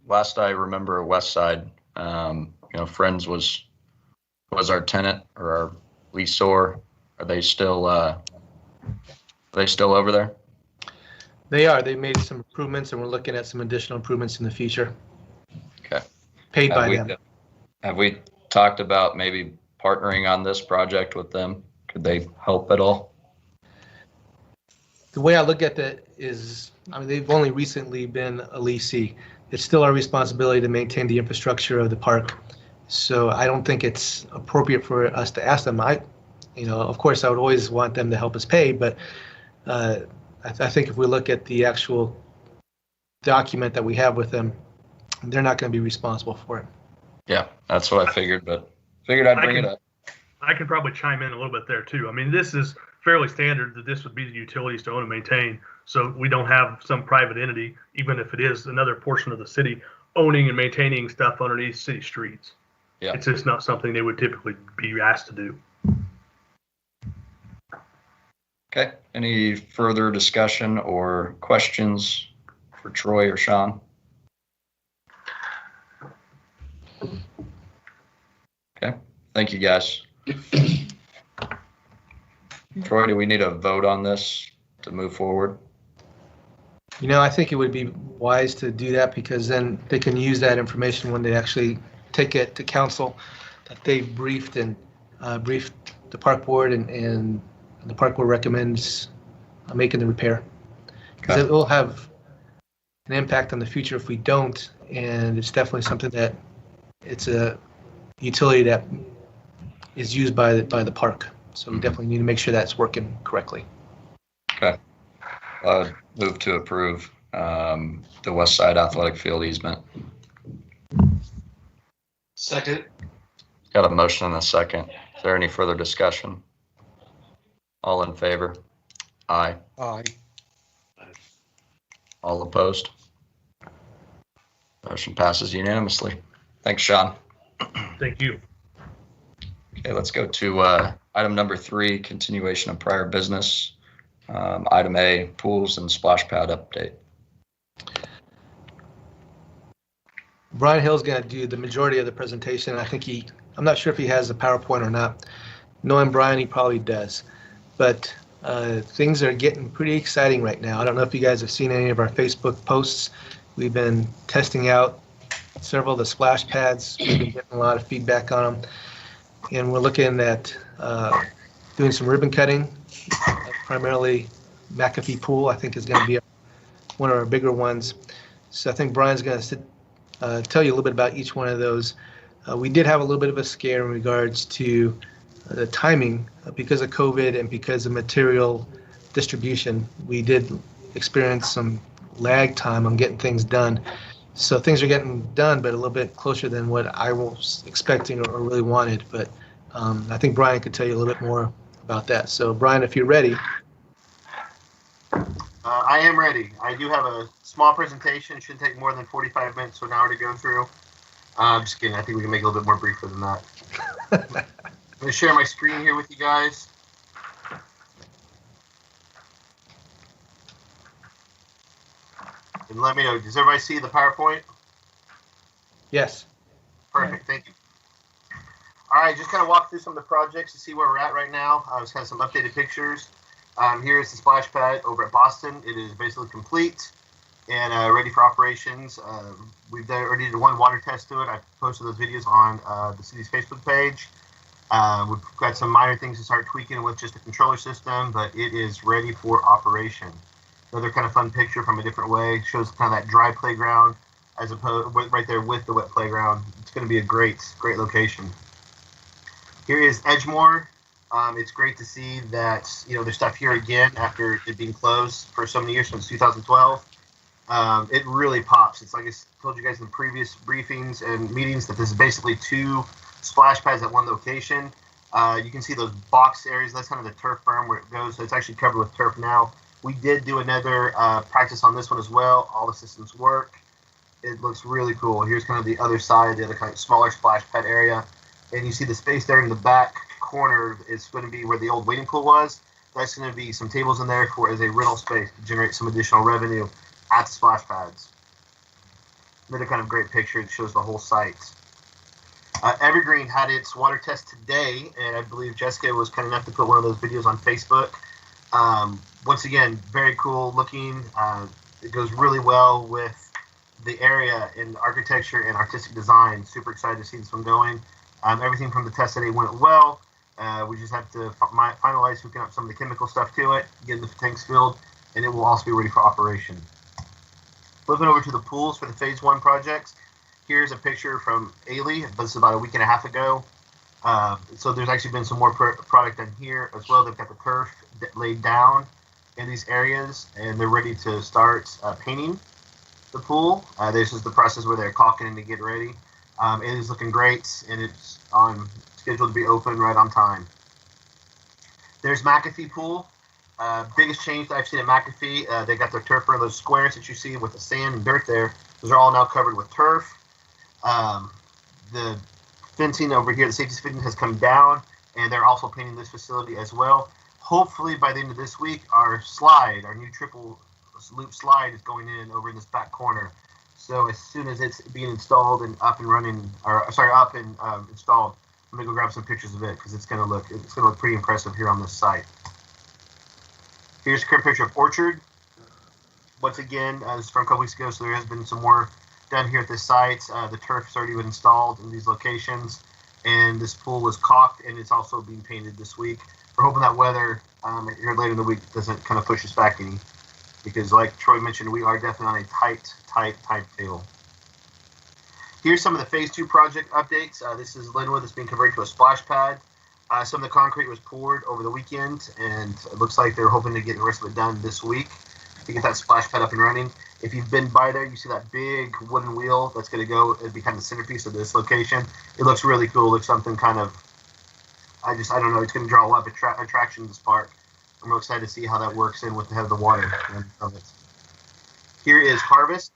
last I remember, West Side, Friends was our tenant or our leaseor. Are they still over there? They are. They made some improvements, and we're looking at some additional improvements in the future. Okay. Paid by them. Have we talked about maybe partnering on this project with them? Could they help at all? The way I look at that is, they've only recently been a leasee. It's still our responsibility to maintain the infrastructure of the park. So I don't think it's appropriate for us to ask them. Of course, I would always want them to help us pay, but I think if we look at the actual document that we have with them, they're not going to be responsible for it. Yeah, that's what I figured, but figured I'd bring it up. I can probably chime in a little bit there too. This is fairly standard that this would be the utilities to own and maintain. So we don't have some private entity, even if it is another portion of the city, owning and maintaining stuff underneath city streets. Yeah. It's just not something they would typically be asked to do. Okay. Any further discussion or questions for Troy or Sean? Okay. Thank you, guys. Troy, do we need a vote on this to move forward? I think it would be wise to do that, because then they can use that information when they actually take it to council, that they briefed the park board, and the park board recommends making the repair. Because it will have an impact on the future if we don't, and it's definitely something that it's a utility that is used by the park. So we definitely need to make sure that's working correctly. Okay. Move to approve the West Side Athletic Field easement. Second. Got a motion and a second. Is there any further discussion? All in favor? Aye. Aye. All opposed? Motion passes unanimously. Thanks, Sean. Thank you. Okay, let's go to item number 3, continuation of prior business. Item A, pools and splash pad update. Brian Hill's going to do the majority of the presentation. I think I'm not sure if he has a PowerPoint or not. Knowing Brian, he probably does. But things are getting pretty exciting right now. I don't know if you guys have seen any of our Facebook posts. We've been testing out several of the splash pads. We've been getting a lot of feedback on them. And we're looking at doing some ribbon cutting, primarily McAfee Pool, I think is going to be one of our bigger ones. So I think Brian's going to tell you a little bit about each one of those. We did have a little bit of a scare in regards to the timing because of COVID and because of material distribution. We did experience some lag time on getting things done. So things are getting done, but a little bit closer than what I was expecting or really wanted. But I think Brian could tell you a little bit more about that. So Brian, if you're ready. I am ready. I do have a small presentation. It shouldn't take more than 45 minutes to an hour to go through. I'm just kidding. I think we can make it a little bit more briefer than that. I'm going to share my screen here with you guys. And let me know, does everybody see the PowerPoint? Yes. Perfect, thank you. All right, just kind of walk through some of the projects to see where we're at right now. I just have some updated pictures. Here's the splash pad over at Boston. It is basically complete and ready for operations. We've already did one water test to it. I posted those videos on the city's Facebook page. We've got some minor things to start tweaking with just the controller system, but it is ready for operation. Another kind of fun picture from a different way. Shows kind of that dry playground as opposed right there with the wet playground. It's going to be a great location. Here is Edgemore. It's great to see that, you know, there's stuff here again after it being closed for so many years, since 2012. It really pops. It's like I told you guys in previous briefings and meetings that this is basically 2 splash pads at one location. You can see those box areas. That's kind of the turf berm where it goes. So it's actually covered with turf now. We did do another practice on this one as well. All the systems work. It looks really cool. Here's kind of the other side, the other kind of smaller splash pad area. And you see the space there in the back corner is going to be where the old wading pool was. That's going to be some tables in there for as a rental space to generate some additional revenue at the splash pads. Another kind of great picture that shows the whole site. Evergreen had its water test today, and I believe Jessica was kind enough to put one of those videos on Facebook. Once again, very cool looking. It goes really well with the area in architecture and artistic design. Super excited to see this one going. Everything from the test today went well. We just have to finalize hooking up some of the chemical stuff to it, getting the tanks filled, and it will also be ready for operation. Flipping over to the pools for the phase 1 projects. Here's a picture from Ailey. This is about a week and a half ago. So there's actually been some more product done here as well. They've got the turf laid down in these areas, and they're ready to start painting the pool. This is the process where they're caulking to get ready. It is looking great, and it's on schedule to be open right on time. There's McAfee Pool. Biggest change that I've seen at McAfee, they got their turf for those squares that you see with the sand and dirt there. Those are all now covered with turf. The fencing over here, the safety fencing has come down, and they're also painting this facility as well. Hopefully by the end of this week, our slide, our new triple loop slide is going in over in this back corner. So as soon as it's being installed and up and running, or sorry, up and installed, I'm gonna go grab some pictures of it because it's gonna look pretty impressive here on this site. Here's a current picture of Orchard. Once again, this is from a couple weeks ago, so there has been some more done here at this site. The turf's already been installed in these locations, and this pool was caulked, and it's also being painted this week. We're hoping that weather here later in the week doesn't kind of push us back any, because like Troy mentioned, we are definitely on a tight tail. Here's some of the phase 2 project updates. This is Linwood that's being converted to a splash pad. Some of the concrete was poured over the weekend, and it looks like they're hoping to get the rest of it done this week to get that splash pad up and running. If you've been by there, you see that big wooden wheel that's going to go and be kind of the centerpiece of this location. It looks really cool. It looks something kind of, I don't know, it's going to draw a lot of attraction to this park. I'm real excited to see how that works in with the head of the water of it. Here is Harvest.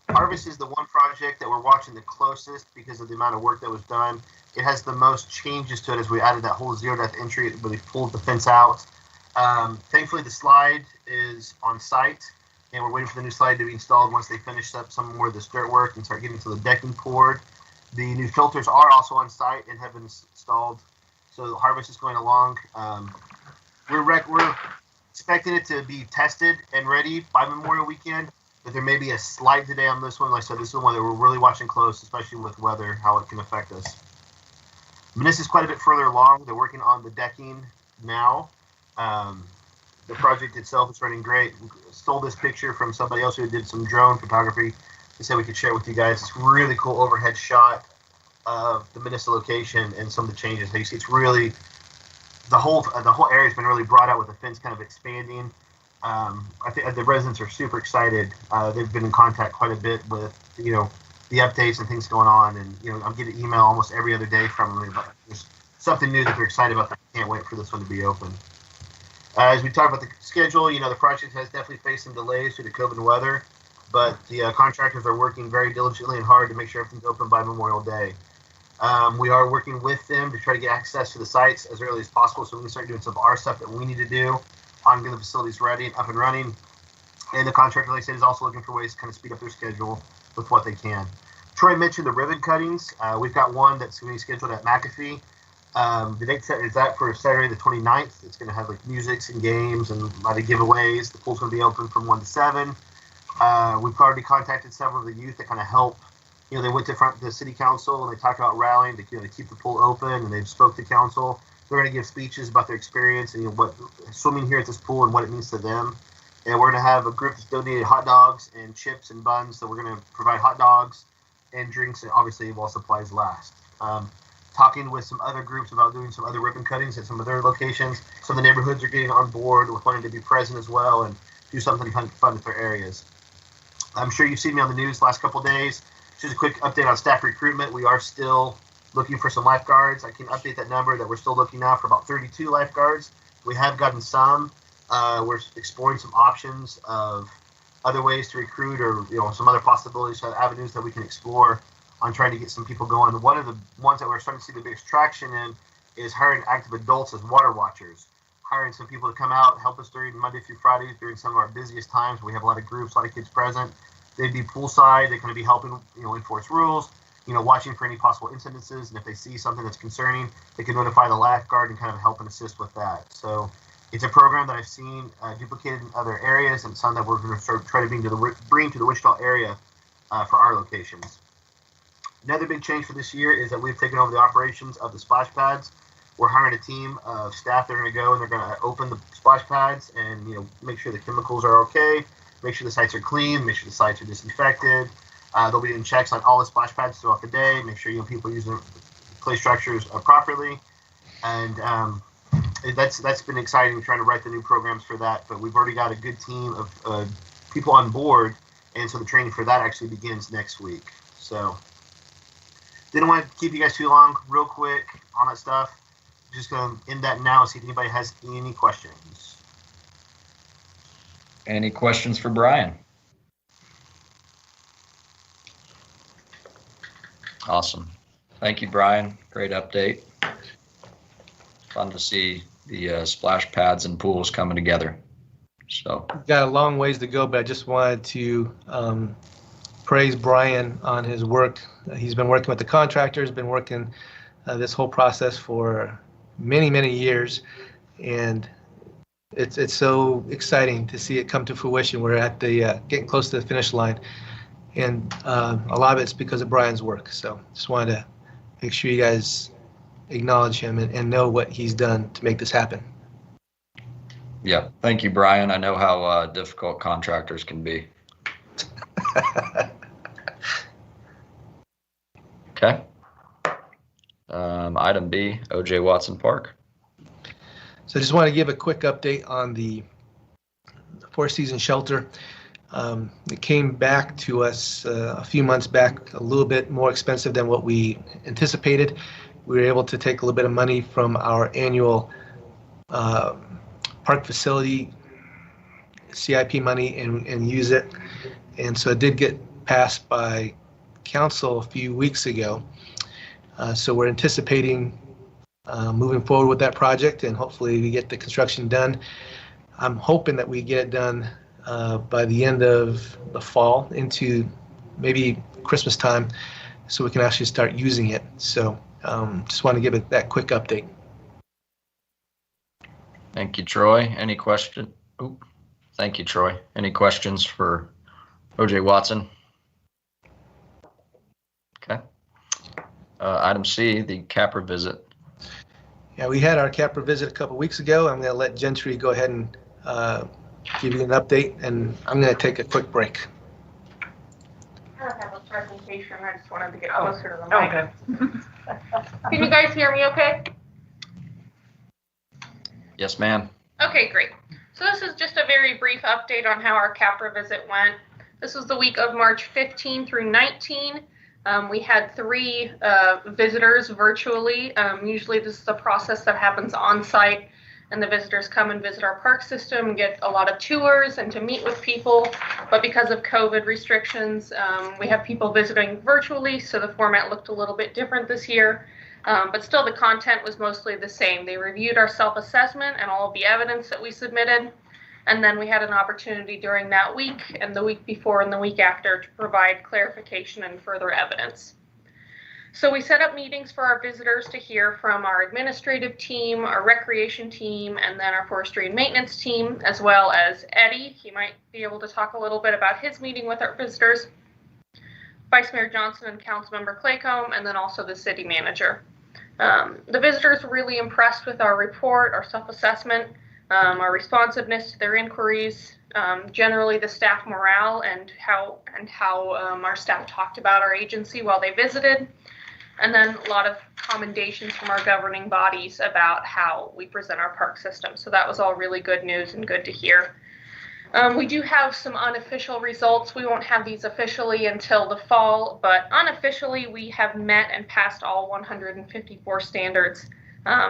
Harvest is the one project that we're watching the closest because of the amount of work that was done. It has the most changes to it as we added that whole zero depth entry. It really pulled the fence out. Thankfully, the slide is on site, and we're waiting for the new slide to be installed once they finish up some more of this dirt work and start getting to the decking poured. The new filters are also on site and have been installed. So the Harvest is going along. We're expecting it to be tested and ready by Memorial Weekend, but there may be a slight delay on this one. Like I said, this is one that we're really watching close, especially with weather, how it can affect us. This is quite a bit further along. They're working on the decking now. The project itself is running great. We stole this picture from somebody else who did some drone photography. They said we could share it with you guys. It's a really cool overhead shot of the Minnesota location and some of the changes. You see, it's really the whole area has been really brought out with the fence kind of expanding. I think the residents are super excited. They've been in contact quite a bit with the updates and things going on, and I'm getting email almost every other day from them. There's something new that they're excited about. They can't wait for this one to be open. As we talk about the schedule, the project has definitely faced some delays due to COVID and weather, but the contractors are working very diligently and hard to make sure everything's open by Memorial Day. We are working with them to try to get access to the sites as early as possible so we can start doing some of our stuff that we need to do on getting the facilities ready and up and running. And the contractor, like I said, is also looking for ways to kind of speed up their schedule with what they can. Troy mentioned the ribbon cuttings. We've got one that's going to be scheduled at McAfee. The date set is that for Saturday the 29th. It's going to have like musics and games and a lot of giveaways. The pool's going to be open from 1 to 7. We've already contacted several of the youth that kind of help. They went to the city council and they talked about rallying to keep the pool open, and they've spoke to council. They're going to give speeches about their experience and what swimming here at this pool and what it means to them. And we're going to have a group that's donated hot dogs and chips and buns. So we're going to provide hot dogs and drinks, and obviously while supplies last. Talking with some other groups about doing some other ribbon cuttings at some of their locations. Some of the neighborhoods are getting on board with wanting to be present as well and do something fun with their areas. I'm sure you've seen me on the news the last couple of days. Just a quick update on staff recruitment. We are still looking for some lifeguards. I can update that number that we're still looking now for about 32 lifeguards. We have gotten some. We're exploring some options of other ways to recruit, or some other possibilities, avenues that we can explore on trying to get some people going. One of the ones that we're starting to see the biggest traction in is hiring active adults as water watchers, hiring some people to come out, help us during Monday through Friday during some of our busiest times. We have a lot of groups, a lot of kids present. They'd be poolside. They're going to be helping, enforce rules, watching for any possible incidences. And if they see something that's concerning, they can notify the lifeguard and kind of help and assist with that. So it's a program that I've seen duplicated in other areas, and some that we're going to try to bring to the Wichita area for our locations. Another big change for this year is that we've taken over the operations of the splash pads. We're hiring a team of staff that are going to go and they're going to open the splash pads and make sure the chemicals are okay, make sure the sites are clean, make sure the sites are disinfected. They'll be doing checks on all the splash pads throughout the day, make sure people use the clay structures properly, and that's been exciting trying to write the new programs for that. But we've already got a good team of people on board, and so the training for that actually begins next week. So didn't want to keep you guys too long. Real quick on that stuff. Just going to end that now and see if anybody has any questions. Any questions for Brian? Awesome. Thank you, Brian. Great update. Fun to see the splash pads and pools coming together. So we've got a long ways to go, but I just wanted to praise Brian on his work. He's been working with the contractors, been working this whole process for many years, and it's so exciting to see it come to fruition. We're at the getting close to the finish line, and a lot of it's because of Brian's work. So just wanted to make sure you guys acknowledge him and know what he's done to make this happen. Yeah, thank you, Brian. I know how difficult contractors can be. Okay. Item B, O.J. Watson Park. So I just want to give a quick update on the Four Seasons shelter. It came back to us a few months back, a little bit more expensive than what we anticipated. We were able to take a little bit of money from our annual park facility CIP money and use it. And so it did get passed by council a few weeks ago. So we're anticipating moving forward with that project, and hopefully we get the construction done. I'm hoping that we get it done by the end of the fall into maybe Christmas time, so we can actually start using it. So just want to give it that quick update. Thank you, Troy. Any question? Ooh, thank you, Troy. Any questions for O.J. Watson? Okay. Item C, the CAPRA visit. Yeah, we had our CAPRA visit a couple weeks ago. I'm going to let Gentry go ahead and give you an update, and I'm going to take a quick break. I don't have a presentation. I just wanted to get closer to the mic. Okay. Can you guys hear me okay? Yes, ma'am. Okay, great. So this is just a very brief update on how our CAPRA visit went. This was the week of March 15 through 19. We had 3 visitors virtually. Usually this is a process that happens on site, and the visitors come and visit our park system, get a lot of tours and to meet with people. But because of COVID restrictions, we have people visiting virtually, so the format looked a little bit different this year. But still the content was mostly the same. They reviewed our self-assessment and all of the evidence that we submitted. And then we had an opportunity during that week and the week before and the week after to provide clarification and further evidence. So we set up meetings for our visitors to hear from our administrative team, our recreation team, and then our forestry and maintenance team, as well as Eddie. He might be able to talk a little bit about his meeting with our visitors, Vice Mayor Johnson and Councilmember Claycomb, and then also the city manager. The visitors were really impressed with our report, our self-assessment, our responsiveness to their inquiries, generally the staff morale and how our staff talked about our agency while they visited, and then a lot of commendations from our governing bodies about how we present our park system. So that was all really good news and good to hear. We do have some unofficial results. We won't have these officially until the fall, but unofficially we have met and passed all 154 standards.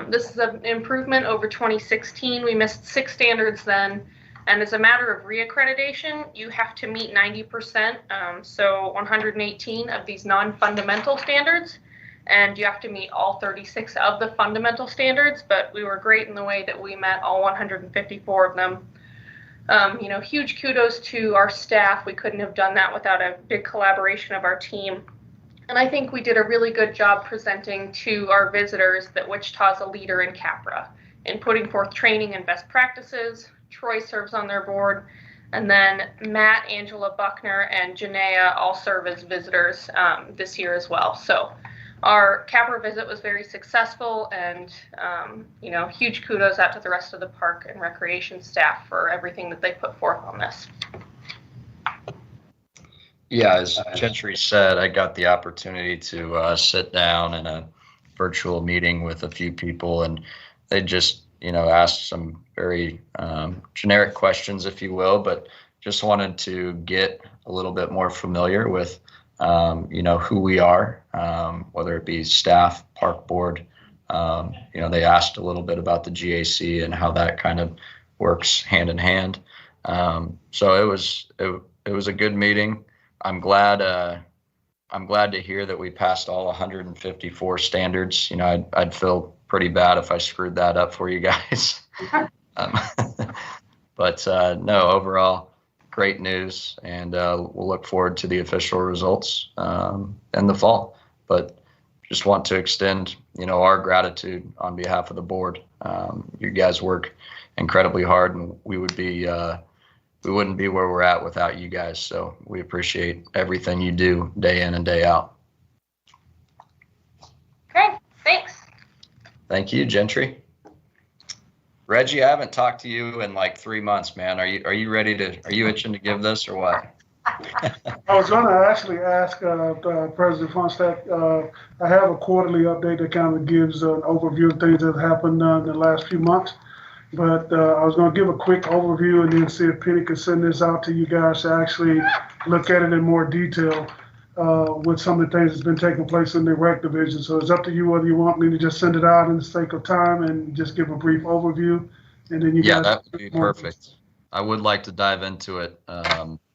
This is an improvement over 2016. We missed 6 standards then, and as a matter of reaccreditation, you have to meet 90%, so 118 of these non-fundamental standards, and you have to meet all 36 of the fundamental standards, but we were great in the way that we met all 154 of them. You know, huge kudos to our staff. We couldn't have done that without a big collaboration of our team. And I think we did a really good job presenting to our visitors that Wichita's a leader in CAPRA, in putting forth training and best practices. Troy serves on their board. And then Matt, Angela Buckner, and Janaea all serve as visitors this year as well. So our CAPRA visit was very successful, and you know, huge kudos out to the rest of the park and recreation staff for everything that they put forth on this. Yeah, as Gentry said, I got the opportunity to sit down in a virtual meeting with a few people, and they just, you know, asked some very generic questions, if you will, but just wanted to get a little bit more familiar with, you know, who we are, whether it be staff, park board. You know, they asked a little bit about the GAC and how that kind of works hand in hand. So it was a good meeting. I'm glad to hear that we passed all 154 standards. You know, I'd feel pretty bad if I screwed that up for you guys. But no, overall, great news, and we'll look forward to the official results in the fall. But just want to extend, you know, our gratitude on behalf of the board. You guys work incredibly hard, and we wouldn't be where we're at without you guys. So we appreciate everything you do day in and day out. Okay, thanks. Thank you, Gentry. Reggie, I haven't talked to you in like 3 months, man. Are you ready to? Are you itching to give this or what? I was going to actually ask President Fonstadt. I have a quarterly update that kind of gives an overview of things that have happened in the last few months. But I was going to give a quick overview and then see if Penny could send this out to you guys to actually look at it in more detail with some of the things that's been taking place in the rec division. So it's up to you whether you want me to just send it out in the sake of time and just give a brief overview. And then you guys. That would be perfect. I would like to dive into it,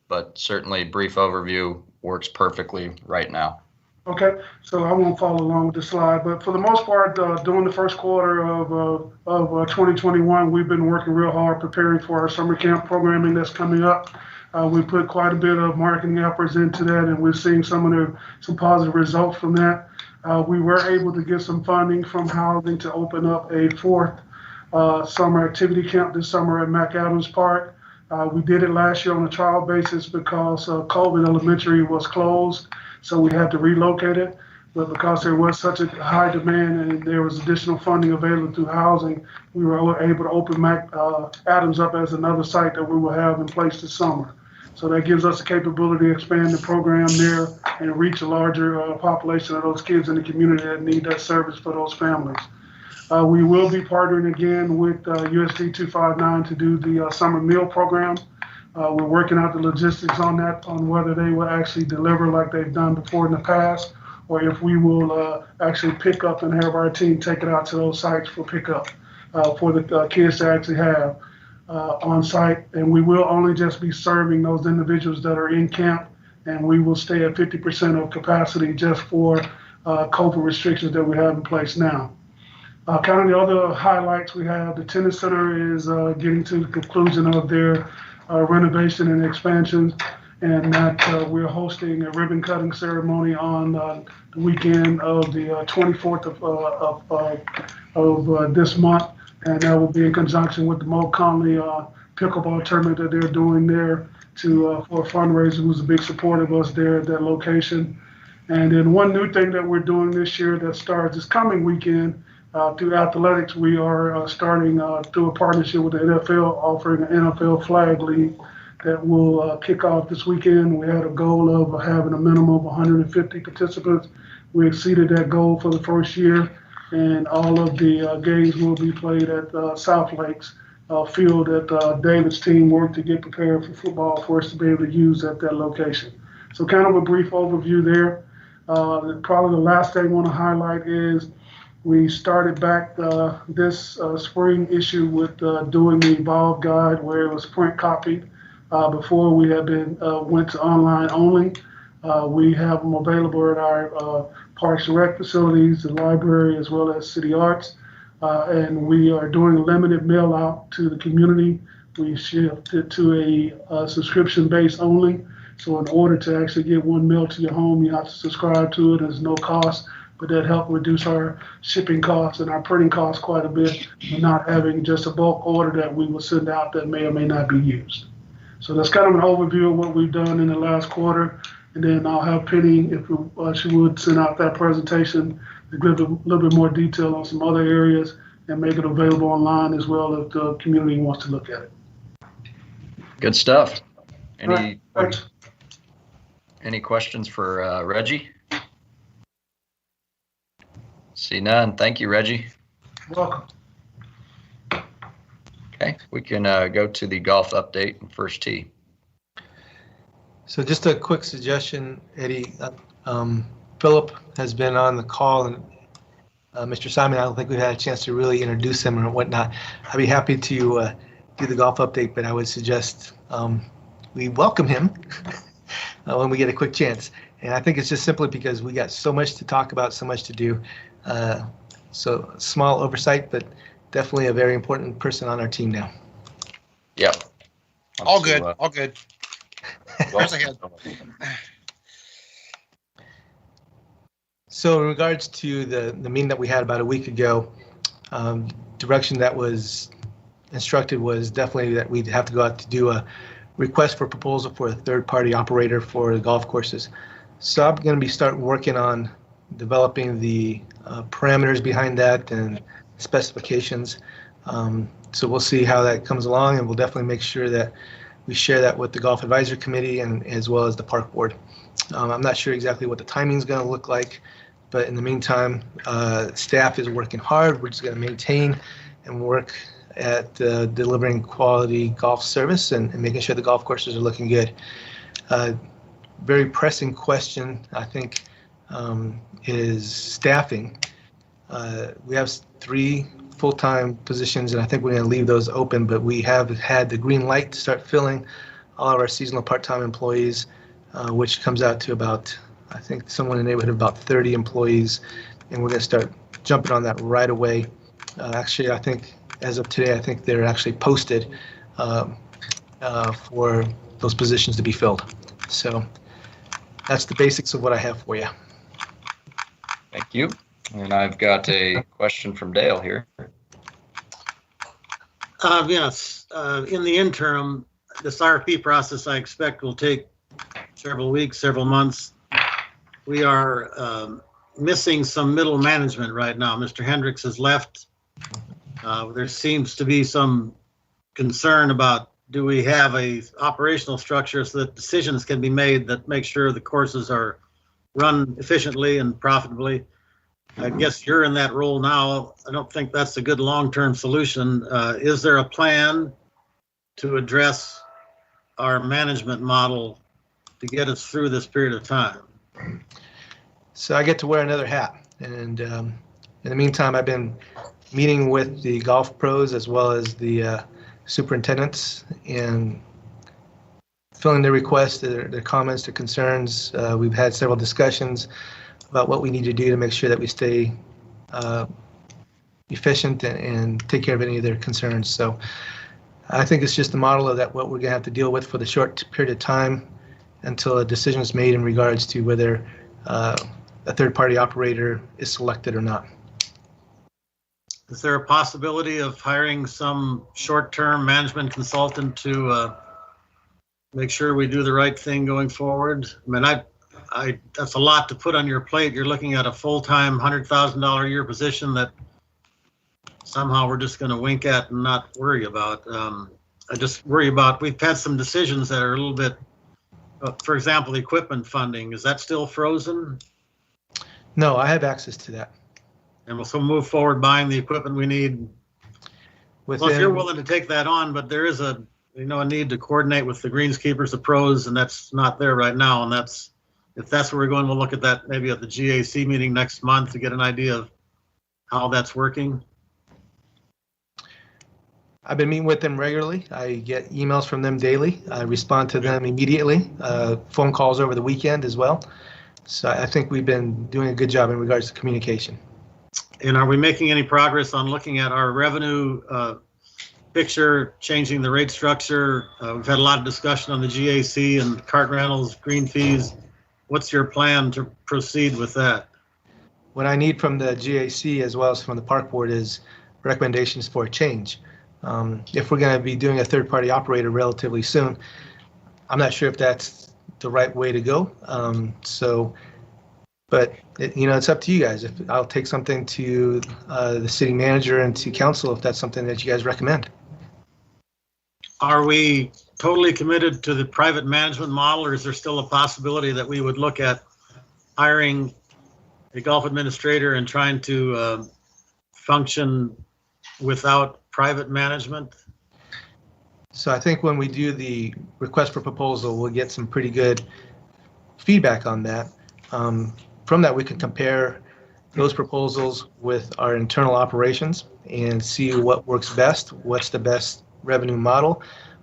but certainly brief overview works perfectly right now. Okay, so I won't follow along with the slide, but for the most part, during the first quarter of 2021, we've been working real hard preparing for our summer camp programming that's coming up. We put quite a bit of marketing efforts into that, and we're seeing some positive results from that. We were able to get some funding from housing to open up a 4th summer activity camp this summer at McAdams Park. We did it last year on a trial basis because Colvin Elementary was closed. So we had to relocate it, but because there was such a high demand and there was additional funding available through housing, we were able to open Adams up as another site that we will have in place this summer. So that gives us the capability to expand the program there and reach a larger population of those kids in the community that need that service for those families. We will be partnering again with USD 259 to do the summer meal program. We're working out the logistics on that, on whether they will actually deliver like they've done before in the past, or if we will actually pick up and have our team take it out to those sites for pickup for the kids to actually have on site. And we will only just be serving those individuals that are in camp, and we will stay at 50% of capacity just for COVID restrictions that we have in place now. Kind of the other highlights we have, the tennis center is getting to the conclusion of their renovation and expansion, and that we're hosting a ribbon cutting ceremony on the weekend of the 24th of this month, and that will be in conjunction with the Mo Conley pickleball tournament that they're doing there for a fundraiser, who's a big supporter of us there at that location. And then one new thing that we're doing this year that starts this coming weekend through athletics, we are starting through a partnership with the NFL, offering an NFL flag league that will kick off this weekend. We had a goal of having a minimum of 150 participants. We exceeded that goal for the first year, and all of the games will be played at South Lakes field that David's team worked to get prepared for football for us to be able to use at that location. So kind of a brief overview there. Probably the last thing I want to highlight is we started back this spring issue with doing the Evolve Guide, where it was print copied. Before we had been went to online only. We have them available at our Parks and Rec facilities, the library, as well as City Arts. And we are doing a limited mail out to the community. We shifted to a subscription base only. So in order to actually get one mail to your home, you have to subscribe to it. There's no cost, but that helped reduce our shipping costs and our printing costs quite a bit, and not having just a bulk order that we will send out that may or may not be used. So that's kind of an overview of what we've done in the last quarter. And then I'll have Penny, if she would, send out that presentation to give a little bit more detail on some other areas and make it available online as well if the community wants to look at it. Good stuff. Thanks. Any questions for Reggie? See none. Thank you, Reggie. Welcome. Okay, we can go to the golf update and first tee. So just a quick suggestion, Eddie. Philip has been on the call, and Mr. Simon, I don't think we've had a chance to really introduce him or whatnot. I'd be happy to do the golf update, but I would suggest we welcome him when we get a quick chance. And I think it's just simply because we got so much to talk about, so much to do. So small oversight, but definitely a very important person on our team now. Yep. All good. All good. Where's ahead? So in regards to the meeting that we had about a week ago, direction that was instructed was definitely that we'd have to go out to do a request for proposal for a third-party operator for the golf courses. So I'm going to be starting working on developing the parameters behind that and specifications. So we'll see how that comes along, and we'll definitely make sure that we share that with the Golf Advisory Committee and as well as the Park Board. I'm not sure exactly what the timing is going to look like, but in the meantime, staff is working hard. We're just going to maintain and work at delivering quality golf service and making sure the golf courses are looking good. Very pressing question, I think, is staffing. We have 3 full-time positions, and I think we're going to leave those open, but we have had the green light to start filling all of our seasonal part-time employees, which comes out to about, I think, somewhere in the neighborhood of about 30 employees, and we're going to start jumping on that right away. Actually, I think as of today, I think they're actually posted for those positions to be filled. So that's the basics of what I have for you. Thank you. And I've got a question from Dale here. Yes, in the interim, this RFP process I expect will take several weeks, several months. We are missing some middle management right now. Mr. Hendricks has left. There seems to be some concern about, do we have a operational structure so that decisions can be made that make sure the courses are run efficiently and profitably. I guess you're in that role now. I don't think that's a good long-term solution. Is there a plan to address our management model to get us through this period of time? So I get to wear another hat. And in the meantime, I've been meeting with the golf pros as well as the superintendents and filling their requests, their comments, their concerns. We've had several discussions about what we need to do to make sure that we stay efficient and take care of any of their concerns. So I think it's just a model of that what we're going to have to deal with for the short period of time until a decision is made in regards to whether a third-party operator is selected or not. Is there a possibility of hiring some short-term management consultant to make sure we do the right thing going forward? I mean, that's a lot to put on your plate. You're looking at a full-time $100,000 a year position that somehow we're just going to wink at and not worry about. I just worry about, we've had some decisions that are a little bit, for example, equipment funding. Is that still frozen? No, I have access to that. And we'll still move forward buying the equipment we need. Well, if you're willing to take that on, but there is a need to coordinate with the greenskeepers, the pros, and that's not there right now. And if that's where we're going, we'll look at that maybe at the GAC meeting next month to get an idea of how that's working. I've been meeting with them regularly. I get emails from them daily. I respond to them immediately. Phone calls over the weekend as well. So I think we've been doing a good job in regards to communication. And are we making any progress on looking at our revenue picture, changing the rate structure? We've had a lot of discussion on the GAC and cart rentals, green fees. What's your plan to proceed with that? What I need from the GAC as well as from the park board is recommendations for a change. If we're going to be doing a third-party operator relatively soon, I'm not sure if that's the right way to go. But it's up to you guys. If I'll take something to the city manager and to council if that's something that you guys recommend. Are we totally committed to the private management model, or is there still a possibility that we would look at hiring a golf administrator and trying to function without private management? So I think when we do the request for proposal, we'll get some pretty good feedback on that. From that, we can compare those proposals with our internal operations and see what works best, what's the best revenue model,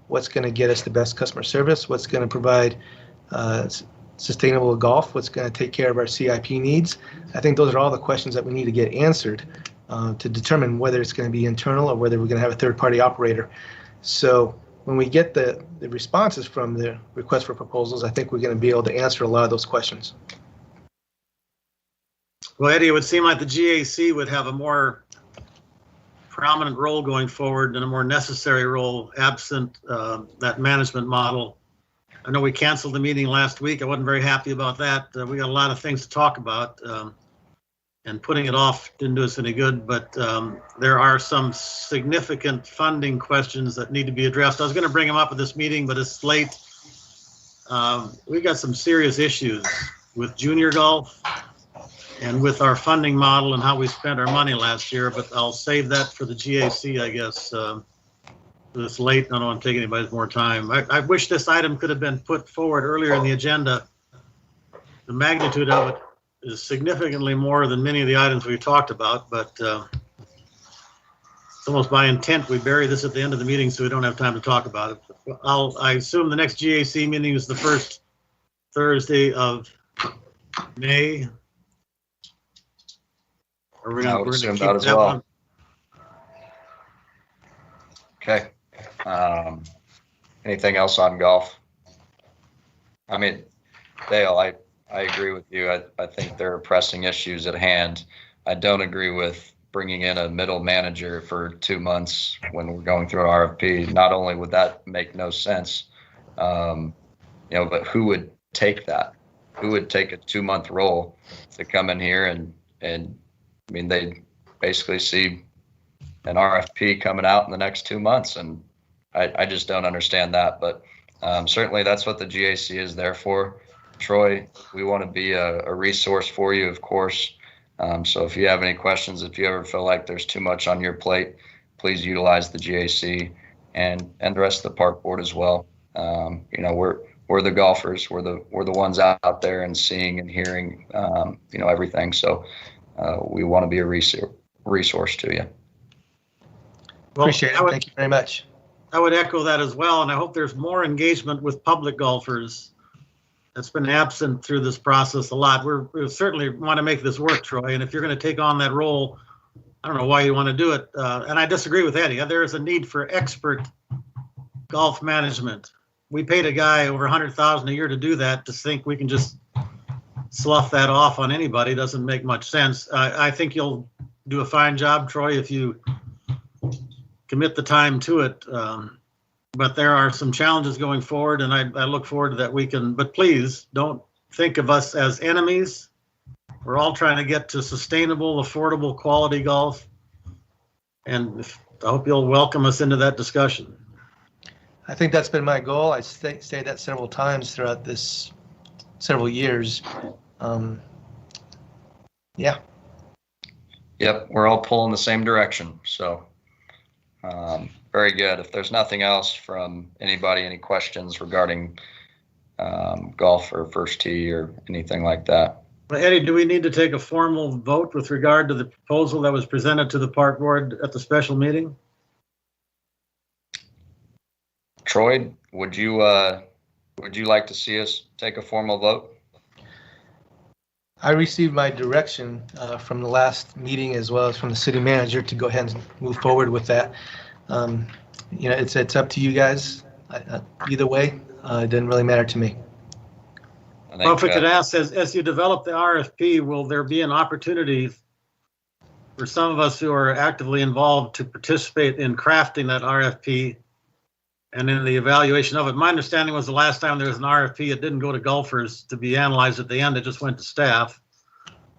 what's going to get us the best customer service, what's going to provide sustainable golf, what's going to take care of our CIP needs. I think those are all the questions that we need to get answered to determine whether it's going to be internal or whether we're going to have a third-party operator. So when we get the responses from the request for proposals, I think we're going to be able to answer a lot of those questions. Well, Eddie, it would seem like the GAC would have a more prominent role going forward and a more necessary role absent that management model. I know we canceled the meeting last week. I wasn't very happy about that. We got a lot of things to talk about, and putting it off didn't do us any good, but there are some significant funding questions that need to be addressed. I was going to bring them up at this meeting, but it's late. We've got some serious issues with junior golf and with our funding model and how we spent our money last year, but I'll save that for the GAC, I guess. It's late, and I don't want to take anybody's more time. I wish this item could have been put forward earlier in the agenda. The magnitude of it is significantly more than many of the items we talked about, but it's almost by intent we bury this at the end of the meeting so we don't have time to talk about it. I assume the next GAC meeting is the first Thursday of May. We're going to keep that as well. Okay. Anything else on golf? I mean, Dale, I agree with you. I think there are pressing issues at hand. I don't agree with bringing in a middle manager for 2 months when we're going through an RFP. Not only would that make no sense, but who would take that? Who would take a 2-month role to come in here and I mean, they basically see an RFP coming out in the next 2 months, and I just don't understand that. But certainly that's what the GAC is there for. Troy, we want to be a resource for you, of course. So if you have any questions, if you ever feel like there's too much on your plate, please utilize the GAC and the rest of the park board as well. You know, we're the golfers. We're the ones out there and seeing and hearing, you know, everything. So we want to be a resource to you. Well, appreciate it. Thank you very much. I would echo that as well, and I hope there's more engagement with public golfers. That's been absent through this process a lot. We certainly want to make this work, Troy, and if you're going to take on that role, I don't know why you want to do it. And I disagree with Eddie. There is a need for expert golf management. We paid a guy over $100,000 a year to do that. To think we can just slough that off on anybody doesn't make much sense. I think you'll do a fine job, Troy, if you commit the time to it. But there are some challenges going forward, and I look forward to that weekend. But please don't think of us as enemies. We're all trying to get to sustainable, affordable, quality golf. And I hope you'll welcome us into that discussion. I think that's been my goal. I say that several times throughout this several years. Yeah. Yep, we're all pulling the same direction. So very good. If there's nothing else from anybody, any questions regarding golf or first tee or anything like that? Well, Eddie, do we need to take a formal vote with regard to the proposal that was presented to the park board at the special meeting? Troy, would you like to see us take a formal vote? I received my direction from the last meeting as well as from the city manager to go ahead and move forward with that. You know, it's up to you guys. Either way, it doesn't really matter to me. Well, if we could ask, as you develop the RFP, will there be an opportunity for some of us who are actively involved to participate in crafting that RFP and in the evaluation of it? My understanding was the last time there was an RFP, it didn't go to golfers to be analyzed at the end, it just went to staff.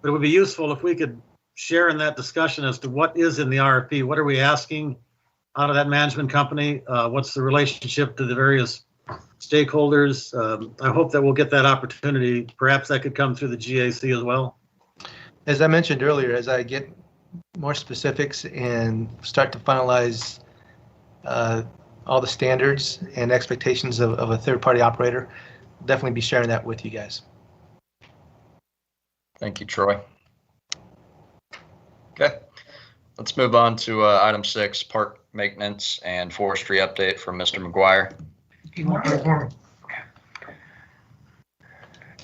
But it would be useful if we could share in that discussion as to what is in the RFP. What are we asking out of that management company? What's the relationship to the various stakeholders? I hope that we'll get that opportunity. Perhaps that could come through the GAC as well. As I mentioned earlier, as I get more specifics and start to finalize all the standards and expectations of a third-party operator, I'll definitely be sharing that with you guys. Thank you, Troy. Okay, let's move on to item 6, park maintenance and forestry update from Mr. McGuire.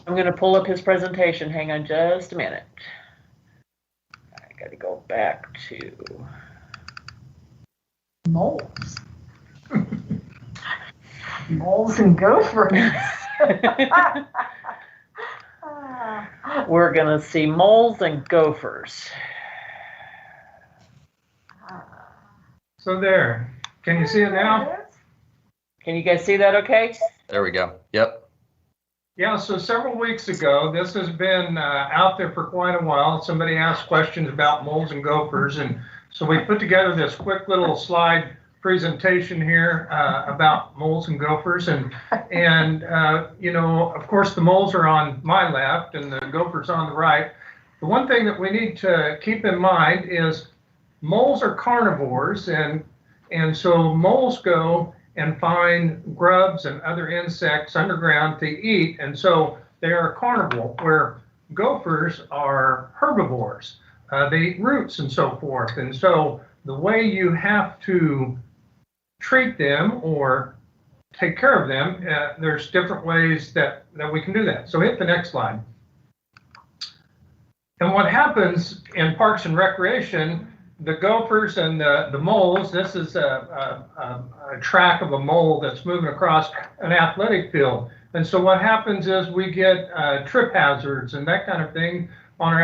I'm going to pull up his presentation. Hang on just a minute. I got to go back to moles. Moles and gophers. We're going to see moles and gophers. So there, can you see it now? Can you guys see that okay? There we go. Yep. Yeah, so several weeks ago, this has been out there for quite a while. Somebody asked questions about moles and gophers, and so we put together this quick little slide presentation here about moles and gophers, and you know, of course, the moles are on my left and the gophers on the right. The one thing that we need to keep in mind is moles are carnivores, and so moles go and find grubs and other insects underground to eat, and so they are carnivore, where gophers are herbivores. They eat roots and so forth, and so the way you have to treat them or take care of them, there's different ways that we can do that. So hit the next slide. And what happens in Parks and Recreation, the gophers and the moles, this is a track of a mole that's moving across an athletic field. And so what happens is we get trip hazards and that kind of thing on our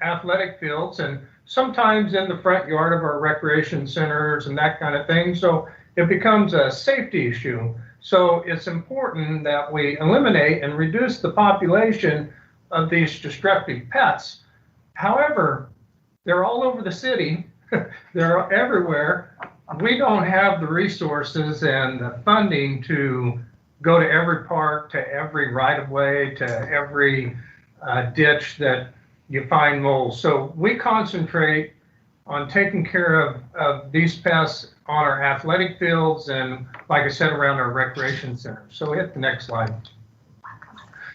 athletic fields, and sometimes in the front yard of our recreation centers and that kind of thing. So it becomes a safety issue. So it's important that we eliminate and reduce the population of these destructive pets. However, they're all over the city. They're everywhere. We don't have the resources and the funding to go to every park, to every right-of-way, to every ditch that you find moles. So we concentrate on taking care of these pests on our athletic fields and, like I said, around our recreation center. So hit the next slide.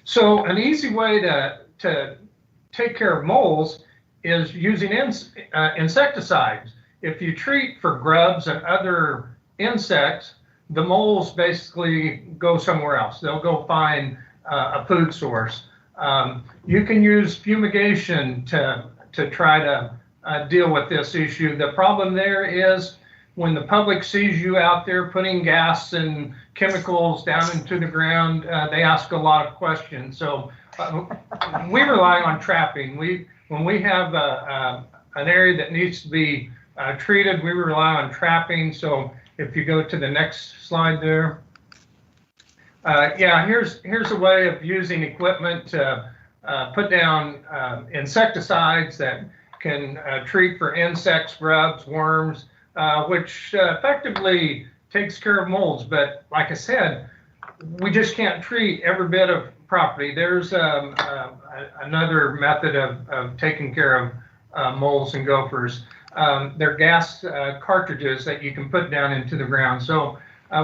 So an easy way to take care of moles is using insecticides. If you treat for grubs and other insects, the moles basically go somewhere else. They'll go find a food source. You can use fumigation to try to deal with this issue. The problem there is when the public sees you out there putting gas and chemicals down into the ground, they ask a lot of questions. So we rely on trapping. When we have an area that needs to be treated, we rely on trapping. So if you go to the next slide there. Yeah, here's a way of using equipment to put down insecticides that can treat for insects, grubs, worms, which effectively takes care of molds. But like I said, we just can't treat every bit of property. There's another method of taking care of moles and gophers. They're gas cartridges that you can put down into the ground. So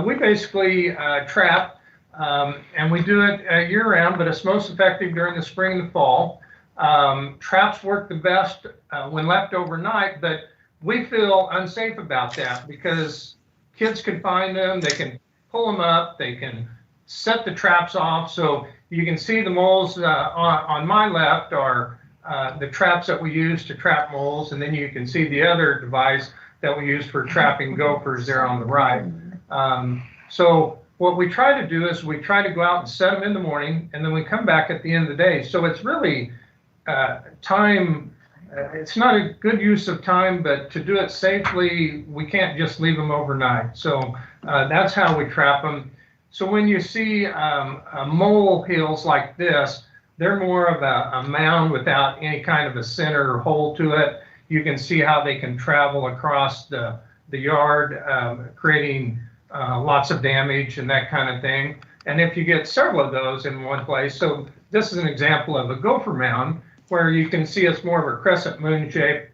we basically trap, and we do it year-round, but it's most effective during the spring and the fall. Traps work the best when left overnight, but we feel unsafe about that because kids can find them, they can pull them up, they can set the traps off. So you can see the moles on my left are the traps that we use to trap moles, and then you can see the other device that we use for trapping gophers there on the right. So what we try to do is we try to go out and set them in the morning, and then we come back at the end of the day. So it's really time, it's not a good use of time, but to do it safely, we can't just leave them overnight. So that's how we trap them. So when you see mole hills like this, they're more of a mound without any kind of a center or hole to it. You can see how they can travel across the yard, creating lots of damage and that kind of thing. And if you get several of those in one place, so this is an example of a gopher mound where you can see it's more of a crescent moon shape,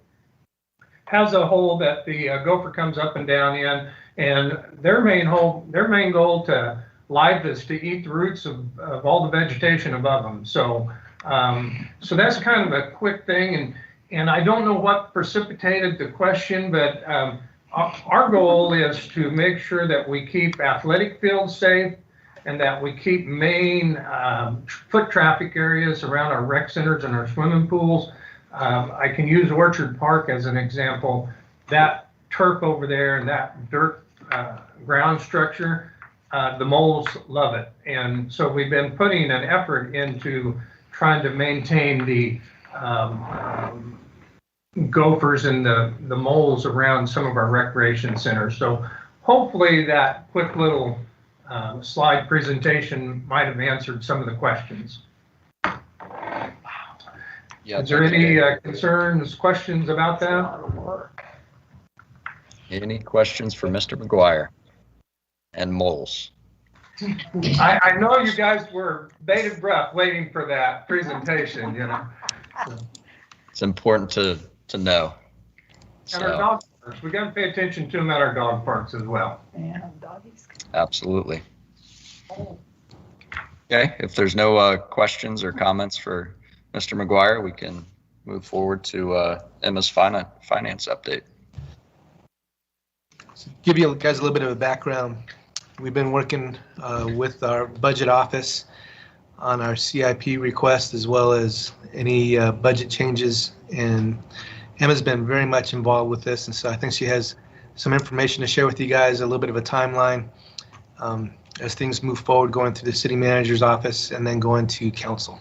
has a hole that the gopher comes up and down in, and their main goal to life is to eat the roots of all the vegetation above them. So so that's kind of a quick thing, and I don't know what precipitated the question, but our goal is to make sure that we keep athletic fields safe and that we keep main foot traffic areas around our rec centers and our swimming pools. I can use Orchard Park as an example. That turf over there and that dirt ground structure, the moles love it. And so we've been putting an effort into trying to maintain the gophers and the moles around some of our recreation centers. So hopefully that quick little slide presentation might have answered some of the questions. Yeah, is there any concerns, questions about that? Any questions for Mr. McGuire and moles? I know you guys were bated breath waiting for that presentation, you know. It's important to know. And our dog parks, we got to pay attention to them at our dog parks as well. Yeah, doggies. Absolutely. Okay, if there's no questions or comments for Mr. McGuire, we can move forward to Emma's finance update. Give you guys a little bit of a background. We've been working with our budget office on our CIP request as well as any budget changes, and Emma's been very much involved with this, and so I think she has some information to share with you guys, a little bit of a timeline as things move forward, going through the city manager's office and then going to council.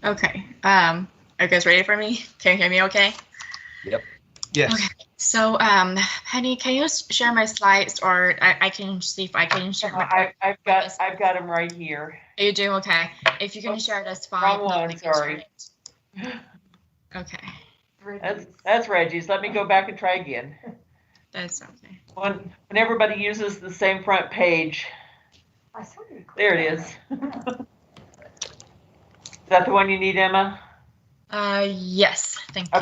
Okay. Are you guys ready for me? Can you hear me okay? Yep. Yes. Okay. So, Penny, can you share my slides, or I can see if I can share my. I've got them right here. You do? Okay. If you can share, that's fine. Wrong one, sorry. Okay. That's Reggie's. Let me go back and try again. That's okay. When everybody uses the same front page. There it is. Is that the one you need, Emma? Yes, thank you.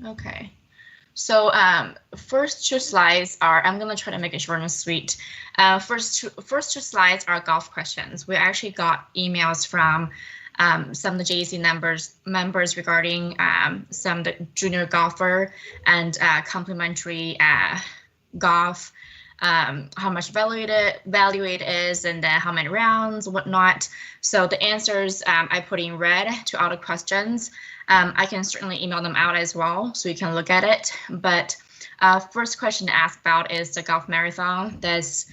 Okay. So first two slides are, I'm going to try to make it short and sweet. First two slides are golf questions. We actually got emails from some of the JEC members regarding some of the junior golfer and complimentary golf, how much value it is, and then how many rounds, whatnot. So the answers I put in red to all the questions. I can certainly email them out as well, so you can look at it. But first question to ask about is the golf marathon that's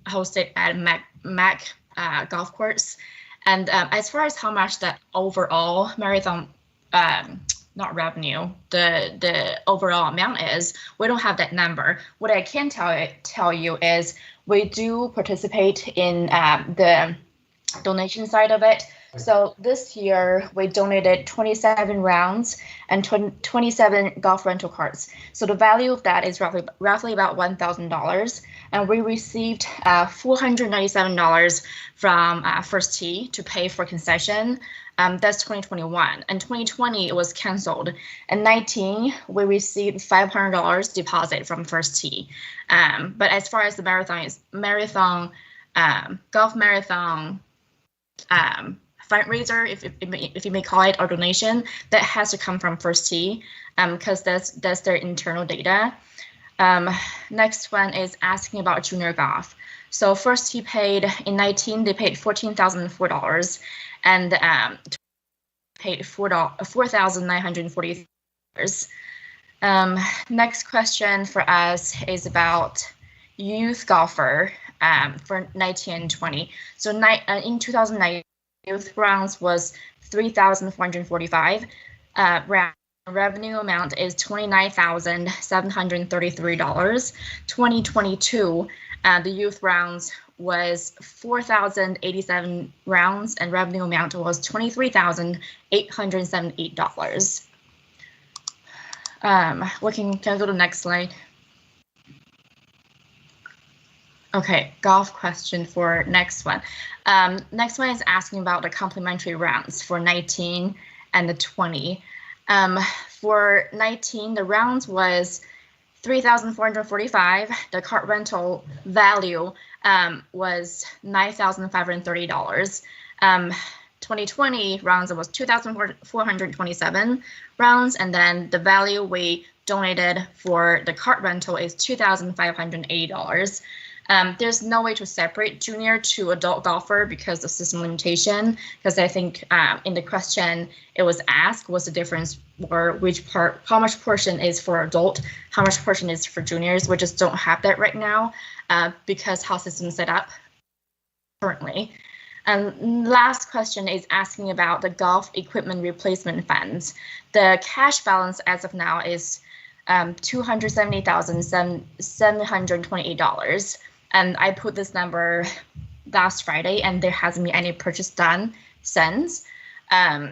hosted at Mac golf course. And as far as how much the overall marathon, not revenue, the overall amount is, we don't have that number. What I can tell you is we do participate in the donation side of it. So this year we donated 27 rounds and 27 golf rental carts. So the value of that is roughly about $1,000, and we received $497 from First Tee to pay for concession. That's 2021, and 2020 it was canceled. And 19 we received $500 deposit from First Tee. But as far as the golf marathon fundraiser, if you may call it, or donation, that has to come from First Tee, because that's their internal data. Next one is asking about junior golf. So First Tee paid in 19, they paid $14,004, and paid $4,940. Next question for us is about youth golfer for 19 and 20. So in 2009, youth rounds was 3,445. Revenue amount is $29,733. 2022, the youth rounds was 4,087 rounds, and revenue amount was $23,878. Can I go to the next slide? Okay, golf question for next one. Next one is asking about the complimentary rounds for 19 and the 20. For 19, the rounds was 3,445. The cart rental value was $9,530. 2020 rounds, it was 2,427 rounds, and then the value we donated for the cart rental is $2,580. There's no way to separate junior to adult golfer because of system limitation, because I think in the question it was asked, what's the difference, or how much portion is for adult, how much portion is for juniors. We just don't have that right now because how systems set up currently. And last question is asking about the golf equipment replacement funds. The cash balance as of now is $270,728. And I put this number last Friday, and there hasn't been any purchase done since.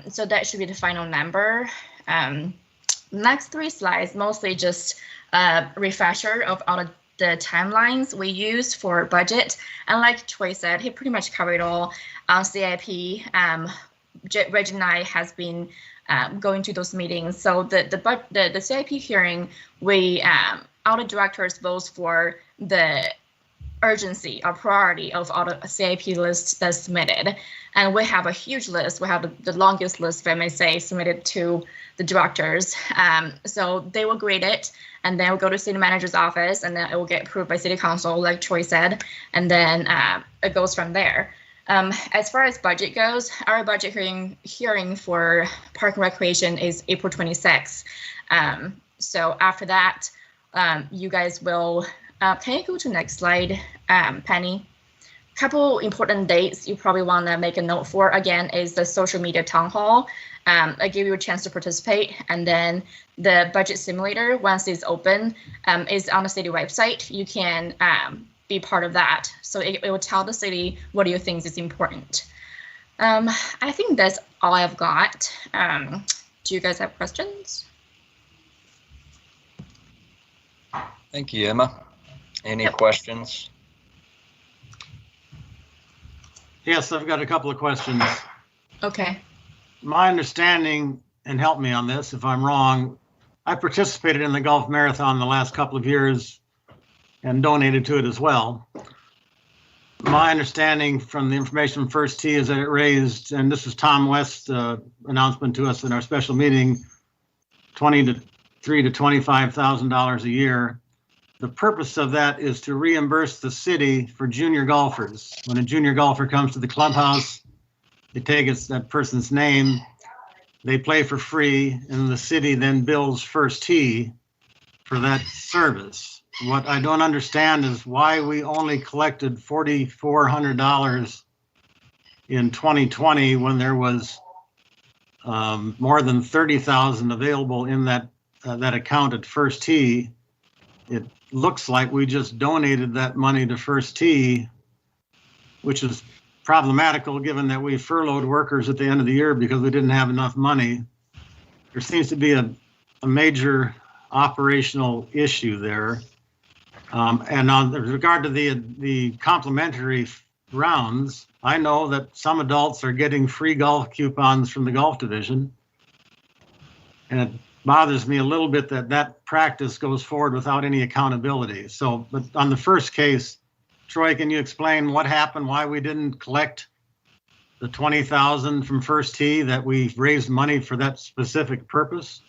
So that should be the final number. Next three slides, mostly just a refresher of all of the timelines we use for budget. And like Troy said, he pretty much covered all on CIP. Reg and I has been going to those meetings. So the CIP hearing, we all the directors votes for the urgency or priority of all the CIP lists that's submitted. And we have a huge list. We have the longest list, if I may say, submitted to the directors. So they will grade it, and then we'll go to city manager's office, and then it will get approved by city council, like Troy said, and then it goes from there. As far as budget goes, our budget hearing for Park and Recreation is April 26th. So after that, you guys will, can you go to the next slide, Penny? Couple important dates you probably want to make a note for, again, is the social media town hall. I give you a chance to participate, and then the budget simulator, once it's open, is on the city website. You can be part of that. So it will tell the city what do you think is important. I think that's all I've got. Do you guys have questions? Thank you, Emma. Any questions? Yes, I've got a couple of questions. Okay. my understanding, and help me on this if I'm wrong, I participated in the golf marathon the last couple of years and donated to it as well. My understanding from the information from First Tee is that it raised, and this was Tom West's announcement to us in our special meeting, $23,000 to $25,000 a year. The purpose of that is to reimburse the city for junior golfers. When a junior golfer comes to the clubhouse, they take that person's name, they play for free, and the city then bills First Tee for that service. What I don't understand is why we only collected $4,400 in 2020 when there was more than $30,000 available in that account at First Tee. It looks like we just donated that money to First Tee, which is problematical given that we furloughed workers at the end of the year because we didn't have enough money. There seems to be a major operational issue there. And on regard to the complimentary rounds, I know that some adults are getting free golf coupons from the golf division. And it bothers me a little bit that practice goes forward without any accountability. So, but on the first case, Troy, can you explain what happened, why we didn't collect the $20,000 from First Tee, that we raised money for that specific purpose?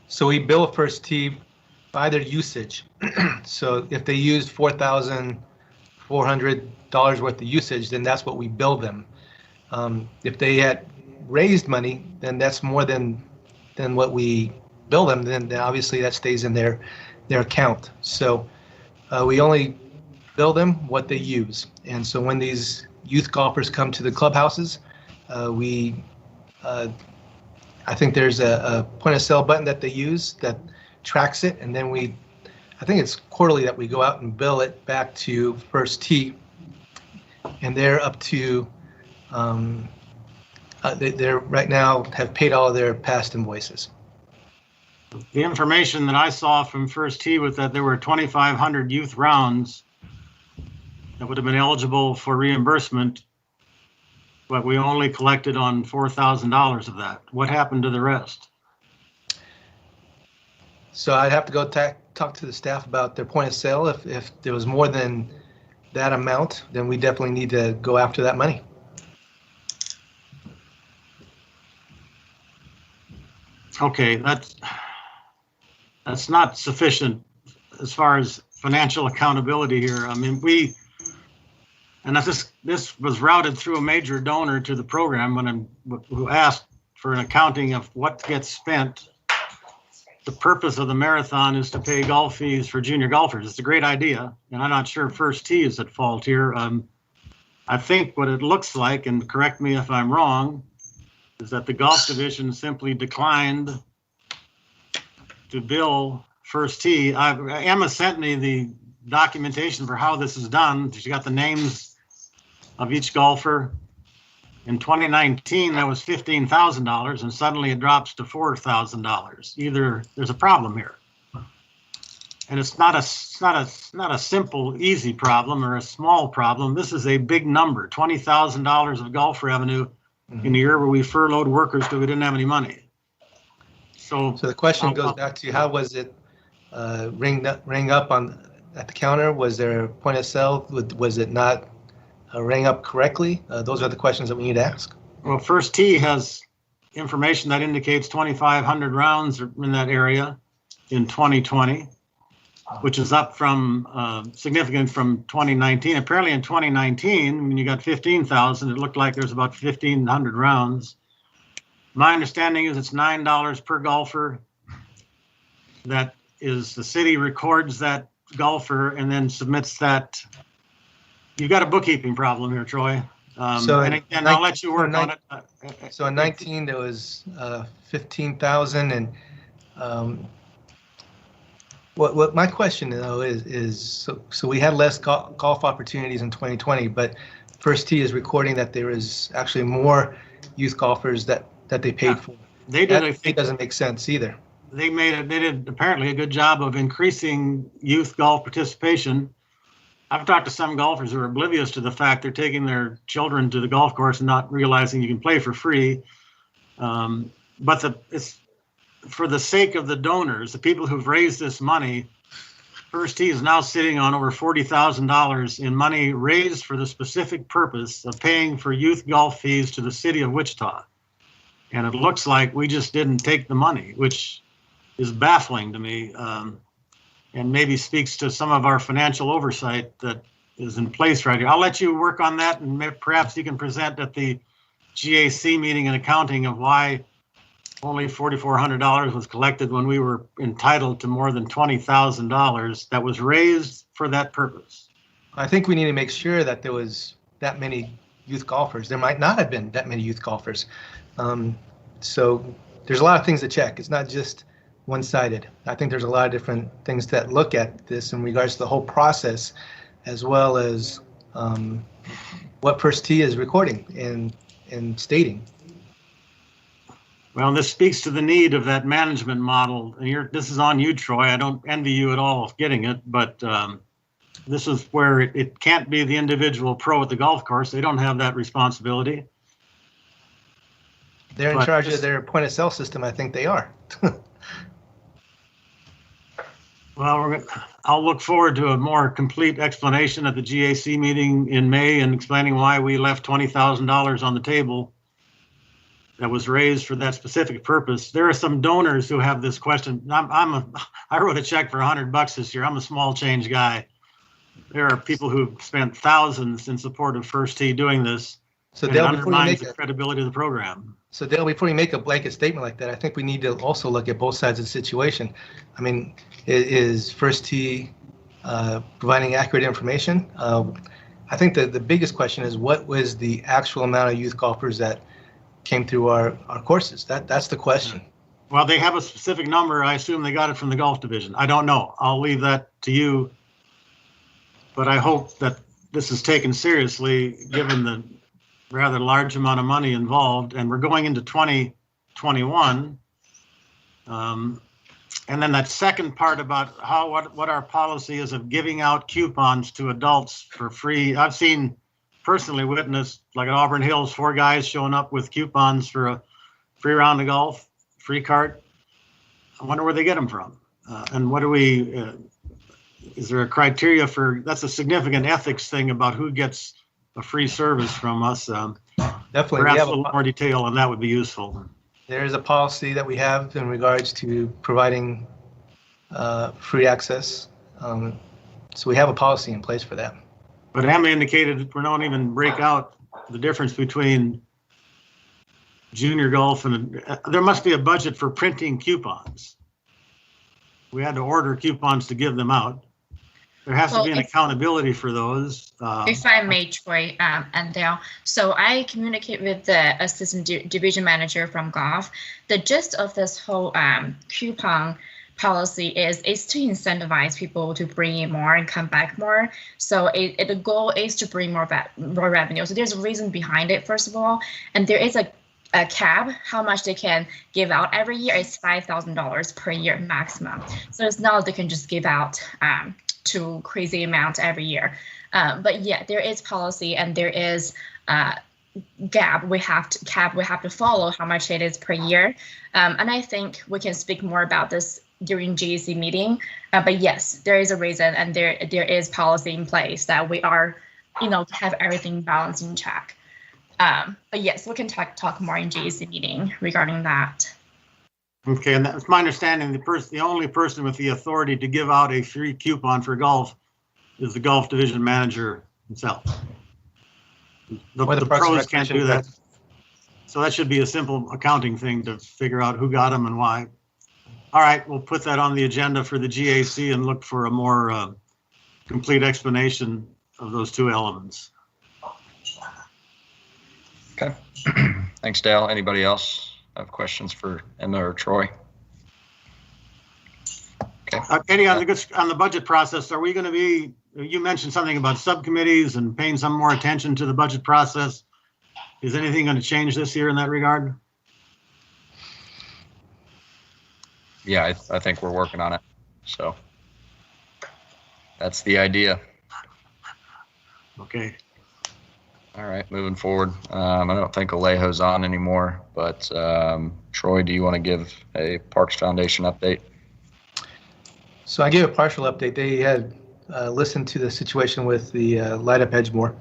So we bill First Tee by their usage. So if they used $4,400 worth of usage, then that's what we bill them. If they had raised money, then that's more than what we bill them. Then obviously that stays in their account. So we only bill them what they use. And so when these youth golfers come to the clubhouses, I think there's a point of sale button that they use that tracks it, and then I think it's quarterly that we go out and bill it back to First Tee, and they're up to they're right now have paid all of their past invoices. The information that I saw from First Tee was that there were 2,500 youth rounds that would have been eligible for reimbursement, but we only collected on $4,000 of that. What happened to the rest? So I'd have to go talk to the staff about their point of sale. If there was more than that amount, then we definitely need to go after that money. Okay, that's not sufficient as far as financial accountability here. I mean, this was routed through a major donor to the program who asked for an accounting of what gets spent. The purpose of the marathon is to pay golf fees for junior golfers. It's a great idea, and I'm not sure First Tee is at fault here. I think what it looks like, and correct me if I'm wrong, is that the golf division simply declined to bill First Tee. Emma sent me the documentation for how this is done. She got the names of each golfer. In 2019, that was $15,000, and suddenly it drops to $4,000. Either there's a problem here, and it's not a simple, easy problem or a small problem. This is a big number, $20,000 of golf revenue in a year where we furloughed workers because we didn't have any money. So the question goes back to how was it ring up at the counter? Was there a point of sale? Was it not rang up correctly? Those are the questions that we need to ask. Well, First Tee has information that indicates 2,500 rounds in that area in 2020, which is up from significant from 2019. Apparently in 2019, when you got 15,000, it looked like there's about 1,500 rounds. My understanding is it's $9 per golfer. That is, the city records that golfer and then submits that. You've got a bookkeeping problem here, Troy. And I'll let you work on it. So in 19, there was 15,000, and what my question though is so we had less golf opportunities in 2020, but First Tee is recording that there is actually more youth golfers that they paid for. They did. It doesn't make sense either. They did apparently a good job of increasing youth golf participation. I've talked to some golfers who are oblivious to the fact they're taking their children to the golf course and not realizing you can play for free. But it's for the sake of the donors, the people who've raised this money. First Tee is now sitting on over $40,000 in money raised for the specific purpose of paying for youth golf fees to the city of Wichita. And it looks like we just didn't take the money, which is baffling to me, and maybe speaks to some of our financial oversight that is in place right here. I'll let you work on that, and perhaps you can present at the GAC meeting an accounting of why only $4,400 was collected when we were entitled to more than $20,000 that was raised for that purpose. I think we need to make sure that there was that many youth golfers. There might not have been that many youth golfers. So there's a lot of things to check. It's not just one-sided. I think there's a lot of different things that look at this in regards to the whole process, as well as what First Tee is recording and stating. Well, this speaks to the need of that management model. And this is on you, Troy. I don't envy you at all of getting it, but this is where it can't be the individual pro at the golf course. They don't have that responsibility. They're in charge of their point of sale system. I think they are. Well, I'll look forward to a more complete explanation at the GAC meeting in May and explaining why we left $20,000 on the table that was raised for that specific purpose. There are some donors who have this question. I wrote a check for $100 this year. I'm a small change guy. There are people who've spent thousands in support of First Tee doing this. So it Dale, undermines the credibility of the program. So Dale, before you make a blanket statement like that, I think we need to also look at both sides of the situation. I mean, is First Tee providing accurate information? I think that the biggest question is what was the actual amount of youth golfers that came through our courses? That's the question. Well, they have a specific number. I assume they got it from the golf division. I don't know. I'll leave that to you. But I hope that this is taken seriously, given the rather large amount of money involved, and we're going into 2021. And then that second part about what our policy is of giving out coupons to adults for free. I've seen personally witnessed, like at Auburn Hills, 4 guys showing up with coupons for a free round of golf, free cart. I wonder where they get them from. And what do we, is there a criteria for, that's a significant ethics thing about who gets a free service from us. Definitely. Perhaps a little more detail on that would be useful. There is a policy that we have in regards to providing free access. So we have a policy in place for that. But Emma indicated we don't even break out the difference between junior golf and there must be a budget for printing coupons. We had to order coupons to give them out. There has to be an accountability for those. If I may, Troy and Dale, so I communicate with the assistant division manager from golf. The gist of this whole coupon policy is to incentivize people to bring in more and come back more. So the goal is to bring more revenue. So there's a reason behind it, first of all, and there is a cap. How much they can give out every year is $5,000 per year maximum. So it's not they can just give out to crazy amount every year. But yeah, there is policy and there is gap we have to follow how much it is per year. And I think we can speak more about this during GAC meeting. But yes, there is a reason and there is policy in place that we are, have everything balanced in check. But yes, we can talk more in GAC meeting regarding that. Okay, and that's my understanding. The only person with the authority to give out a free coupon for golf is the golf division manager himself. The pros can't do that. So that should be a simple accounting thing to figure out who got them and why. All right, we'll put that on the agenda for the GAC and look for a more complete explanation of those 2 elements. Okay. Thanks, Dale. Anybody else have questions for Emma or Troy? Okay. Eddie, on the budget process, are we going to be, you mentioned something about subcommittees and paying some more attention to the budget process. Is anything going to change this year in that regard? Yeah, I think we're working on it. So that's the idea. Okay. All right, moving forward. I don't think Alejo's on anymore, but Troy, do you want to give a Parks Foundation update? So I gave a partial update. They had listened to the situation with the Light Up Edgemore.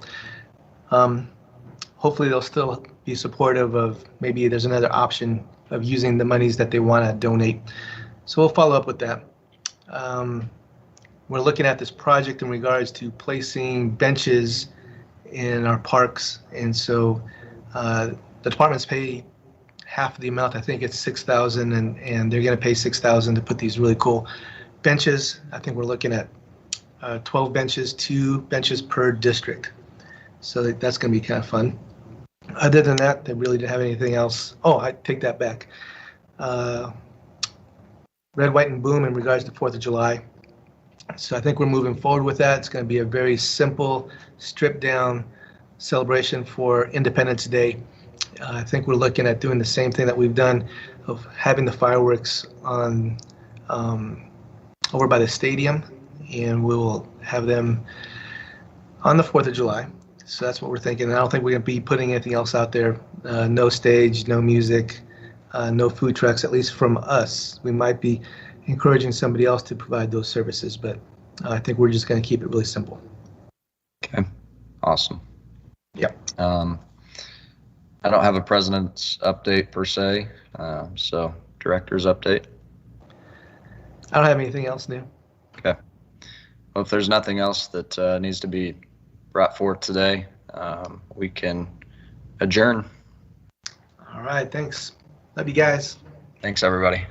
Hopefully they'll still be supportive of maybe there's another option of using the monies that they want to donate. So we'll follow up with that. We're looking at this project in regards to placing benches in our parks, and so the departments pay half of the amount. I think it's $6,000, and they're going to pay $6,000 to put these really cool benches. I think we're looking at 12 benches, 2 benches per district. So that's going to be kind of fun. Other than that, they really didn't have anything else. Oh, I take that back. Red, White, and Boom in regards to 4th of July. So I think we're moving forward with that. It's going to be a very simple, stripped-down celebration for Independence Day. I think we're looking at doing the same thing that we've done of having the fireworks on over by the stadium, and we will have them on the 4th of July. So that's what we're thinking. I don't think we're going to be putting anything else out there. No stage, no music, no food trucks, at least from us. We might be encouraging somebody else to provide those services, but I think we're just going to keep it really simple. Okay, awesome. Yep. I don't have a president's update per se, so director's update. I don't have anything else new. Okay. Well, if there's nothing else that needs to be brought forth today, we can adjourn. All right, thanks. Love you guys. Thanks, everybody.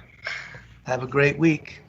Have a great week.